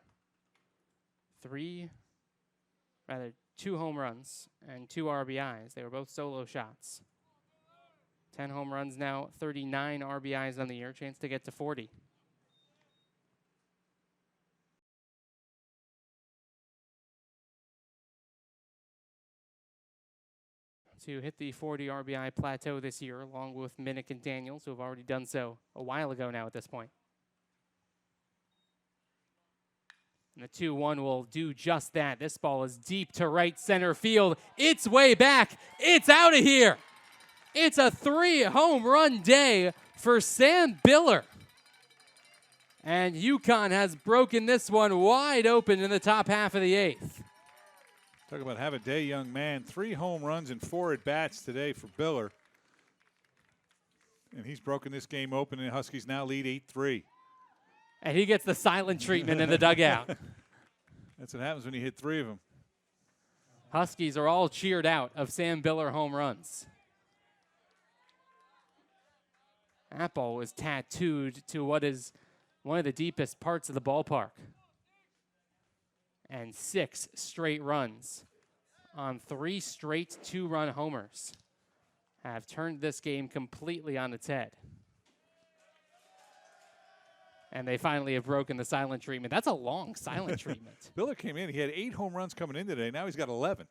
2 home runs and 2 RBIs. They were both solo shots. 10 home runs now, 39 RBIs on the year. Chance to get to 40. To hit the 40 RBI plateau this year, along with Minnick and Daniels, who have already done so a while ago now at this point. And the 2-1 will do just that. This ball is deep to right center field. It's way back. It's out of here. It's a 3-home run day for Sam Biller. And UConn has broken this one wide open in the top half of the 8th. Talk about have a day, young man. 3 home runs and 4 at-bats today for Biller. And he's broken this game open, and Huskies now lead 8-3. And he gets the silent treatment in the dugout. That's what happens when you hit 3 of them. Huskies are all cheered out of Sam Biller home runs. That ball was tattooed to what is one of the deepest parts of the ballpark. And 6 straight runs on 3 straight 2-run homers have turned this game completely on its head. And they finally have broken the silent treatment. That's a long silent treatment. Biller came in. He had 8 home runs coming in today. Now he's got 11.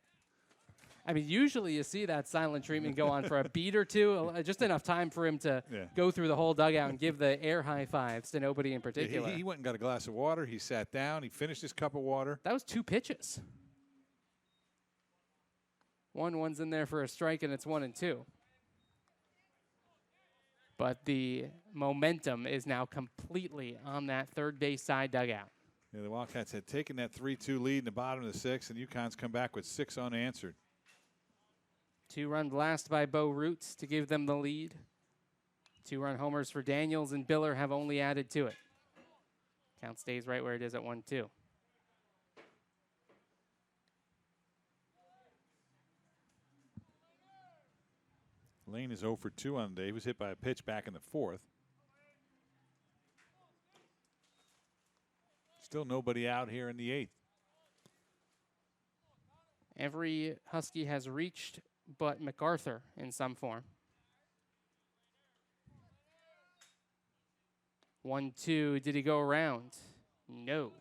I mean, usually you see that silent treatment go on for a beat or two, just enough time for him to go through the whole dugout and give the air high fives to nobody in particular. He went and got a glass of water. He sat down. He finished his cup of water. That was 2 pitches. 1-1's in there for a strike, and it's 1-2. But the momentum is now completely on that third base side dugout. Yeah, the Wildcats had taken that 3-2 lead in the bottom of the 6th, and UConn's come back with 6 unanswered. 2-run blast by Bo Roots to give them the lead. 2-run homers for Daniels, and Biller have only added to it. Count stays right where it is at 1-2. Lane is 0 for 2 on the day. He was hit by a pitch back in the 4th. Still nobody out here in the 8th. Every Husky has reached but MacArthur in some form. 1-2. Did he go around? No.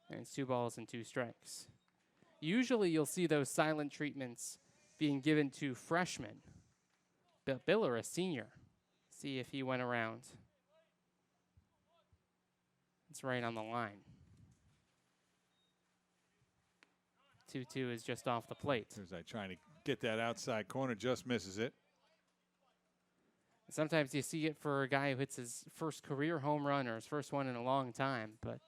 And it's 2 balls and 2 strikes. Usually you'll see those silent treatments being given to freshmen. But Biller, a senior. See if he went around. It's right on the line. 2-2 is just off the plate. Terzai trying to get that outside corner, just misses it. Sometimes you see it for a guy who hits his first career home run or his first one in a long time, but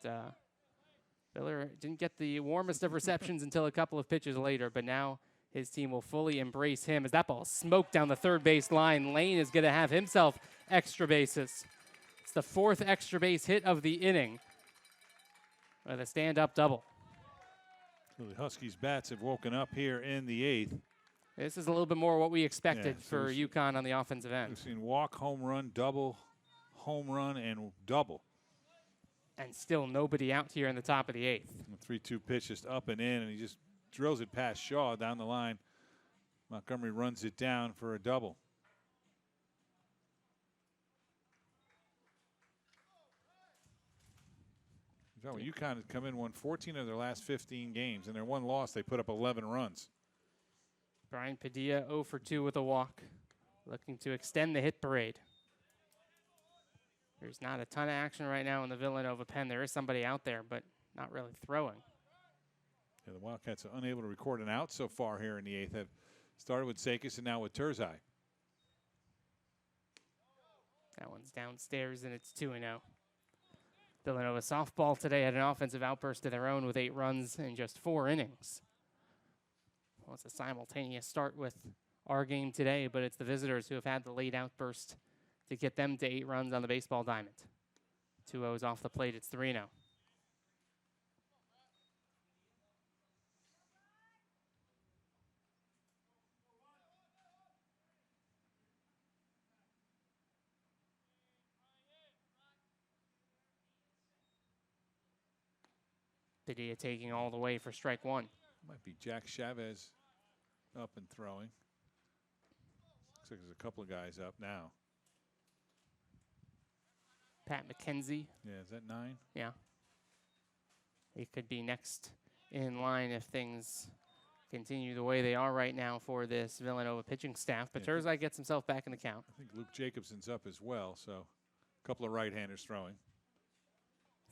Biller didn't get the warmest of receptions until a couple of pitches later, but now his team will fully embrace him as that ball smoked down the third base line. Lane is going to have himself extra bases. It's the 4th extra base hit of the inning with a stand-up double. So the Huskies' bats have woken up here in the 8th. This is a little bit more what we expected for UConn on the offensive end. We've seen walk, home run, double, home run, and double. And still nobody out here in the top of the 8th. 3-2 pitch just up and in, and he just drills it past Shaw down the line. Montgomery runs it down for a double. UConn had come in, won 14 of their last 15 games. In their one loss, they put up 11 runs. Brian Padilla 0 for 2 with a walk, looking to extend the hit parade. There's not a ton of action right now in the Villanova pen. There is somebody out there, but not really throwing. Yeah, the Wildcats are unable to record an out so far here in the 8th. Have started with Sakis and now with Terzai. That one's downstairs, and it's 2-0. Villanova softball today had an offensive outburst of their own with 8 runs in just 4 innings. Well, it's a simultaneous start with our game today, but it's the visitors who have had the late outburst to get them to 8 runs on the baseball diamond. 2-0's off the plate. It's 3-0. Padilla taking all the way for strike 1. Might be Jack Chavez up and throwing. Looks like there's a couple of guys up now. Pat McKenzie. Yeah, is that 9? Yeah. He could be next in line if things continue the way they are right now for this Villanova pitching staff. But Yeah, Terzai gets himself back in the count. I think Luke Jacobson's up as well, so a couple of right-handers throwing.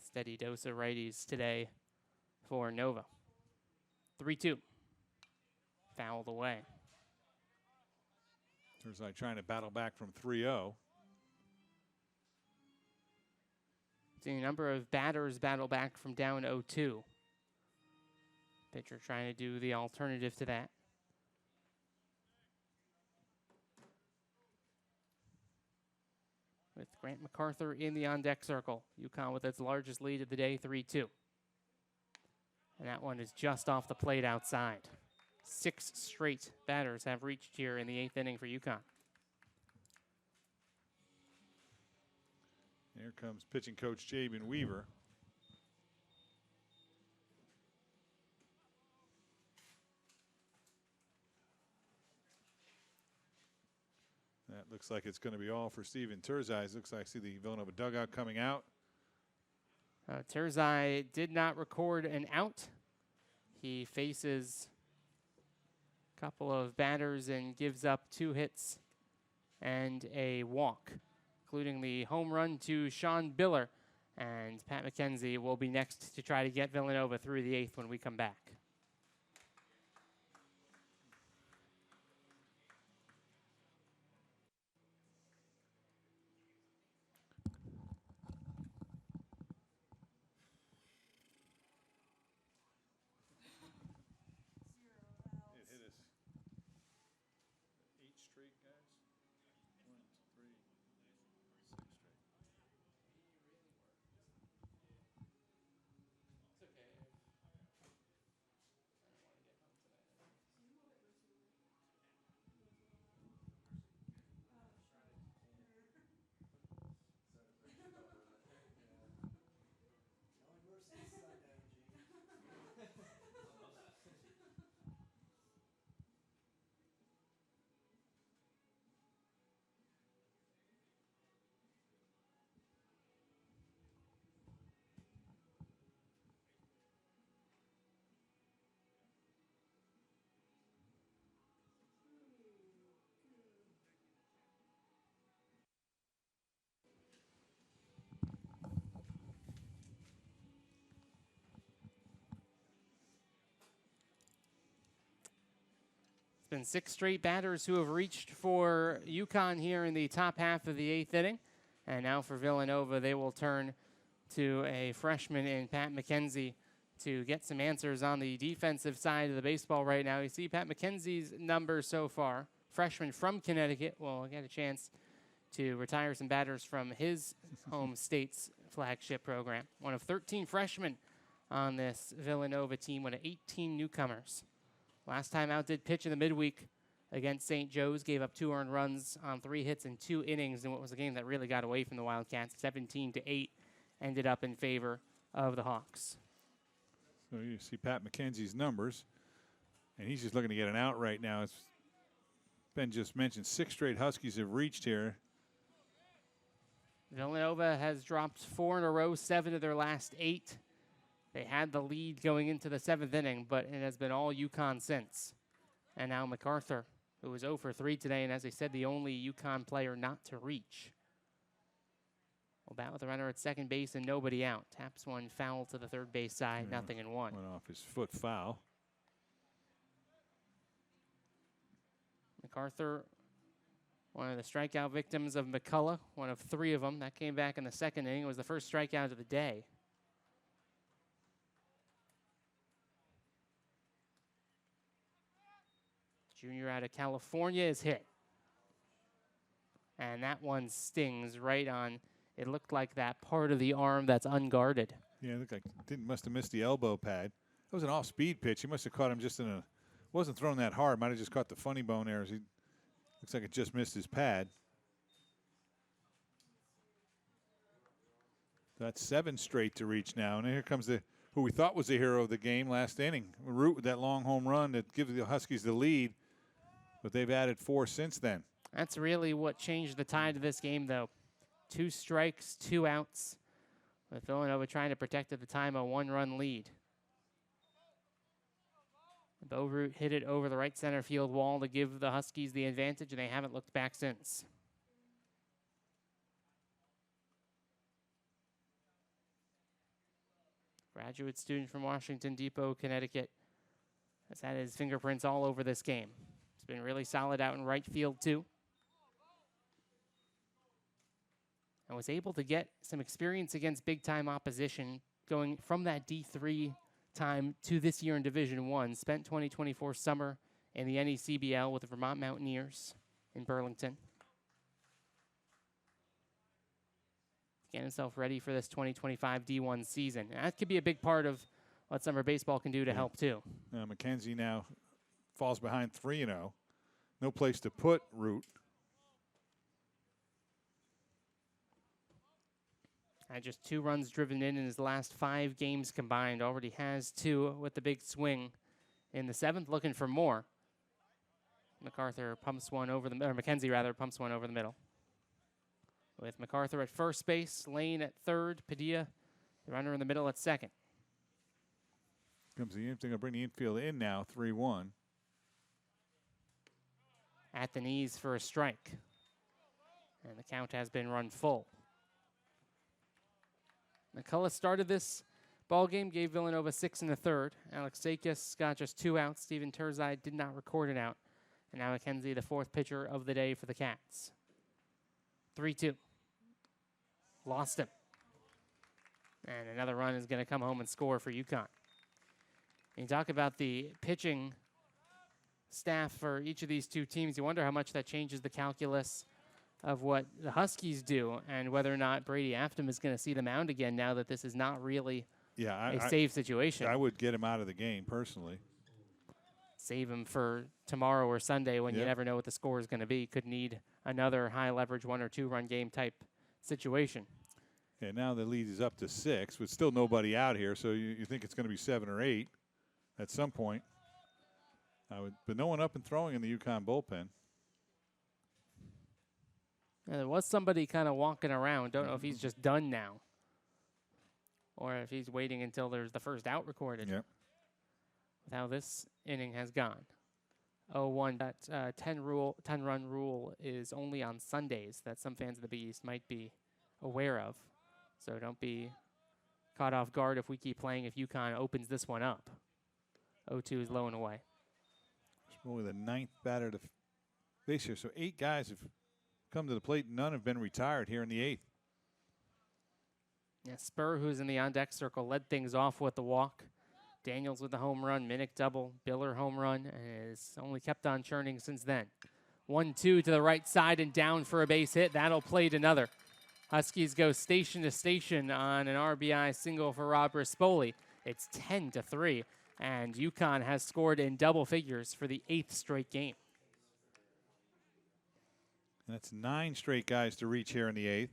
Steady dose of righties today for Nova. 3-2. Fouled away. Terzai trying to battle back from 3-0. Seeing a number of batters battle back from down 0-2. Pitcher trying to do the alternative to that. With Grant MacArthur in the on-deck circle. UConn with its largest lead of the day, 3-2. And that one is just off the plate outside. 6 straight batters have reached here in the 8th inning for UConn. Here comes pitching coach Jabin Weaver. That looks like it's going to be all for Steven Terzai. Looks like I see the Villanova dugout coming out. Terzai did not record an out. He faces a couple of batters and gives up 2 hits and a walk, including the home run to Sean Biller. And Pat McKenzie will be next to try to get Villanova through the 8th when we come back. It hit us 8 straight, guys. 1, 2, 3, 6 straight. Been 6 straight batters who have reached for UConn here in the top half of the 8th inning. And now for Villanova, they will turn to a freshman in Pat McKenzie to get some answers on the defensive side of the baseball right now. You see Pat McKenzie's numbers so far. Freshman from Connecticut will get a chance to retire some batters from his home state's flagship program. One of 13 freshmen on this Villanova team, one of 18 newcomers. Last time out did pitch in the midweek against St. Joe's, gave up 2 earned runs on 3 hits in 2 innings in what was a game that really got away from the Wildcats. 17-8 ended up in favor of the Hawks. So you see Pat McKenzie's numbers, and he's just looking to get an out right now. As Ben just mentioned, 6 straight Huskies have reached here. Villanova has dropped 4 in a row, 7 of their last 8. They had the lead going into the 7th inning, but it has been all UConn since. And now MacArthur, who was 0 for 3 today, and as I said, the only UConn player not to reach, Well, bat with the runner at second base and nobody out. Taps one foul to the third base side, nothing in one. Went off his foot foul. MacArthur, one of the strikeout victims of McCullough, one of three of them. That came back in the second inning. It was the first strikeout of the day. Junior out of California is hit. And that one stings right on, it looked like that part of the arm that's unguarded. Yeah, it looked like must have missed the elbow pad. That was an off-speed pitch. He must have caught him just in a, wasn't thrown that hard. Might have just caught the funny bone there. He looks like it just missed his pad. That's 7 straight to reach now. And here comes the who we thought was the hero of the game last inning. Root with that long home run that gives the Huskies the lead. But they've added 4 since then. That's really what changed the tide of this game, though. 2 strikes, 2 outs, with Villanova trying to protect at the time a 1-run lead. Bo Root hit it over the right center field wall to give the Huskies the advantage, and they haven't looked back since. Graduate student from Washington Depot, Connecticut, has had his fingerprints all over this game. He's been really solid out in right field, too. And was able to get some experience against big-time opposition going from that D3 time to this year in Division I. Spent 2024 summer in the NECBL with the Vermont Mountaineers in Burlington. Getting himself ready for this 2025 D1 season. And that could be a big part of what summer baseball can do to help, too. McKenzie now falls behind 3-0. No place to put Root. Just 2 runs driven in his last 5 games combined. Already has 2 with the big swing in the 7th, looking for more. MacArthur pumps one over the, or McKenzie rather, pumps one over the middle. With MacArthur at first base, Lane at third, Padilla, the runner in the middle at second. Comes the infield, going to bring the infield in now, 3-1. At the knees for a strike. And the count has been run full. McCullough started this ball game, gave Villanova 6 in the 3rd. Alex Sakis got just 2 outs. Steven Terzai did not record an out. And now McKenzie, the 4th pitcher of the day for the Cats. 3-2. Lost him. And another run is going to come home and score for UConn. And you talk about the pitching staff for each of these 2 teams. You wonder how much that changes the calculus of what the Huskies do and whether or not Brady Afton is going to see the mound again now that this is not really a safe situation. I would get him out of the game, personally. Save him for tomorrow or Sunday when you never know what the score is going to be. Could need another high-leverage 1 or 2 run game type situation. Yeah, now the lead is up to 6 with still nobody out here, so you think it's going to be 7 or 8 at some point. But no one up and throwing in the UConn bullpen. Yeah, there was somebody kind of walking around. Don't know if he's just done now or if he's waiting until there's the first out recorded. Yep. With how this inning has gone. 0-1. That 10-run rule is only on Sundays that some fans of the Big East might be aware of. So don't be caught off guard if we keep playing if UConn opens this one up. 0-2 is low and away. It's only the 9th batter to face here. So 8 guys have come to the plate. None have been retired here in the 8th. Yeah, Spur, who's in the on-deck circle, led things off with the walk. Daniels with the home run, Minnick double, Biller home run, and has only kept on churning since then. 1-2 to the right side and down for a base hit. That'll plate another. Huskies go station to station on an RBI single for Rob Rispoli. It's 10-3, and UConn has scored in double figures for the 8th straight game. And that's 9 straight guys to reach here in the 8th.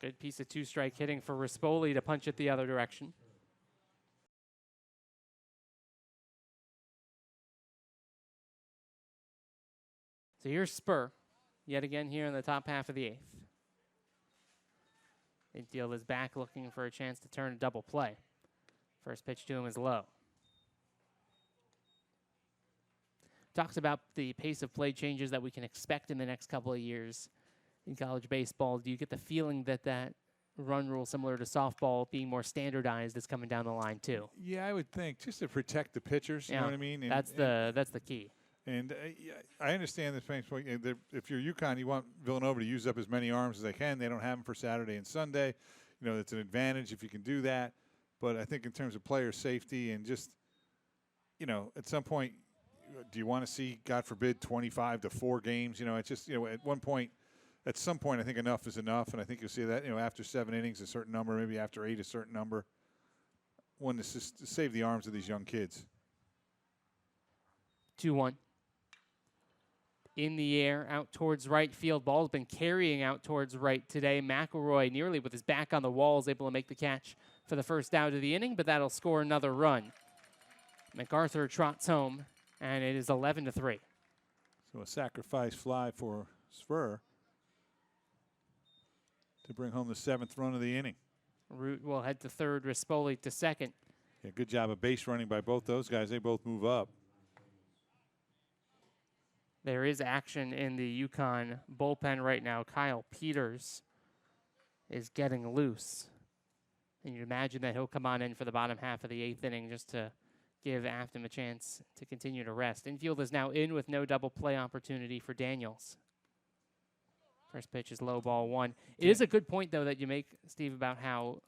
Good piece of 2-strike hitting for Rispoli to punch it the other direction. So here's Spur, yet again here in the top half of the 8th. Infield is back looking for a chance to turn a double play. First pitch to him is low. talks about the pace of play changes that we can expect in the next couple of years in college baseball. Do you get the feeling that that run rule, similar to softball, being more standardized, is coming down the line too? Yeah, I would think, just to protect the pitchers. You know what I mean? That's the key. And yeah, I understand this point. If you're UConn, you want Villanova to use up as many arms as they can. They don't have them for Saturday and Sunday. You know, it's an advantage if you can do that. But I think in terms of player safety and just, you know, at some point, do you want to see, God forbid, 25 to 4 games? You know, it's just, you know, at some point, I think enough is enough. And I think you'll see that, you know, after 7 innings, a certain number, maybe after 8, a certain number. One to save the arms of these young kids. 2-1. In the air, out towards right field. Ball's been carrying out towards right today. McElroy, nearly with his back on the wall, is able to make the catch for the first out of the inning, but that'll score another run. MacArthur trots home, and it is 11-3. So a sacrifice fly for Spur to bring home the 7th run of the inning. Root will head to third, Rispoli to second. Yeah, good job of base running by both those guys. They both move up. There is action in the UConn bullpen right now. Kyle Peters is getting loose. And you'd imagine that he'll come on in for the bottom half of the 8th inning just to give Afton a chance to continue to rest. Infield is now in with no double play opportunity for Daniels. First pitch is low, ball 1. It is a good point, though, that you make, Steve, about how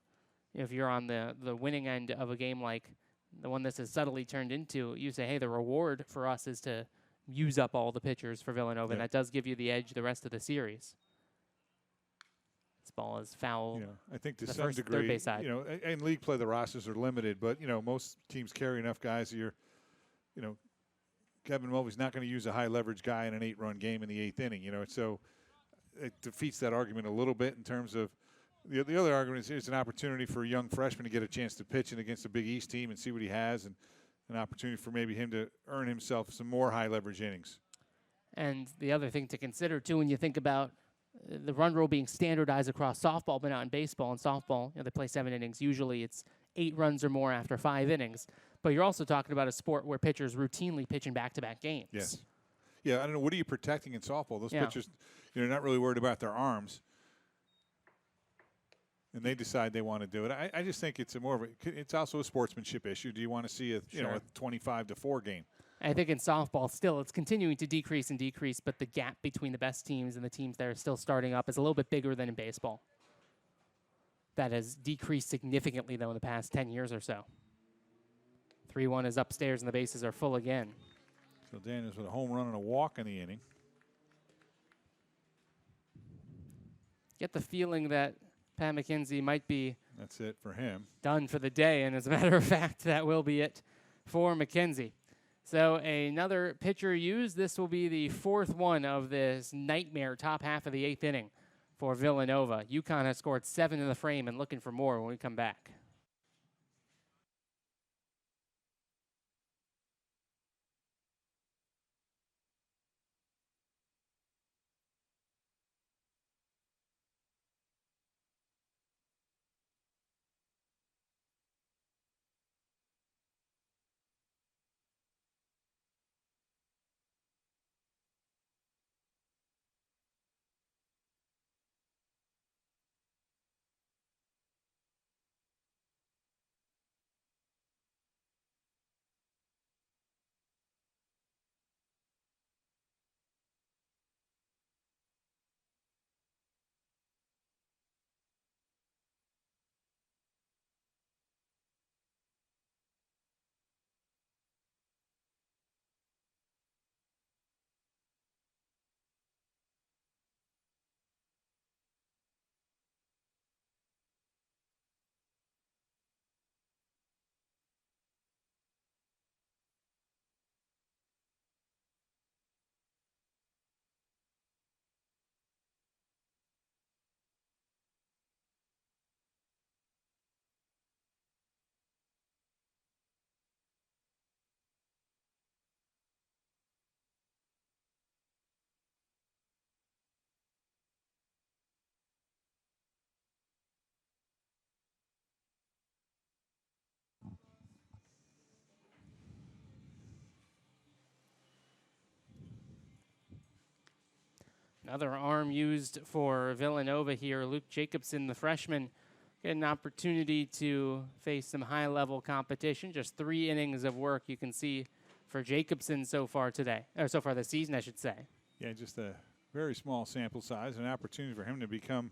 if you're on the winning end of a game like the one this has subtly turned into, you say, hey, the reward for us is to use up all the pitchers for Villanova, and that does give you the edge the rest of the series. This ball is foul. Yeah, I think to the some first degree, third base side. you know, in league play the rosters are limited, but you know most teams carry enough guys. You know, Kevin Mulvey's not going to use a high leverage guy in an 8-run game in the 8th inning. You know, so it defeats that argument a little bit in terms of the other argument is here's an opportunity for a young freshman to get a chance to pitch in against a Big East team and see what he has, and an opportunity for maybe him to earn himself some more high leverage innings. And the other thing to consider, too, when you think about the run rule being standardized across softball, but not in baseball. In softball, you know, they play 7 innings. Usually it's 8 runs or more after 5 innings. But you're also talking about a sport where pitchers routinely pitch in back-to-back games. Yes. Yeah, I don't know. What are you protecting in softball? Those Yeah. pitchers, you're not really worried about their arms. And they decide they want to do it. I just think it's it's also a sportsmanship issue. Do you want to see a 25 to 4 game? I think in softball, still, it's continuing to decrease and decrease, but the gap between the best teams and the teams that are still starting up is a little bit bigger than in baseball. That has decreased significantly, though, in the past 10 years or so. 3-1 is upstairs, and the bases are full again. So Daniels with a home run and a walk in the inning. Get the feeling that Pat McKenzie might be That's it for him. done for the day, and as a matter of fact, that will be it for McKenzie. So another pitcher used. This will be the 4th one of this nightmare top half of the 8th inning for Villanova. UConn has scored 7 in the frame and looking for more when we come back. Another arm used for Villanova here. Luke Jacobson, the freshman, get an opportunity to face some high-level competition. Just 3 innings of work you can see for Jacobson so far today, or so far this season, I should say. Yeah, just a very small sample size, an opportunity for him to become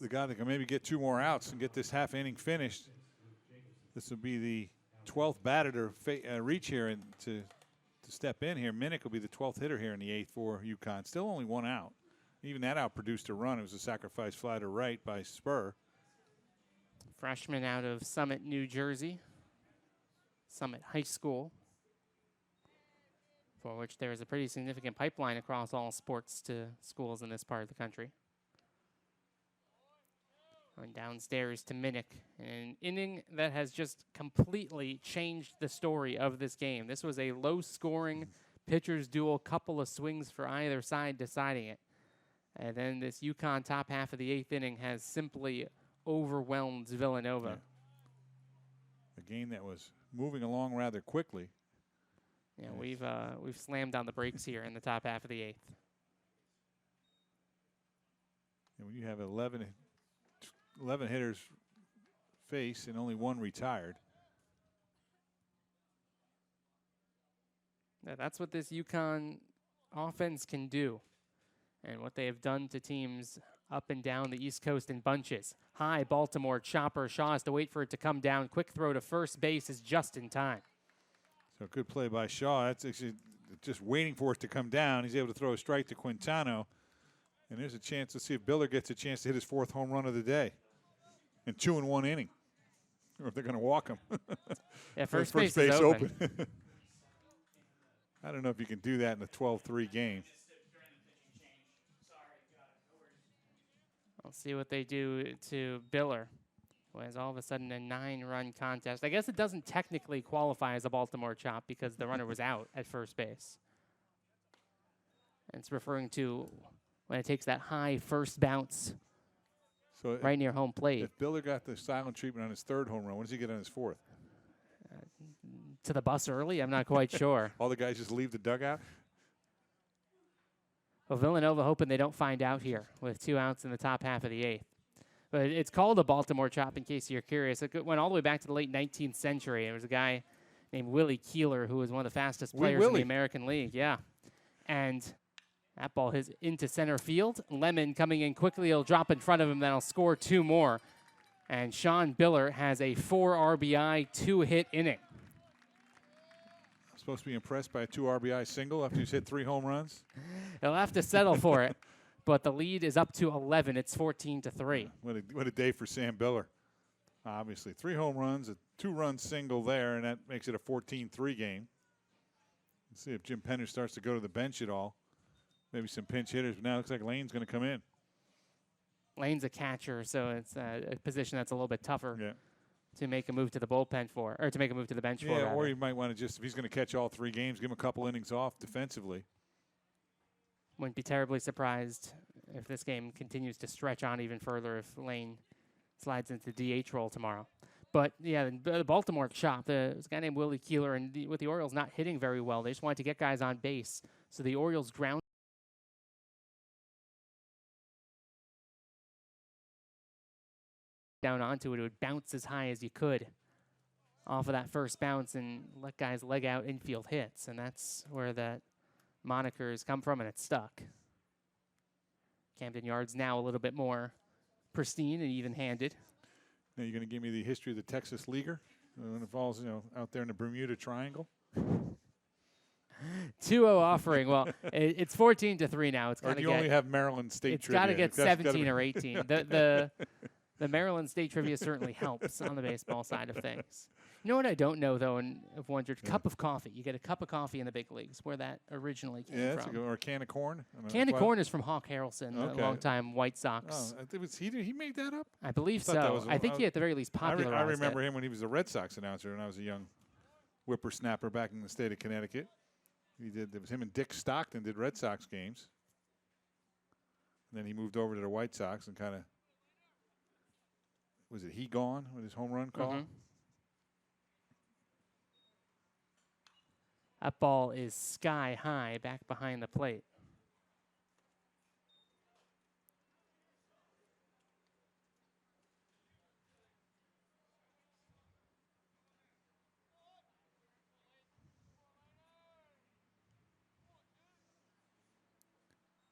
the guy that can maybe get 2 more outs and get this half inning finished. This will be the 12th batter to reach here and to step in here. Minnick will be the 12th hitter here in the 8th for UConn. Still only 1 out. Even that out produced a run. It was a sacrifice fly to right by Spur. Freshman out of Summit, New Jersey. Summit High School, for which there is a pretty significant pipeline across all sports to schools in this part of the country. Going downstairs to Minnick, an inning that has just completely changed the story of this game. This was a low-scoring pitchers duel, couple of swings for either side deciding it. And then this UConn top half of the 8th inning has simply overwhelmed Villanova. Yeah. A game that was moving along rather quickly. Yeah, we've slammed on the brakes here in the top half of the 8th. And when you have 11 hitters face and only 1 retired. Now, that's what this UConn offense can do, and what they have done to teams up and down the East Coast in bunches. High Baltimore chopper. Shaw has to wait for it to come down. Quick throw to first base is just in time. So good play by Shaw. That's actually just waiting for it to come down. He's able to throw a strike to Quintano. And there's a chance. Let's see if Biller gets a chance to hit his 4th home run of the day in 2 in 1 inning. Or if they're going to walk him. Yeah, first base is open. I don't know if you can do that in a 12-3 game. We'll see what they do to Biller, who has all of a sudden a 9-run contest. I guess it doesn't technically qualify as a Baltimore chop because the runner was out at first base. And it's referring to when it takes that high first bounce right near home plate. If Biller got the silent treatment on his 3rd home run, what does he get on his 4th? To the bus early? I'm not quite sure. All the guys just leave the dugout? Well, Villanova hoping they don't find out here with 2 outs in the top half of the 8th. But it's called a Baltimore chop, in case you're curious. It went all the way back to the late 19th century. There was a guy named Willie Keeler who was one of the fastest players in the American League. Yeah. And that ball is into center field. Lemon coming in quickly. He'll drop in front of him, then he'll score 2 more. And Sean Biller has a 4 RBI, 2-hit inning. Supposed to be impressed by a 2 RBI single after he's hit 3 home runs. He'll have to settle for it, but the lead is up to 11. It's 14-3. What a day for Sam Biller. Obviously, 3 home runs, a 2-run single there, and that makes it a 14-3 game. Let's see if Jim Penner starts to go to the bench at all. Maybe some pinch hitters, but now it looks like Lane's going to come in. Lane's a catcher, so it's a position that's a little bit tougher. Yeah. To make a move to the bullpen for, or to make a move to the bench for. Yeah, or you might want to just, if he's going to catch all 3 games, give him a couple innings off defensively. Wouldn't be terribly surprised if this game continues to stretch on even further if Lane slides into the DH role tomorrow. But, yeah, the Baltimore chop, there's a guy named Willie Keeler, and with the Orioles not hitting very well, they just wanted to get guys on base. So the Orioles ground down onto it. It would bounce as high as you could off of that first bounce and let guys leg out infield hits. And that's where that moniker has come from, and it's stuck. Camden Yards now a little bit more pristine and even-handed. Now you're going to give me the history of the Texas Leaguer when it falls, out there in the Bermuda Triangle. 2-0 offering. Well, it's 14-3 now. It's or do you only have Maryland State trivia? It's got to get 17 or 18. The Maryland State trivia certainly helps on the baseball side of things. You know what I don't know, though, and I've wondered? Cup of coffee. You get a cup of coffee in the big leagues, where that originally came from. Or a can of corn. Can of corn is from Hawk Harrelson, a longtime White Sox. Oh, he made that up? I believe so. I think he at the very least popularized I remember him when he was a Red Sox announcer when I was a young whippersnapper back in the state of Connecticut. It was him and Dick Stockton did Red Sox games. And then he moved over to the White Sox and kind of, was it he gone with his home run call? Mm-hmm. That ball is sky high back behind the plate.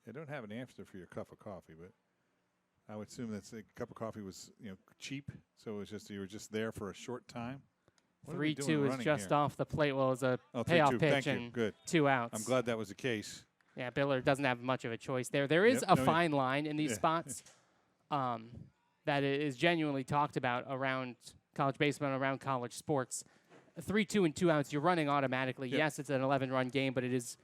I don't have an answer for your cup of coffee, but I would assume that a cup of coffee was cheap, so it was just you were just there for a short time. 3-2 is just here? off the plate. Well, it was a 3-2. payoff pitch Thank you. and Good. 2 outs. I'm glad that was the case. Yeah, Biller doesn't have much of a choice there. There is a fine line in these spots that is genuinely talked about around college baseball and around college sports. 3-2 and 2 outs, you're running automatically. Yep. Yes, it's an 11-run game, but it is,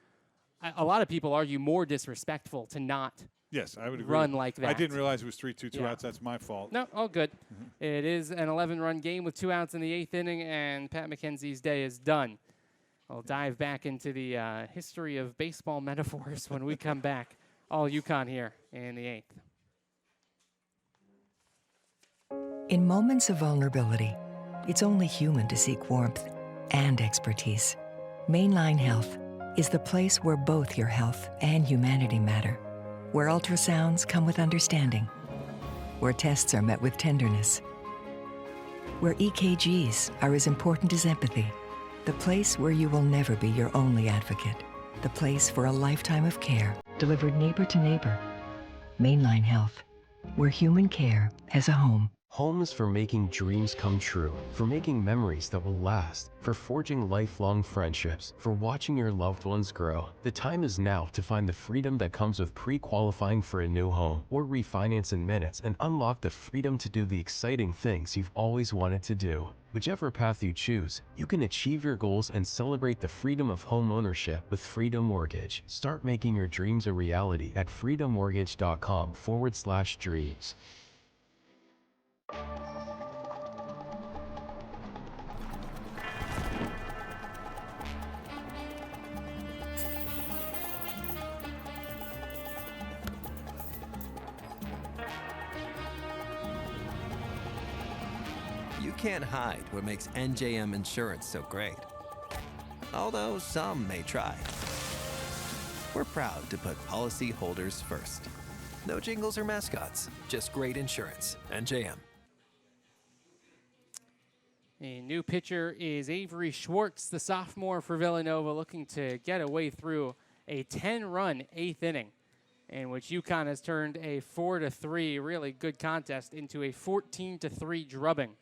a lot of people argue, more disrespectful to not Yes, I would agree. run like that. I didn't realize it was 3-2, 2 Yeah. outs. That's my fault. No, all good. It is an 11-run game with 2 outs in the 8th inning, and Pat McKenzie's day is done. We'll dive back into the history of baseball metaphors when we come back. All UConn here in the 8th. In moments of vulnerability, it's only human to seek warmth and expertise. Mainline Health is the place where both your health and humanity matter, where ultrasounds come with understanding, where tests are met with tenderness, where EKGs are as important as empathy, the place where you will never be your only advocate, the place for a lifetime of care delivered neighbor to neighbor. Mainline Health, where human care has a home. Home is for making dreams come true, for making memories that will last, for forging lifelong friendships, for watching your loved ones grow. The time is now to find the freedom that comes with pre-qualifying for a new home, or refinance in minutes and unlock the freedom to do the exciting things you've always wanted to do. Whichever path you choose, you can achieve your goals and celebrate the freedom of home ownership with Freedom Mortgage. Start making your dreams a reality at freedommortgage.com/dreams. You can't hide what makes NJM Insurance so great. Although some may try. We're proud to put policyholders first. No jingles or mascots, just great insurance. NJM. A new pitcher is Avery Schwartz, the sophomore for Villanova, looking to get away through a 10-run 8th inning, in which UConn has turned a 4-3 really good contest into a 14-3 drubbing.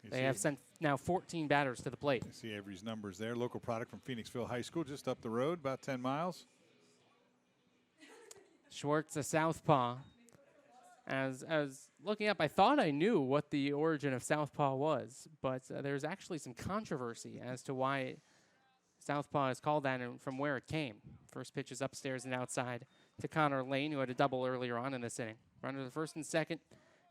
They have sent now 14 batters to the plate. You see Avery's numbers there. Local product from Phoenixville High School, just up the road, about 10 miles. Schwartz, a southpaw. As looking up, I thought I knew what the origin of southpaw was, but there's actually some controversy as to why southpaw is called that and from where it came. First pitch is upstairs and outside to Connor Lane, who had a double earlier on in this inning. Runner to the first and second,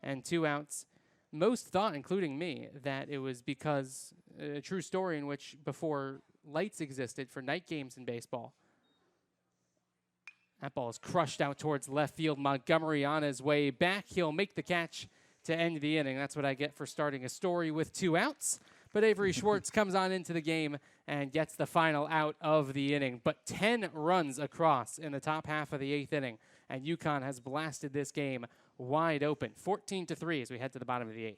and 2 outs. Most thought, including me, that it was because a true story in which before lights existed for night games in baseball, that ball is crushed out towards left field. Montgomery on his way back. He'll make the catch to end the inning. That's what I get for starting a story with 2 outs. But Avery Schwartz comes on into the game and gets the final out of the inning. But 10 runs across in the top half of the 8th inning. And UConn has blasted this game wide open. 14-3 as we head to the bottom of the 8th.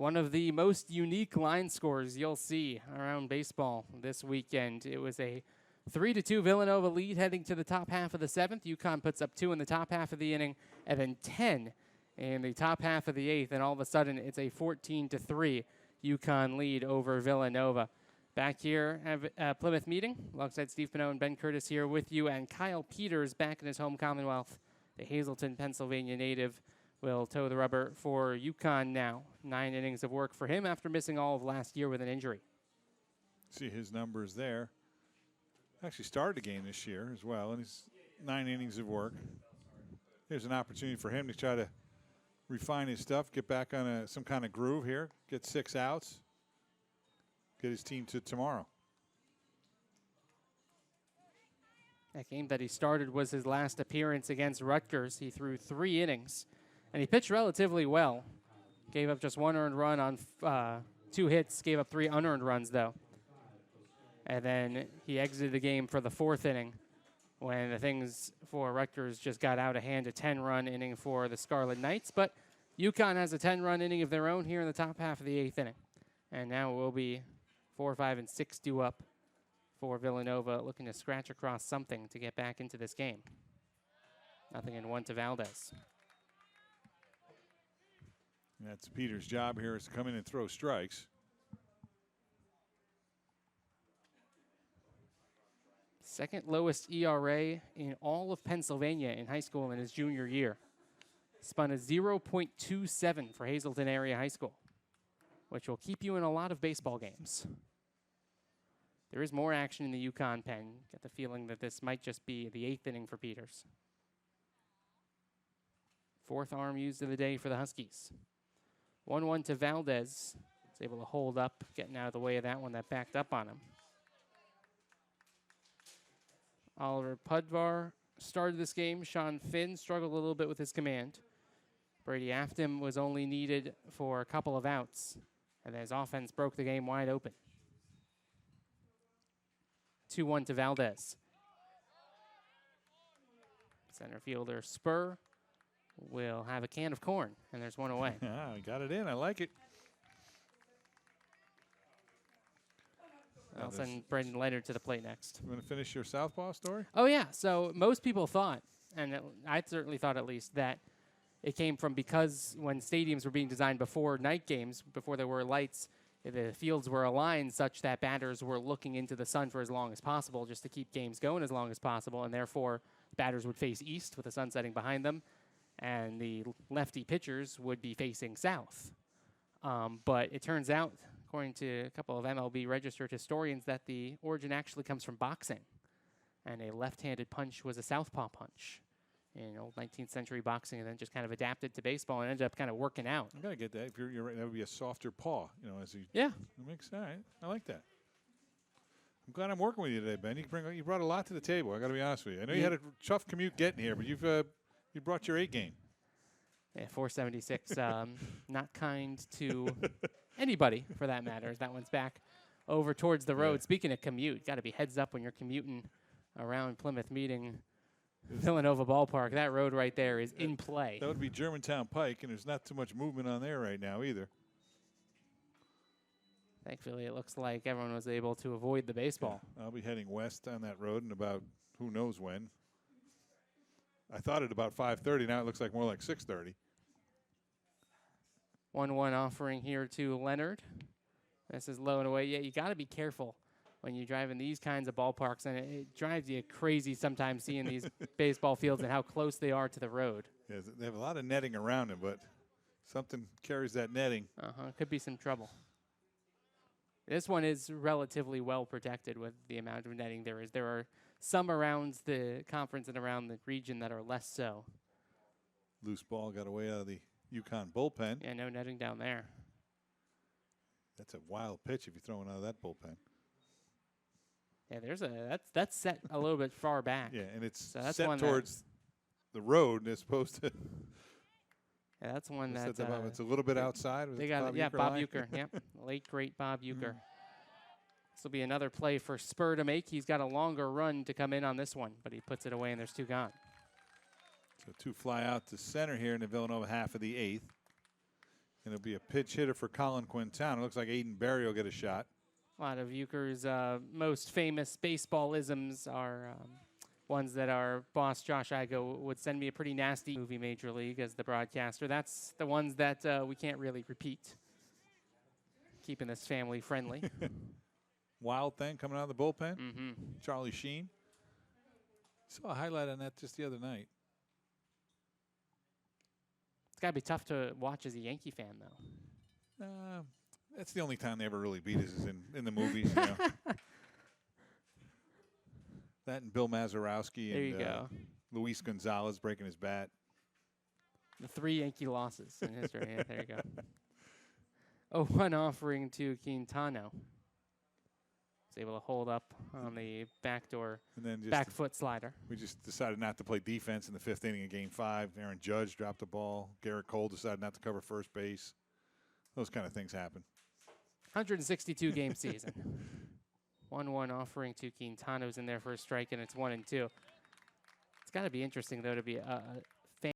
One of the most unique line scores you'll see around baseball this weekend. It was a 3-2 Villanova lead heading to the top half of the 7th. UConn puts up 2 in the top half of the inning, and then 10 in the top half of the 8th, and all of a sudden it's a 14-3 UConn lead over Villanova. Back here at Plymouth meeting, alongside Steve Pinot and Ben Curtis here with you, and Kyle Peters back in his home Commonwealth. The Hazleton, Pennsylvania native will toe the rubber for UConn now. 9 innings of work for him after missing all of last year with an injury. See his numbers there. Actually started the game this year as well, and he's 9 innings of work. Here's an opportunity for him to try to refine his stuff, get back on some kind of groove here, get 6 outs, get his team to tomorrow. That game that he started was his last appearance against Rutgers. He threw 3 innings, and he pitched relatively well. Gave up just 1 earned run on 2 hits, gave up 3 unearned runs, though. And then he exited the game for the 4th inning when the things for Rutgers just got out of hand. A 10-run inning for the Scarlet Knights, but UConn has a 10-run inning of their own here in the top half of the 8th inning. And now it will be 4, 5, and 6 due up for Villanova, looking to scratch across something to get back into this game. 0-1 to Valdez. And that's Peter's job here, is to come in and throw strikes. Second lowest ERA in all of Pennsylvania in high school in his junior year. Spun a 0.27 for Hazleton Area High School, which will keep you in a lot of baseball games. There is more action in the UConn pen. Get the feeling that this might just be the 8th inning for Peters. 4th arm used of the day for the Huskies. 1-1 to Valdez. He's able to hold up, getting out of the way of that one that backed up on him. Oliver Pudvar started this game. Sean Finn struggled a little bit with his command. Brady Afton was only needed for a couple of outs, and his offense broke the game wide open. 2-1 to Valdez. Center fielder Spur will have a can of corn, and there's one away. Ah, got it in. I like it. I'll send Brendan Leonard to the plate next. You want to finish your southpaw story? Oh, yeah. So most people thought, and I certainly thought at least, that it came from because when stadiums were being designed before night games, before there were lights, the fields were aligned such that batters were looking into the sun for as long as possible just to keep games going as long as possible, and therefore batters would face east with the sun setting behind them, and the lefty pitchers would be facing south. But it turns out, according to a couple of MLB registered historians, that the origin actually comes from boxing. And a left-handed punch was a southpaw punch in old 19th century boxing, and then just kind of adapted to baseball and ended up kind of working out. I gotta get that. If you're right, that would be a softer paw, you know, as you. Yeah. It makes, all right. I like that. I'm glad I'm working with you today, Ben. You brought a lot to the table. I got to be honest with you. I know you had a tough commute getting here, but you brought your A game. Yeah, 476. Not kind to anybody, for that matter, as that one's back over towards the road. Yeah. Speaking of commute, got to be heads up when you're commuting around Plymouth meeting Villanova Ballpark. That road right there is in play. That would be Germantown Pike, and there's not too much movement on there right now either. Thankfully, it looks like everyone was able to avoid the baseball. Yeah, I'll be heading west on that road in about who knows when. I thought at about 5:30. Now it looks like more like 6:30. 1-1 offering here to Leonard. This is low and away. Yeah, you got to be careful when you drive in these kinds of ballparks, and it drives you crazy sometimes seeing these baseball fields and how close they are to the road. Yeah, they have a lot of netting around them, but something carries that netting. Could be some trouble. This one is relatively well protected with the amount of netting there is. There are some around the conference and around the region that are less so. Loose ball got away out of the UConn bullpen. Yeah, no netting down there. That's a wild pitch if you're throwing out of that bullpen. Yeah, that's set a little bit far back. Yeah, and it's so that's set towards the road as opposed to. Yeah, that's one that's. It's a little bit outside. They got Bob Euchre. Yep, late great Bob Euchre. This will be another play for Spur to make. He's got a longer run to come in on this one, but he puts it away, and there's 2 gone. So 2 fly out to center here in the Villanova half of the 8th. And it'll be a pitch hitter for Colin Quintana. It looks like Aiden Berry will get a shot. A lot of Euchre's most famous baseball-isms are ones that our boss, Josh Igo, would send me a pretty nasty movie, Major League, as the broadcaster. That's the ones that we can't really repeat. Keeping this family friendly. Wild thing coming out of the bullpen. Mm-hmm. Charlie Sheen. Saw a highlight on that just the other night. It's got to be tough to watch as a Yankee fan, though. That's the only time they ever really beat us is in the movies. You know? That and Bill Mazeroski There and you go. Luis Gonzalez breaking his bat. The 3 Yankee losses in history. Yeah, there you go. Oh, one offering to Quintano. Was able to hold up on the backdoor And then back foot slider. we just decided not to play defense in the 5th inning of Game 5. Aaron Judge dropped the ball. Garrett Cole decided not to cover first base. Those kind of things happen. 162 game season. 1-1 offering to Quintano's in there for a strike, and it's 1-2. It's got to be interesting, though, to be a fan.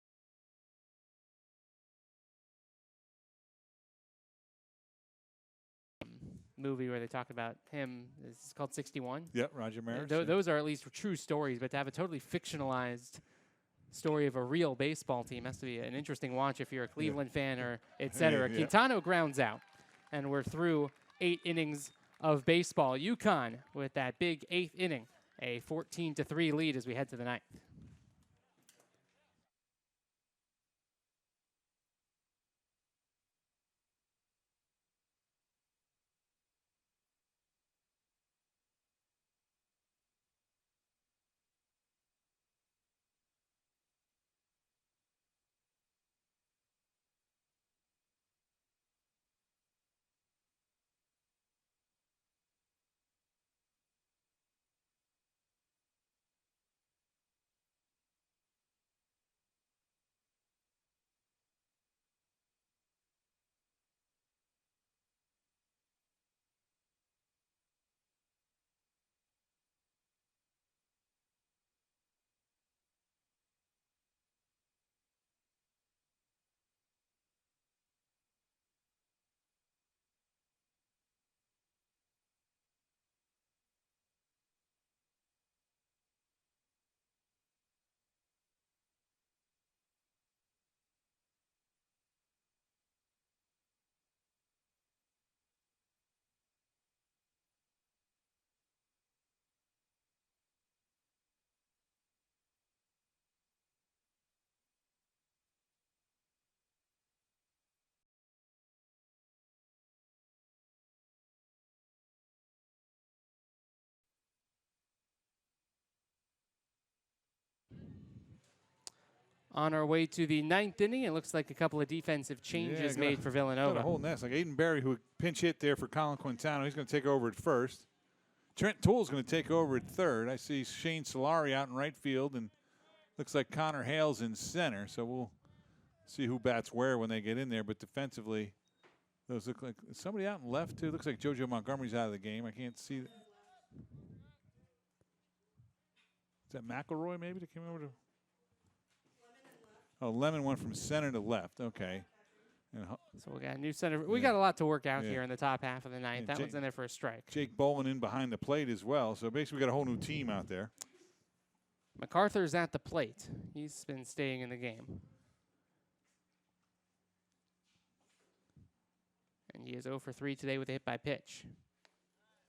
Movie where they talk about him. It's called 61. Yep, Roger Maris. Those are at least true stories, but to have a totally fictionalized story of a real baseball team has to be an interesting watch if you're a Cleveland fan or et cetera. Yeah. Quintano grounds out, and we're through 8 innings of baseball. UConn with that big 8th inning, a 14-3 lead as we head to the 9th. On our way to the 9th inning, it looks like a couple of defensive changes made for Got Villanova. a whole nest. Like Aiden Berry, who pinch hit there for Colin Quintano. He's going to take over at first. Trent Toole's going to take over at third. I see Shane Solari out in right field, and looks like Connor Hale's in center. So we'll see who bats where when they get in there. But defensively, those look like somebody out in left, too. Looks like JoJo Montgomery's out of the game. I can't see. Is that McElroy maybe that came over to? Oh, Lemon went from center to left. Okay. And So we got a new center. We got a lot to work out Yeah. here in the top half of the 9th. And That one's in there for a strike. Jake Bowen in behind the plate as well. So basically we got a whole new team out there. MacArthur's at the plate. He's been staying in the game. And he is 0 for 3 today with a hit by pitch.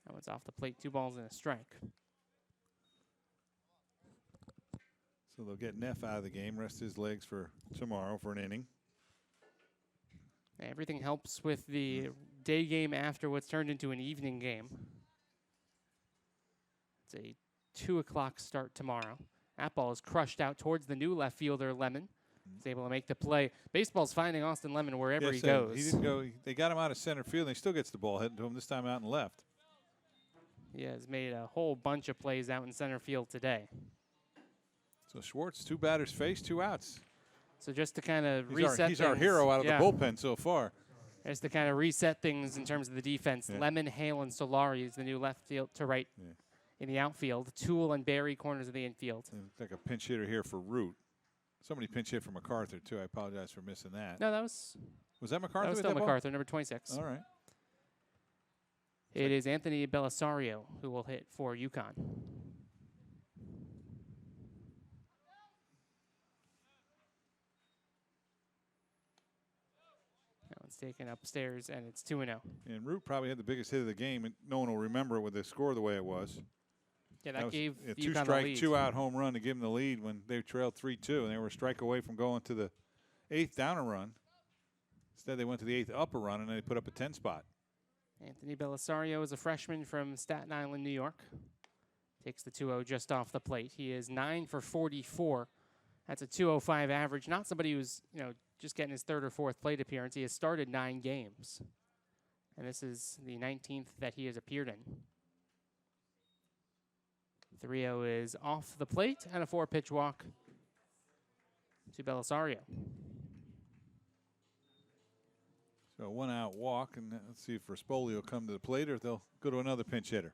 That one's off the plate. 2 balls and a strike. So they'll get Neff out of the game, rest his legs for tomorrow for an inning. Everything helps with the day game after what's turned into an evening game. It's a 2 o'clock start tomorrow. That ball is crushed out towards the new left fielder, Lemon. He's able to make the play. Baseball's finding Austin Lemon wherever he goes. He didn't go. They got him out of center field, and he still gets the ball heading to him, this time out in left. He has made a whole bunch of plays out in center field today. So Schwartz, 2 batters faced, 2 outs. So just to kind of reset He's things. our hero out of Yeah. the bullpen so far. Just to kind of reset things in terms of the defense. Yeah. Lemon, Hale, and Solari is the new left field to right in the outfield. Toole and Barry corners of the infield. And like a pinch hitter here for Root. Somebody pinch hit for MacArthur, too. I apologize for missing that. No, that was Was that MacArthur? That was with still that ball? MacArthur, number 26. All right. It is Anthony Belisario who will hit for UConn. That one's taken upstairs, and it's 2-0. And Root probably had the biggest hit of the game, and no one will remember it with the score the way it was. Yeah, that was gave a UConn the two-strike, lead. two-out home run to give them the lead when they trailed 3-2, and they were a strike away from going to the 8th down a run. Instead, they went to the 8th up a run, and they put up a 10 spot. Anthony Belisario is a freshman from Staten Island, New York. Takes the 2-0 just off the plate. He is 9 for 44. That's a 205 average. Not somebody who's, just getting his 3rd or 4th plate appearance. He has started 9 games. And this is the 19th that he has appeared in. 3-0 is off the plate and a 4-pitch walk to Belisario. So a 1-out walk, and let's see if Rispoli will come to the plate or if they'll go to another pinch hitter.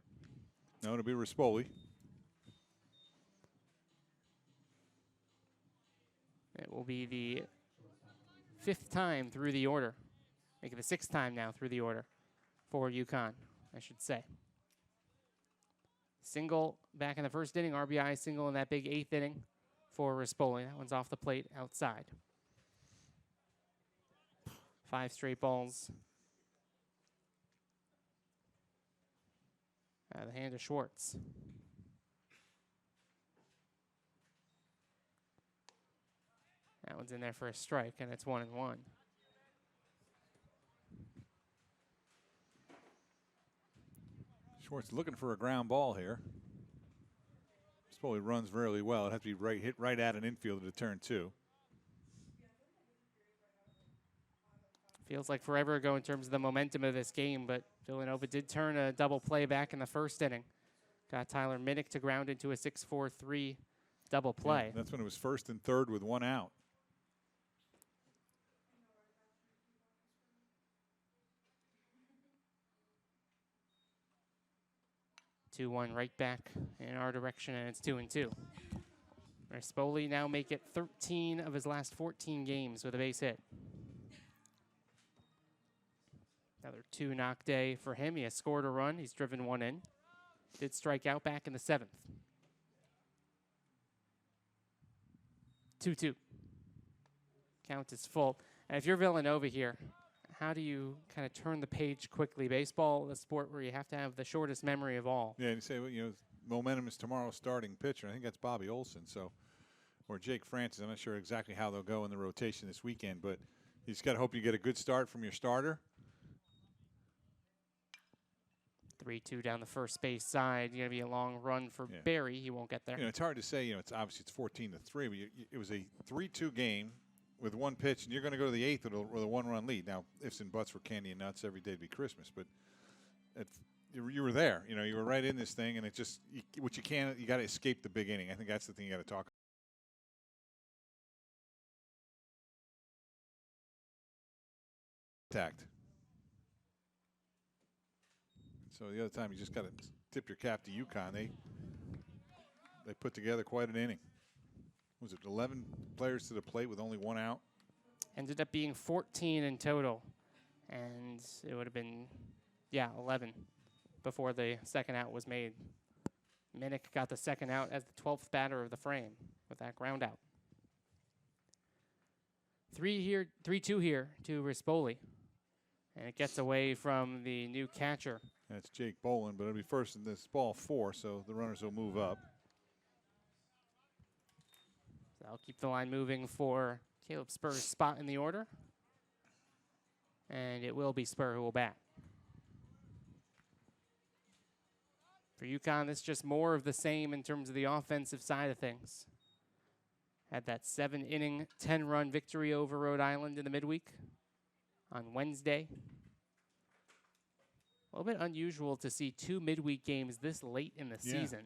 No, it'll be Rispoli. It will be the 5th time through the order. Make it the 6th time now through the order for UConn, I should say. Single back in the 1st inning, RBI single in that big 8th inning for Rispoli. That one's off the plate outside. 5 straight balls. Out of the hand of Schwartz. That one's in there for a strike, and it's 1-1. Schwartz looking for a ground ball here. Rispoli runs really well. It has to be hit right at an infielder to turn 2. Feels like forever ago in terms of the momentum of this game, but Villanova did turn a double play back in the 1st inning. Got Tyler Minnick to ground into a 6-4-3 double play. Yeah, that's when it was 1st and 3rd with 1 out. Two one right back in our direction, and it's 2-2. Rispoli now make it 13 of his last 14 games with a base hit. Another 2-knock day for him. He has scored a run. He's driven 1 in. Did strike out back in the 7th. 2-2. Count is full. And if you're Villanova here, how do you kind of turn the page quickly? Baseball, the sport where you have to have the shortest memory of all. Yeah, and you say, well, momentum is tomorrow's starting pitcher. I think that's Bobby Olson. Or Jake Francis. I'm not sure exactly how they'll go in the rotation this weekend, but you just got to hope you get a good start from your starter. 3-2 down the first base side. Going to be a long run for Barry. He won't get there. It's hard to say. It's obviously it's 14-3, but it was a 3-2 game with 1 pitch, and you're going to go to the 8th with a 1-run lead. Now, ifs and buts were candy and nuts. Every day to be Christmas, but you were there. You were right in this thing, and it just you got to escape the big inning. I think that's the thing you got to talk about. Contact. So the other time you just got to tip your cap to UConn. They put together quite an inning. Was it 11 players to the plate with only 1 out? Ended up being 14 in total. And it would have been, 11 before the 2nd out was made. Minnick got the 2nd out as the 12th batter of the frame with that ground out. 3-2 here to Rispoli. And it gets away from the new catcher. That's Jake Bolin, but it'll be first in this ball 4, so the runners will move up. So I'll keep the line moving for Caleb Spur's spot in the order. And it will be Spur who will bat. For UConn, it's just more of the same in terms of the offensive side of things. Had that 7-inning, 10-run victory over Rhode Island in the midweek on Wednesday. A little bit unusual to see 2 midweek games this late in the season.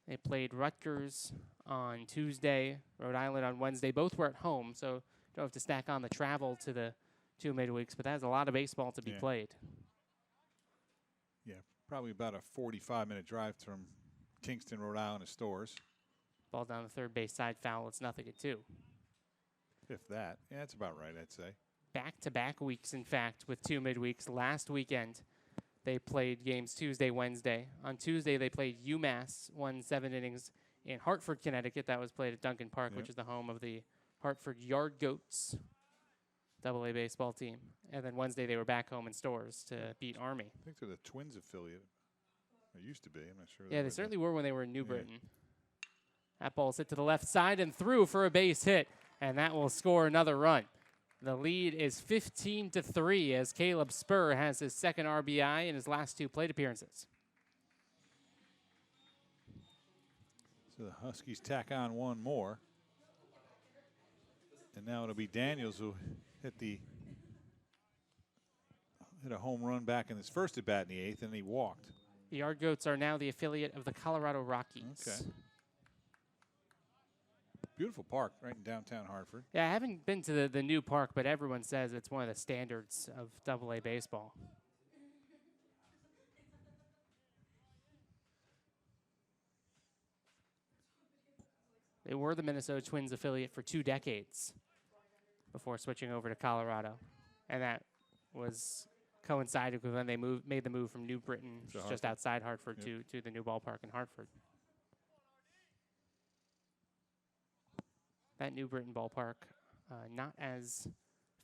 They played Rutgers on Tuesday, Rhode Island on Wednesday. Both were at home, so you don't have to stack on the travel to the 2 midweeks, but that's a lot of baseball to be played. Yeah, probably about a 45-minute drive from Kingston, Rhode Island to Stores. Ball down the third base side, foul. It's 0-2. If that. Yeah, that's about right, I'd say. Back-to-back weeks, in fact, with 2 midweeks. Last weekend, they played games Tuesday, Wednesday. On Tuesday, they played UMass, won 7 innings in Hartford, Connecticut. That was played at Duncan Park, which is the home of the Hartford Yard Goats AA baseball team. And then Wednesday, they were back home in Stores to beat Army. I think they're the Twins affiliate. They used to be. I'm not sure. Yeah, they certainly were when they were in New Britain. That ball's hit to the left side and through for a base hit, and that will score another run. The lead is 15-3 as Caleb Spur has his second RBI in his last 2 plate appearances. So the Huskies tack on one more. And now it'll be Daniels who hit a home run back in his first at bat in the 8th, and he walked. The Yard Goats are now the affiliate of the Colorado Rockies. Okay. Beautiful park right in downtown Hartford. Yeah, I haven't been to the new park, but everyone says it's one of the standards of AA baseball. They were the Minnesota Twins affiliate for 2 decades before switching over to Colorado. And that was coincided with when they made the move from New Britain, just outside Hartford, to the new ballpark in Hartford. That New Britain ballpark, not as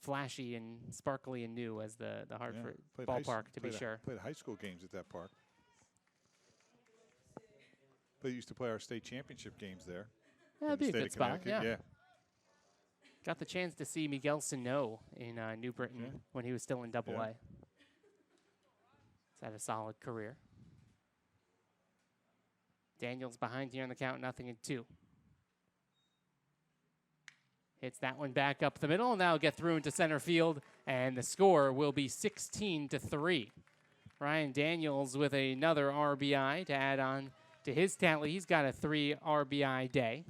flashy and sparkly and new as the Hartford ballpark, to be sure. Played high school games at that park. They used to play our state championship games there. Yeah, that'd be a good spot. Yeah. Got the chance to see Miguel Sano in New Britain when he was still in AA. He's had a solid career. Daniels behind here on the count, 0-2. Hits that one back up the middle, and that'll get through into center field, and the score will be 16-3. Ryan Daniels with another RBI to add on to his tally. He's got a 3 RBI day,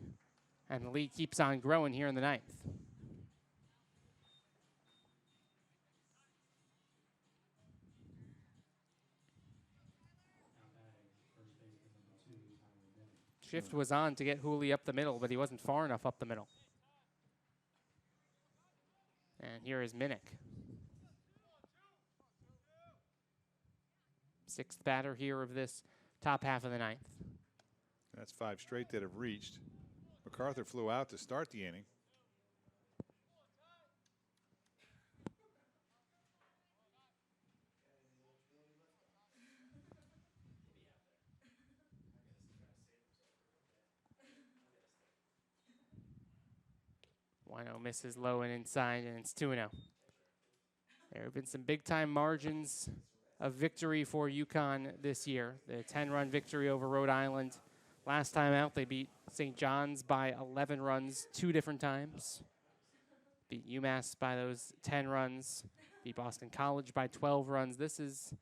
and the lead keeps on growing here in the 9th. Shift was on to get Hooley up the middle, but he wasn't far enough up the middle. And here is Minnick. 6th batter here of this top half of the 9th. That's 5 straight that have reached. MacArthur flew out to start the inning. Wino misses low and inside, and it's 2-0. There have been some big-time margins of victory for UConn this year. The 10-run victory over Rhode Island. Last time out, they beat St. John's by 11 runs 2 different times. Beat UMass by those 10 runs. Beat Boston College by 12 runs. This is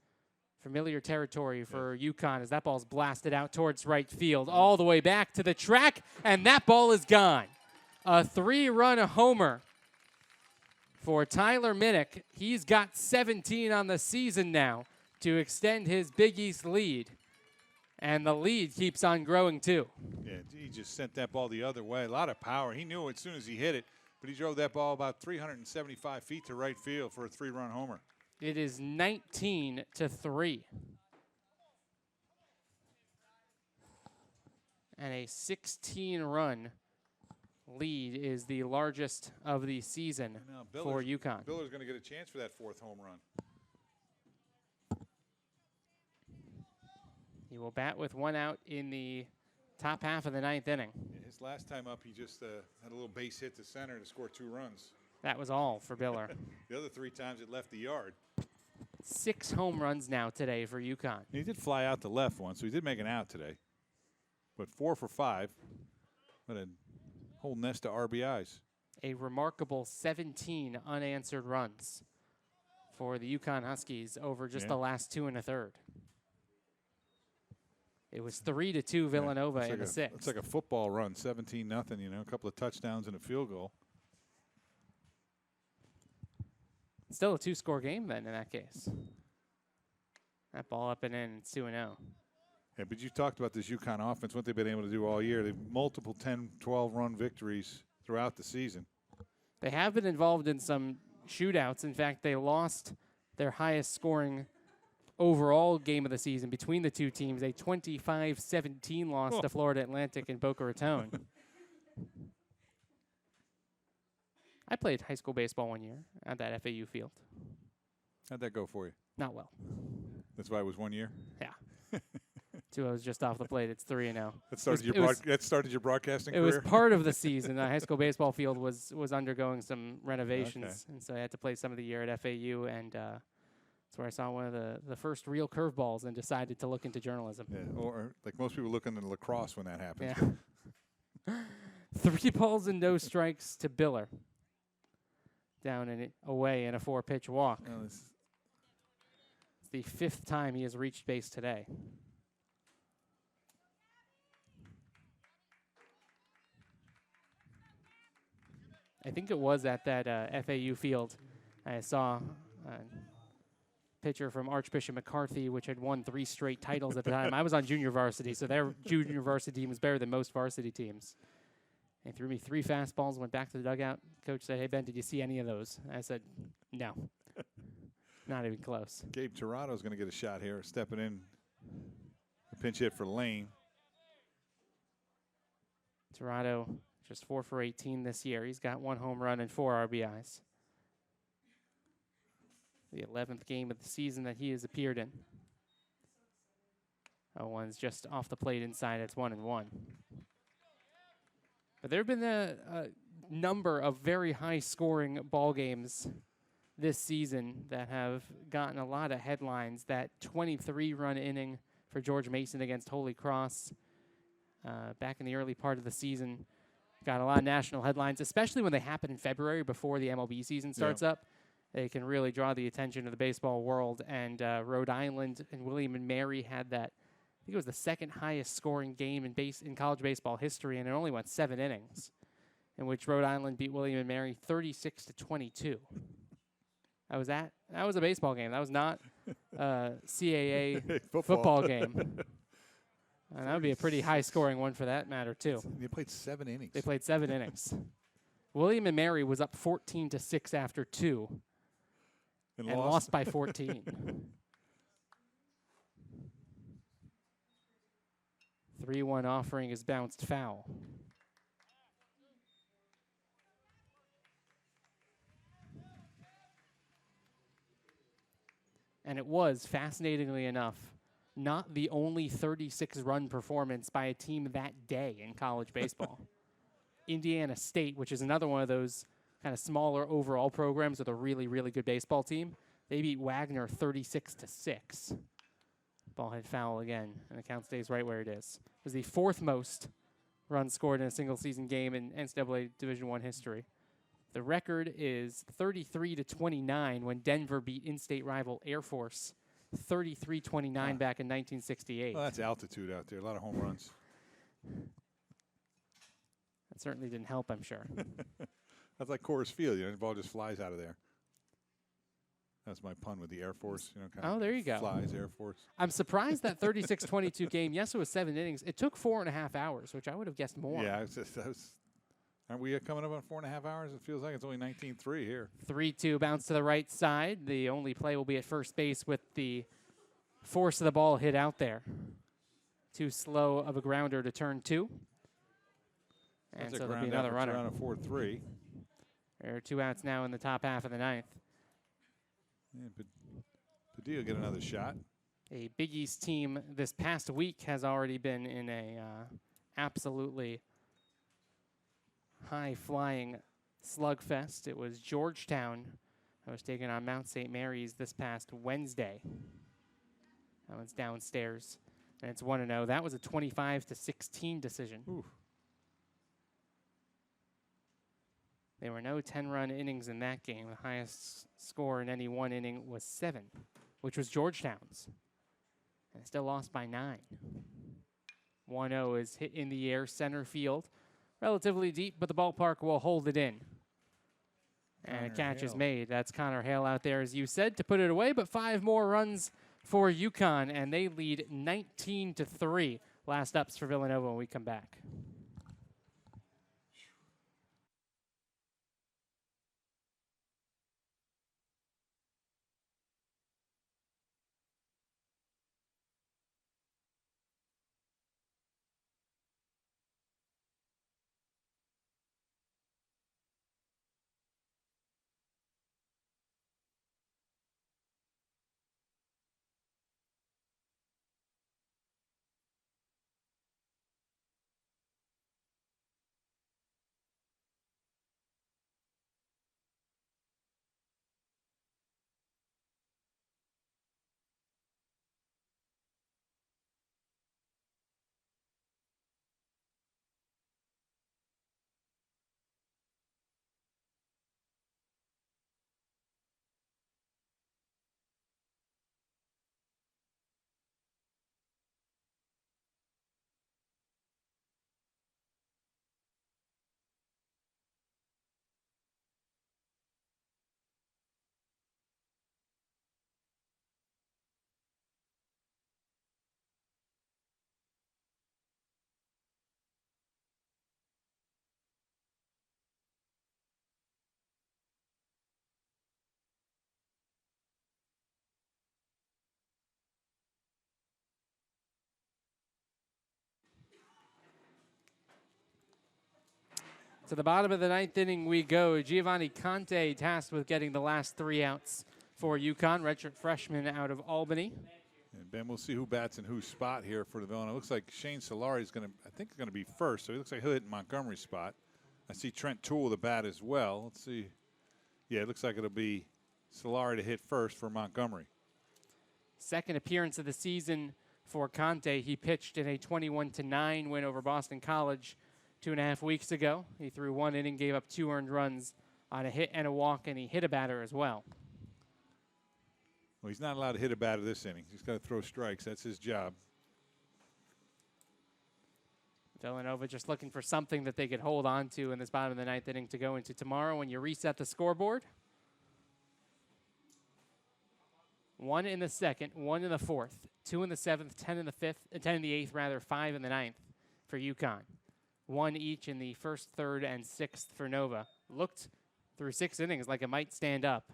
familiar territory for UConn as that ball's blasted out towards right field, all the way back to the track, and that ball is gone. A 3-run homer for Tyler Minnick. He's got 17 on the season now to extend his Big East lead. And the lead keeps on growing, too. Yeah, he just sent that ball the other way. A lot of power. He knew it as soon as he hit it, but he drove that ball about 375 feet to right field for a 3-run homer. It is 19-3. And a 16-run lead is the largest of the season for UConn. Biller's going to get a chance for that 4th home run. He will bat with 1 out in the top half of the 9th inning. Yeah, his last time up, he just had a little base hit to center to score 2 runs. That was all for Biller. The other 3 times it left the yard. 6 home runs now today for UConn. He did fly out to left once, so he did make an out today. But 4 for 5. What a whole nest of RBIs. A remarkable 17 unanswered runs for the UConn Huskies over just the last 2 1/3. It was 3-2 Villanova in the 6th. It's like a football run, 17-0, you know, a couple of touchdowns and a field goal. Still a 2-score game then in that case. That ball up and in, it's 2-0. Yeah, but you talked about this UConn offense, what they've been able to do all year. They've multiple 10, 12-run victories throughout the season. They have been involved in some shootouts. In fact, they lost their highest scoring overall game of the season between the two teams, a 25-17 loss to Florida Atlantic in Boca Raton. I played high school baseball 1 year at that FAU field. How'd that go for you? Not well. That's why it was 1 year? Yeah. 2-0 just off the plate. It's 3-0. That started your broadcasting It career? was part of the season. The high school baseball field was undergoing some renovations, and so I had to play some of the year at FAU, and that's where I saw one of the first real curveballs and decided to look into journalism. Yeah, or like most people look into lacrosse when that happens. Yeah. 3 balls and no strikes to Biller. Down and away in a 4-pitch walk. Oh, It's the 5th time he has reached base today. I think it was at that FAU field. I saw a pitcher from Archbishop McCarthy, which had won 3 straight titles at the time. I was on junior varsity, so their junior varsity team was better than most varsity teams. They threw me 3 fastballs, went back to the dugout. Coach said, "Hey, Ben, did you see any of those?" I said, "No." Not even close. Gabe Toronto's going to get a shot here, stepping in. A pinch hit for Lane. Toronto just 4 for 18 this year. He's got 1 home run and 4 RBIs. The 11th game of the season that he has appeared in. 0-1's just off the plate inside. It's 1-1. But there have been a number of very high-scoring ball games this season that have gotten a lot of headlines. That 23-run inning for George Mason against Holy Cross back in the early part of the season got a lot of national headlines, especially when they happen in February before the MLB season starts up. They can really draw the attention of the baseball world. And Rhode Island and William and Mary had that. I think it was the 2nd highest scoring game in college baseball history, and it only went 7 innings, in which Rhode Island beat William and Mary 36-22. That was a baseball game. That was not a CAA football game. And that would be a pretty high-scoring one for that matter, too. They played 7 innings. They played 7 innings. William and Mary was up 14-6 after 2 and lost by 14. 3-1 offering is bounced foul. And it was, fascinatingly enough, not the only 36-run performance by a team that day in college baseball. Indiana State, which is another one of those kind of smaller overall programs with a really, really good baseball team, they beat Wagner 36-6. Ball hit foul again, and the count stays right where it is. It was the 4th most runs scored in a single-season game in NCAA Division I history. The record is 33-29 when Denver beat in-state rival Air Force 33-29 back in 1968. Well, that's altitude out there. A lot of home runs. That certainly didn't help, I'm sure. That's like Coors Field. The ball just flies out of there. That's my pun with the Air Force. Kind there you go. Flies, Air Force. I'm surprised that 36-22 game, yes, it was 7 innings. It took 4.5 hours, which I would have guessed more. Yeah, aren't we coming up on 4.5 hours? It feels like it's only 19-3 here. 3-2 bounce to the right side. The only play will be at first base with the force of the ball hit out there. Too slow of a grounder to turn 2. And so there'll be another runner. Around a 4-3. There are 2 outs now in the top half of the 9th. Yeah, Padilla get another shot. A Big East team this past week has already been in a absolutely high-flying slugfest. It was Georgetown that was taking on Mount St. Mary's this past Wednesday. That one's downstairs, and it's 1-0. That was a 25-16 decision. Ooh. There were no 10-run innings in that game. The highest score in any one inning was 7, which was Georgetown's. And it still lost by 9. 1-0 is hit in the air, center field. Relatively deep, but the ballpark will hold it in. And a catch is made. That's Connor Hale out there, as you said, to put it away, but 5 more runs for UConn, and they lead 19-3. Last ups for Villanova when we come back. To the bottom of the ninth inning we go. Giovanni Conte tasked with getting the last 3 outs for UConn, redshirt freshman out of Albany. And Ben, we'll see who bats in whose spot here for the Villanova. It looks like Shane Solari is going to, I think, going to be first. So he looks like he'll hit Montgomery's spot. I see Trent Toole the bat as well. Let's see. Yeah, it looks like it'll be Solari to hit first for Montgomery. Second appearance of the season for Conte. He pitched in a 21-9 win over Boston College 2.5 weeks ago. He threw 1 inning, gave up 2 earned runs on a hit and a walk, and he hit a batter as well. Well, he's not allowed to hit a batter this inning. He's got to throw strikes. That's his job. Villanova just looking for something that they could hold on to in this bottom of the ninth inning to go into tomorrow when you reset the scoreboard. 1 in the second, 1 in the fourth, 2 in the seventh, 10 in the fifth, 10 in the eighth, rather, 5 in the ninth for UConn. 1 each in the first, third, and sixth for Nova. Looked through 6 innings like it might stand up.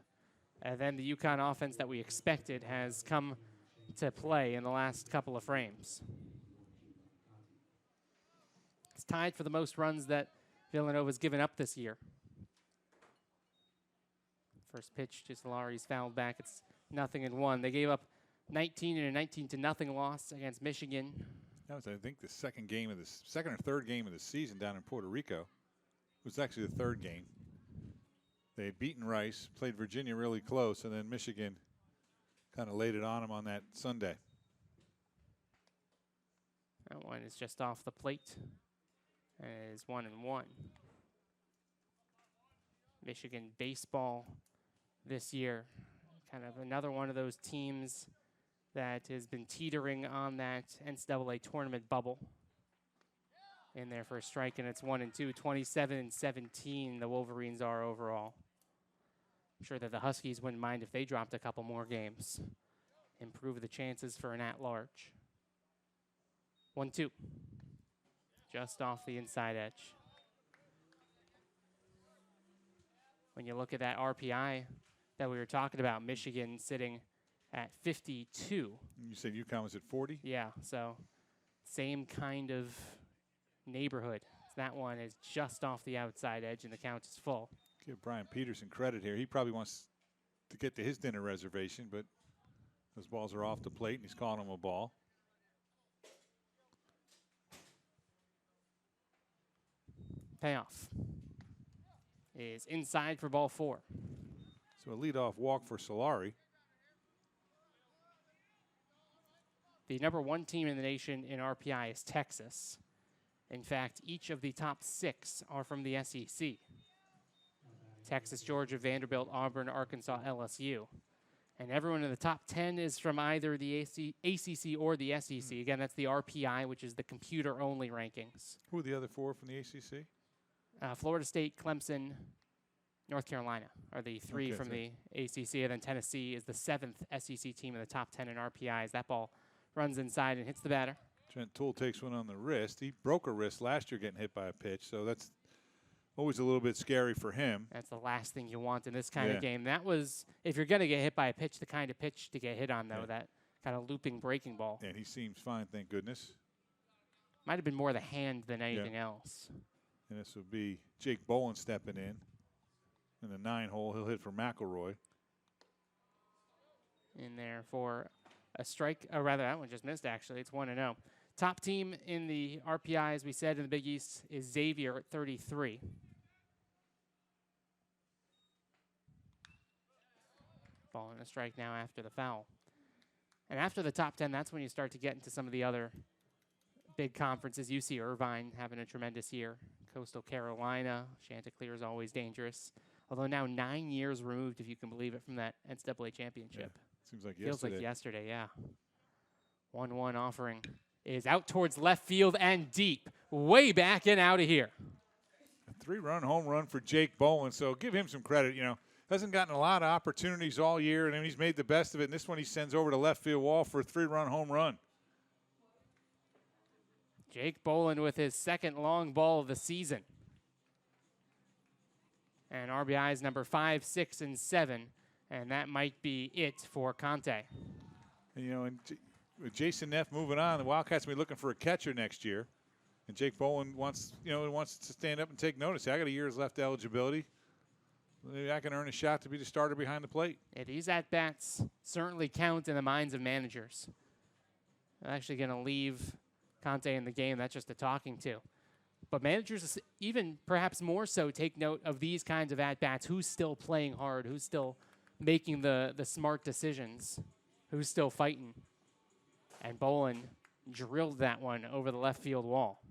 And then the UConn offense that we expected has come to play in the last couple of frames. It's tied for the most runs that Villanova's given up this year. First pitch to Solari's fouled back. It's 0-1. They gave up 19 in a 19-0 loss against Michigan. That was, I think, the second or third game of the season down in Puerto Rico. It was actually the third game. They had beaten Rice, played Virginia really close, and then Michigan kind of laid it on them on that Sunday. That one is just off the plate. And it is 1-1. Michigan baseball this year, kind of another one of those teams that has been teetering on that NCAA tournament bubble. In there for a strike, and it's 1-2, 27-17 the Wolverines are overall. I'm sure that the Huskies wouldn't mind if they dropped a couple more games. Improve the chances for an at-large. 1-2. Just off the inside edge. When you look at that RPI that we were talking about, Michigan sitting at 52. You said UConn was at 40? Yeah, so same kind of neighborhood. That one is just off the outside edge, and the count is full. Give Brian Peterson credit here. He probably wants to get to his dinner reservation, but those balls are off the plate, and he's calling them a ball. Payoff is inside for ball 4. So a leadoff walk for Solari. The number 1 team in the nation in RPI is Texas. In fact, each of the top 6 are from the SEC. Texas, Georgia, Vanderbilt, Auburn, Arkansas, LSU. And everyone in the top 10 is from either the ACC or the SEC. Again, that's the RPI, which is the computer-only rankings. Who are the other 4 from the ACC? Florida State, Clemson, North Carolina are the 3 from the ACC. And then Tennessee is the 7th SEC team in the top 10 in RPIs. That ball runs inside and hits the batter. Trent Toole takes one on the wrist. He broke a wrist last year getting hit by a pitch, so that's always a little bit scary for him. That's the last thing you want in this kind of game. That was, if you're going to get hit by a pitch, the kind of pitch to get hit on, though, that kind of looping breaking ball. And he seems fine, thank goodness. Might have been more the hand than anything else. And this will be Jake Bowen stepping in the 9-hole. He'll hit for McElroy. In there for a strike, or rather, that one just missed, actually. It's 1-0. Top team in the RPI, as we said, in the Big East is Xavier at 33. Ball and a strike now after the foul. And after the top 10, that's when you start to get into some of the other big conferences. UC Irvine having a tremendous year. Coastal Carolina, Chanticleer is always dangerous. Although now 9 years removed, if you can believe it, from that NCAA championship. Yeah, seems like Feels yesterday. like yesterday, yeah. 1-1 offering is out towards left field and deep. Way back and out of here. A 3-run home run for Jake Bowen, so give him some credit. You know, hasn't gotten a lot of opportunities all year, and he's made the best of it. And this one he sends over to left field wall for a 3-run home run. Jake Bowen with his second long ball of the season. And RBIs number 5, 6, and 7. And that might be it for Conte. And, you know, with Jason Neff moving on, the Wildcats will be looking for a catcher next year. And Jake Bowen wants to stand up and take notice. I got a year's left eligibility. Maybe I can earn a shot to be the starter behind the plate. Yeah, these at-bats certainly count in the minds of managers. I'm actually going to leave Conte in the game. That's just a talking to. But managers, even perhaps more so, take note of these kinds of at-bats. Who's still playing hard? Who's still making the smart decisions? Who's still fighting? And Bolin drilled that one over the left field wall.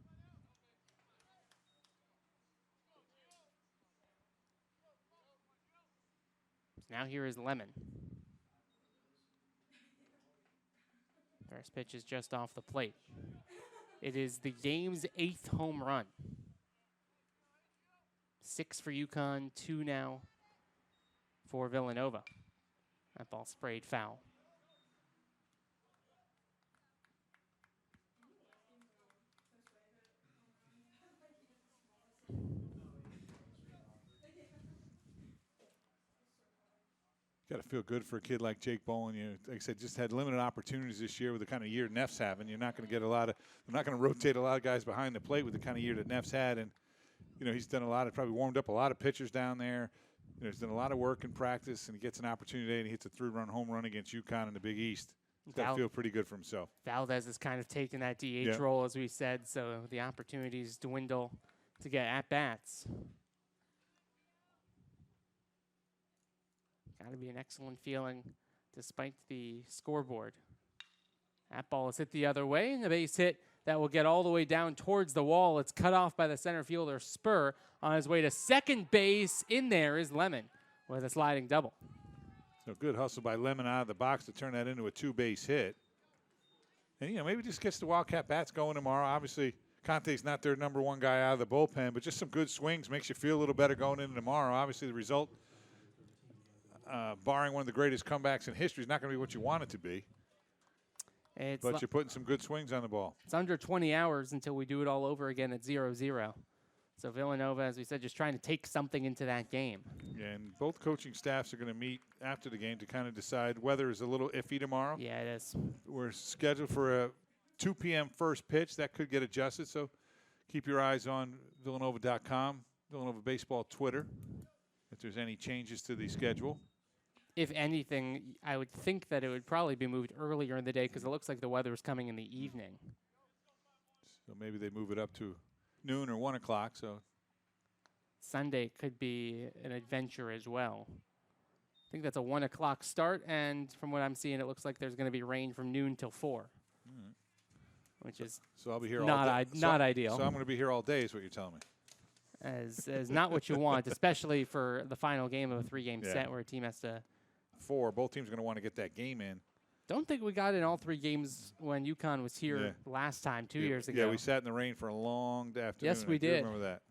Now here is Lemon. First pitch is just off the plate. It is the game's 8th home run. 6 for UConn, 2 now for Villanova. That ball sprayed foul. Got to feel good for a kid like Jake Bowen. Like I said, just had limited opportunities this year with the kind of year Neff's having. You're not going to get they're not going to rotate a lot of guys behind the plate with the kind of year that Neff's had. And, he's done probably warmed up a lot of pitchers down there. He's done a lot of work in practice, and he gets an opportunity today, and he hits a 3-run home run against UConn in the Big East. He's got to feel pretty good for himself. Valdez has kind of taken that DH role, as we said, so the opportunities dwindle to get at-bats. Got to be an excellent feeling despite the scoreboard. That ball is hit the other way, and the base hit that will get all the way down towards the wall. It's cut off by the center fielder, Spur. On his way to second base, in there is Lemon with a sliding double. So good hustle by Lemon out of the box to turn that into a 2-base hit. And, maybe just gets the Wildcat bats going tomorrow. Obviously, Conte's not their number one guy out of the bullpen, but just some good swings makes you feel a little better going into tomorrow. Obviously, the result, barring one of the greatest comebacks in history, is not going to be what you want it to be. But you're putting some good swings on the ball. It's under 20 hours until we do it all over again at 0-0. So Villanova, as we said, just trying to take something into that game. Yeah, and both coaching staffs are going to meet after the game to kind of decide. Weather is a little iffy tomorrow. Yeah, it is. We're scheduled for a 2 p.m. first pitch. That could get adjusted, so keep your eyes on Villanova.com, Villanova Baseball Twitter, if there's any changes to the schedule. If anything, I would think that it would probably be moved earlier in the day because it looks like the weather is coming in the evening. So maybe they move it up to noon or 1 o'clock. So Sunday could be an adventure as well. I think that's a 1 o'clock start, and from what I'm seeing, it looks like there's going to be rain from noon till 4, which is so I'll be here not all day. not ideal. So I'm going to be here all day is what you're telling me. As not what you want, especially for the final game of a 3-game set where a team has to. Both teams are going to want to get that game in. Don't think we got in all 3 games when UConn was here last time, 2 years ago. Yeah, we sat in the rain for a long afternoon. Yes, we did. I remember that.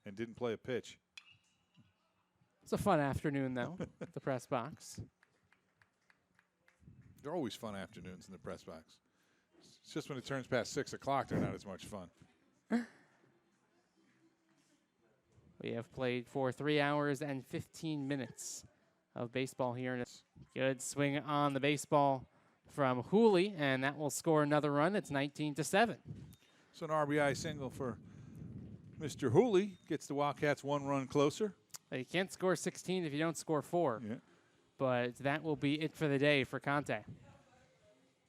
And didn't play a pitch. It's a fun afternoon, though, at the press box. They're always fun afternoons in the press box. It's just when it turns past 6 o'clock, they're not as much fun. We have played for 3 hours and 15 minutes of baseball here. And good swing on the baseball from Hooley, and that will score another run. It's 19-7. So an RBI single for Mr. Hooley gets the Wildcats 1 run closer. You can't score 16 if you don't score 4. Yeah. But that will be it for the day for Conte.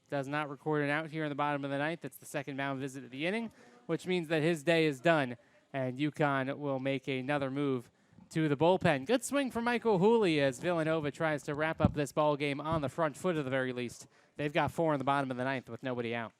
Does not record it out here in the bottom of the ninth. That's the second mound visit of the inning, which means that his day is done, and UConn will make another move to the bullpen. Good swing from Michael Hooley as Villanova tries to wrap up this ball game on the front foot at the very least. They've got 4 in the bottom of the ninth with nobody out.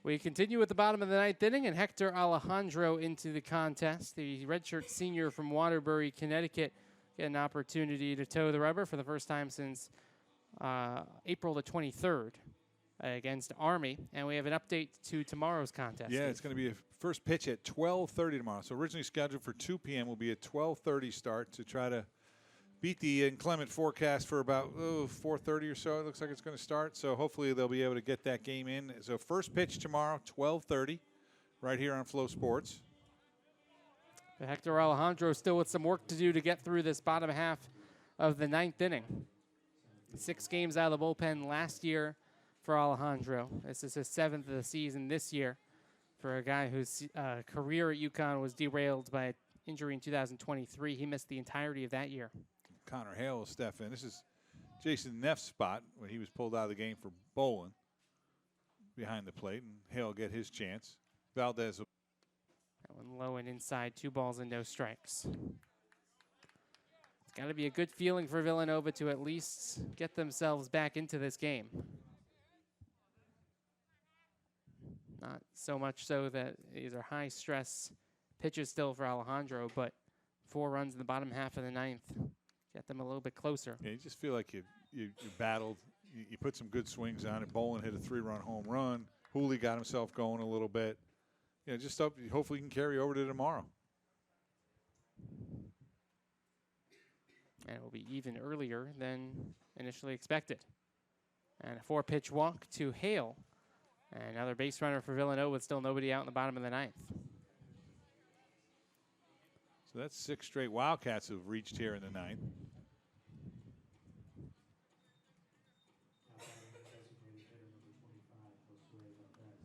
We continue with the bottom of the ninth inning, and Hector Alejandro into the contest. The redshirt senior from Waterbury, Connecticut, get an opportunity to toe the rubber for the first time since April the 23rd against Army. And we have an update to tomorrow's contest. Yeah, Steve. it's going to be a first pitch at 12:30 tomorrow. So originally scheduled for 2 p.m. will be a 12:30 start to try to beat the inclement forecast for about 4:30 or so. It looks like it's going to start. So hopefully they'll be able to get that game in. So first pitch tomorrow, 12:30, right here on Flow Sports. Hector Alejandro still with some work to do to get through this bottom half of the ninth inning. 6 games out of the bullpen last year for Alejandro. This is his 7th of the season this year for a guy whose career at UConn was derailed by injury in 2023. He missed the entirety of that year. Connor Hale will step in. This is Jason Neff's spot when he was pulled out of the game for bowling behind the plate, and Hale will get his chance. Valdez will. That one low and inside, 2 balls and no strikes. It's got to be a good feeling for Villanova to at least get themselves back into this game. Not so much so that these are high stress pitches still for Alejandro, but 4 runs in the bottom half of the ninth get them a little bit closer. Yeah, you just feel like you battled. You put some good swings on it. Bolin hit a 3-run home run. Hooley got himself going a little bit. You know, just hopefully he can carry over to tomorrow. And it will be even earlier than initially expected. And a 4-pitch walk to Hale. And another base runner for Villanova with still nobody out in the bottom of the ninth. So that's 6 straight Wildcats who've reached here in the ninth.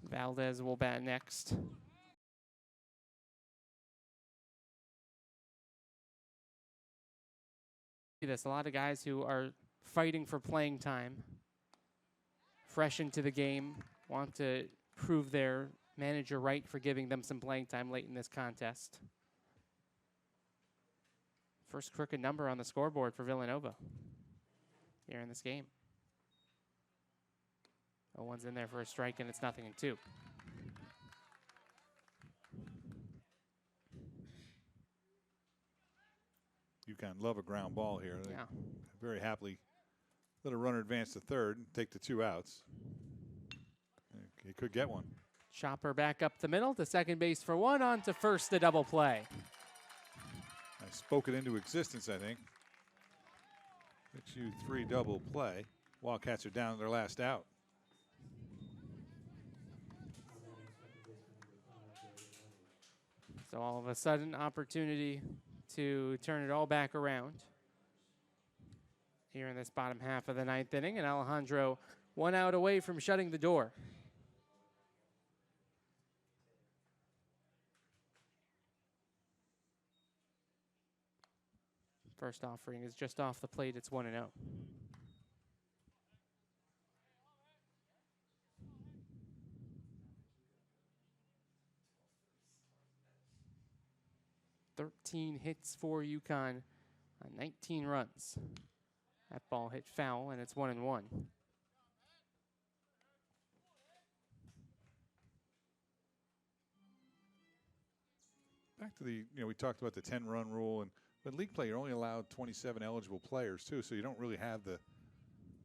Valdez will bat next. There's a lot of guys who are fighting for playing time, fresh into the game, want to prove their manager right for giving them some playing time late in this contest. First crooked number on the scoreboard for Villanova here in this game. 0-1's in there for a strike, and it's 0-2. UConn love a ground ball here. They Yeah. very happily let a runner advance to third and take the 2 outs. He could get one. Chopper back up the middle to second base for 1, on to first, the double play. I spoke it into existence, I think. 6-3 double play. Wildcats are down to their last out. So all of a sudden, opportunity to turn it all back around here in this bottom half of the ninth inning, and Alejandro 1 out away from shutting the door. First offering is just off the plate. It's 1-0. "13 hits for UConn on 19 runs. That ball hit foul, and it's 1-1. Back to we talked about the 10-run rule, and but league play, you're only allowed 27 eligible players too, so you don't really have the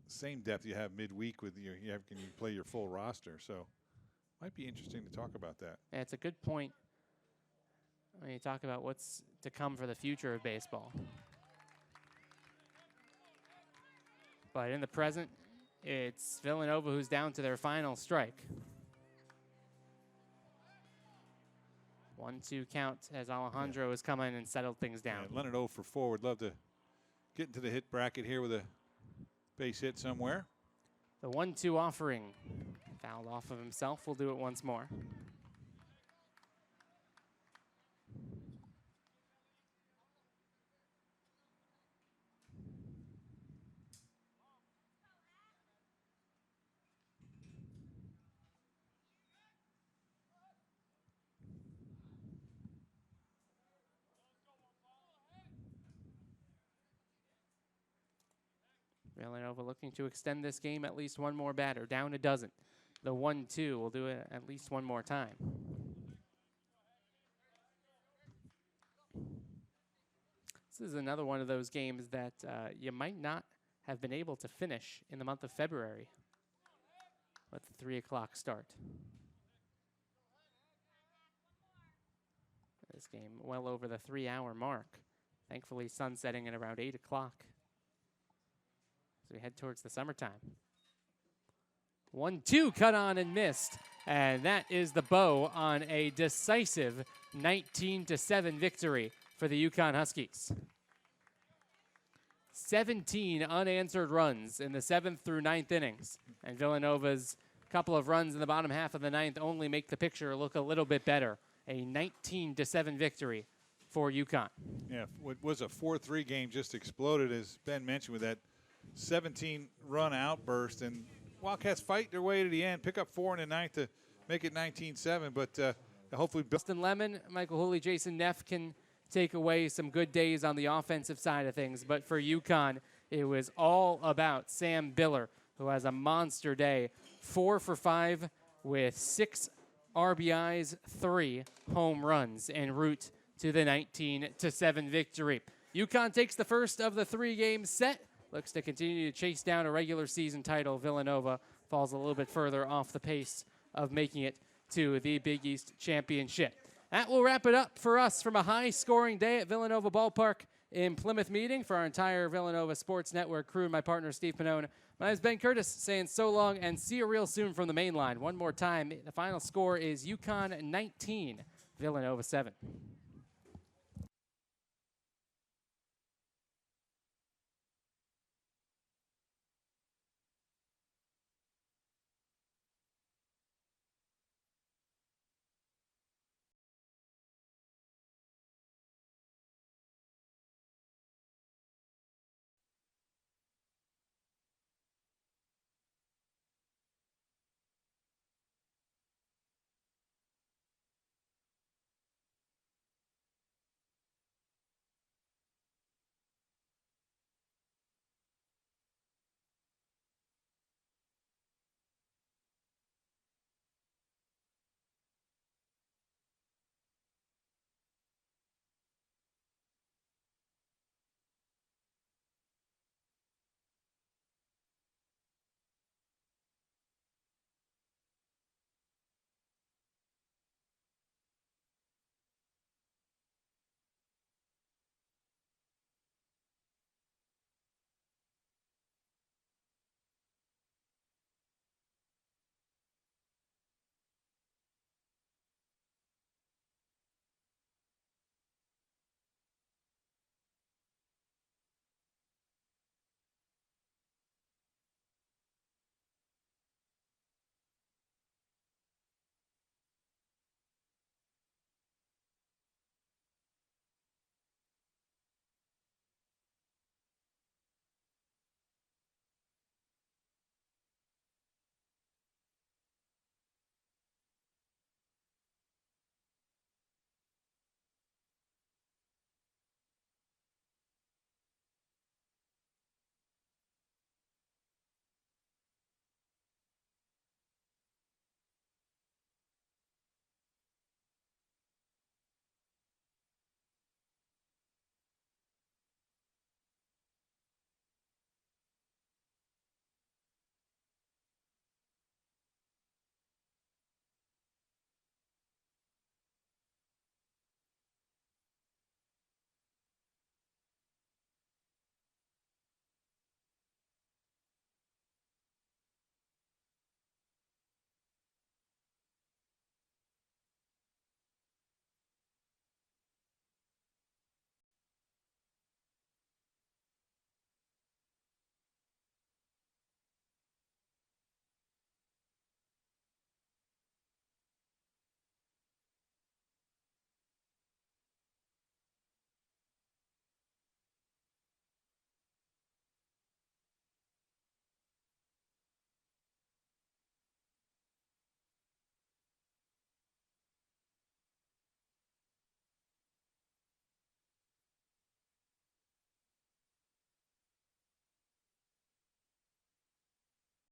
same depth you have midweek with you can you play your full roster. So might be interesting to talk about that. Yeah, it's a good point when you talk about what's to come for the future of baseball. But in the present, it's Villanova who's down to their final strike. 1-2 count as Alejandro has come in and settled things down. Yeah, Leonard 0 for 4. Would love to get into the hit bracket here with a base hit somewhere. The 1-2 offering fouled off of himself. We'll do it once more. Villanova looking to extend this game at least one more batter, down a dozen. the 1-2. We'll do it at least one more time. This is another one of those games that you might not have been able to finish in the month of February with the 3 o'clock start. This game well over the 3-hour mark. Thankfully, sunsetting at around 8 o'clock as we head towards the summertime. 1-2 cut on and missed. And that is the bow on a decisive 19-7 victory for the UConn Huskies. 17 unanswered runs in the 7th through 9th innings. And Villanova's couple of runs in the bottom half of the 9th only make the picture look a little bit better. A 19-7 victory for UConn. Yeah, what was a 4-3 game just exploded, as Ben mentioned, with that 17-run outburst. And Wildcats fight their way to the end, pick up 4 in the 9th to make it 19-7. But hopefully Justin Lemon, Michael Hooley, Jason Neff can take away some good days on the offensive side of things. But for UConn, it was all about Sam Biller, who has a monster day. 4 for 5 with 6 RBIs, 3 home runs en route to the 19-7 victory. UConn takes the first of the 3-game set. Looks to continue to chase down a regular season title. Villanova falls a little bit further off the pace of making it to the Big East Championship. That will wrap it up for us from a high-scoring day at Villanova Ballpark in Plymouth Meeting. For our entire Villanova Sports Network crew and my partner, Steve Pannone, my name is Ben Curtis, saying so long and see you real soon from the main line. One more time, the final score is UConn 19, Villanova 7.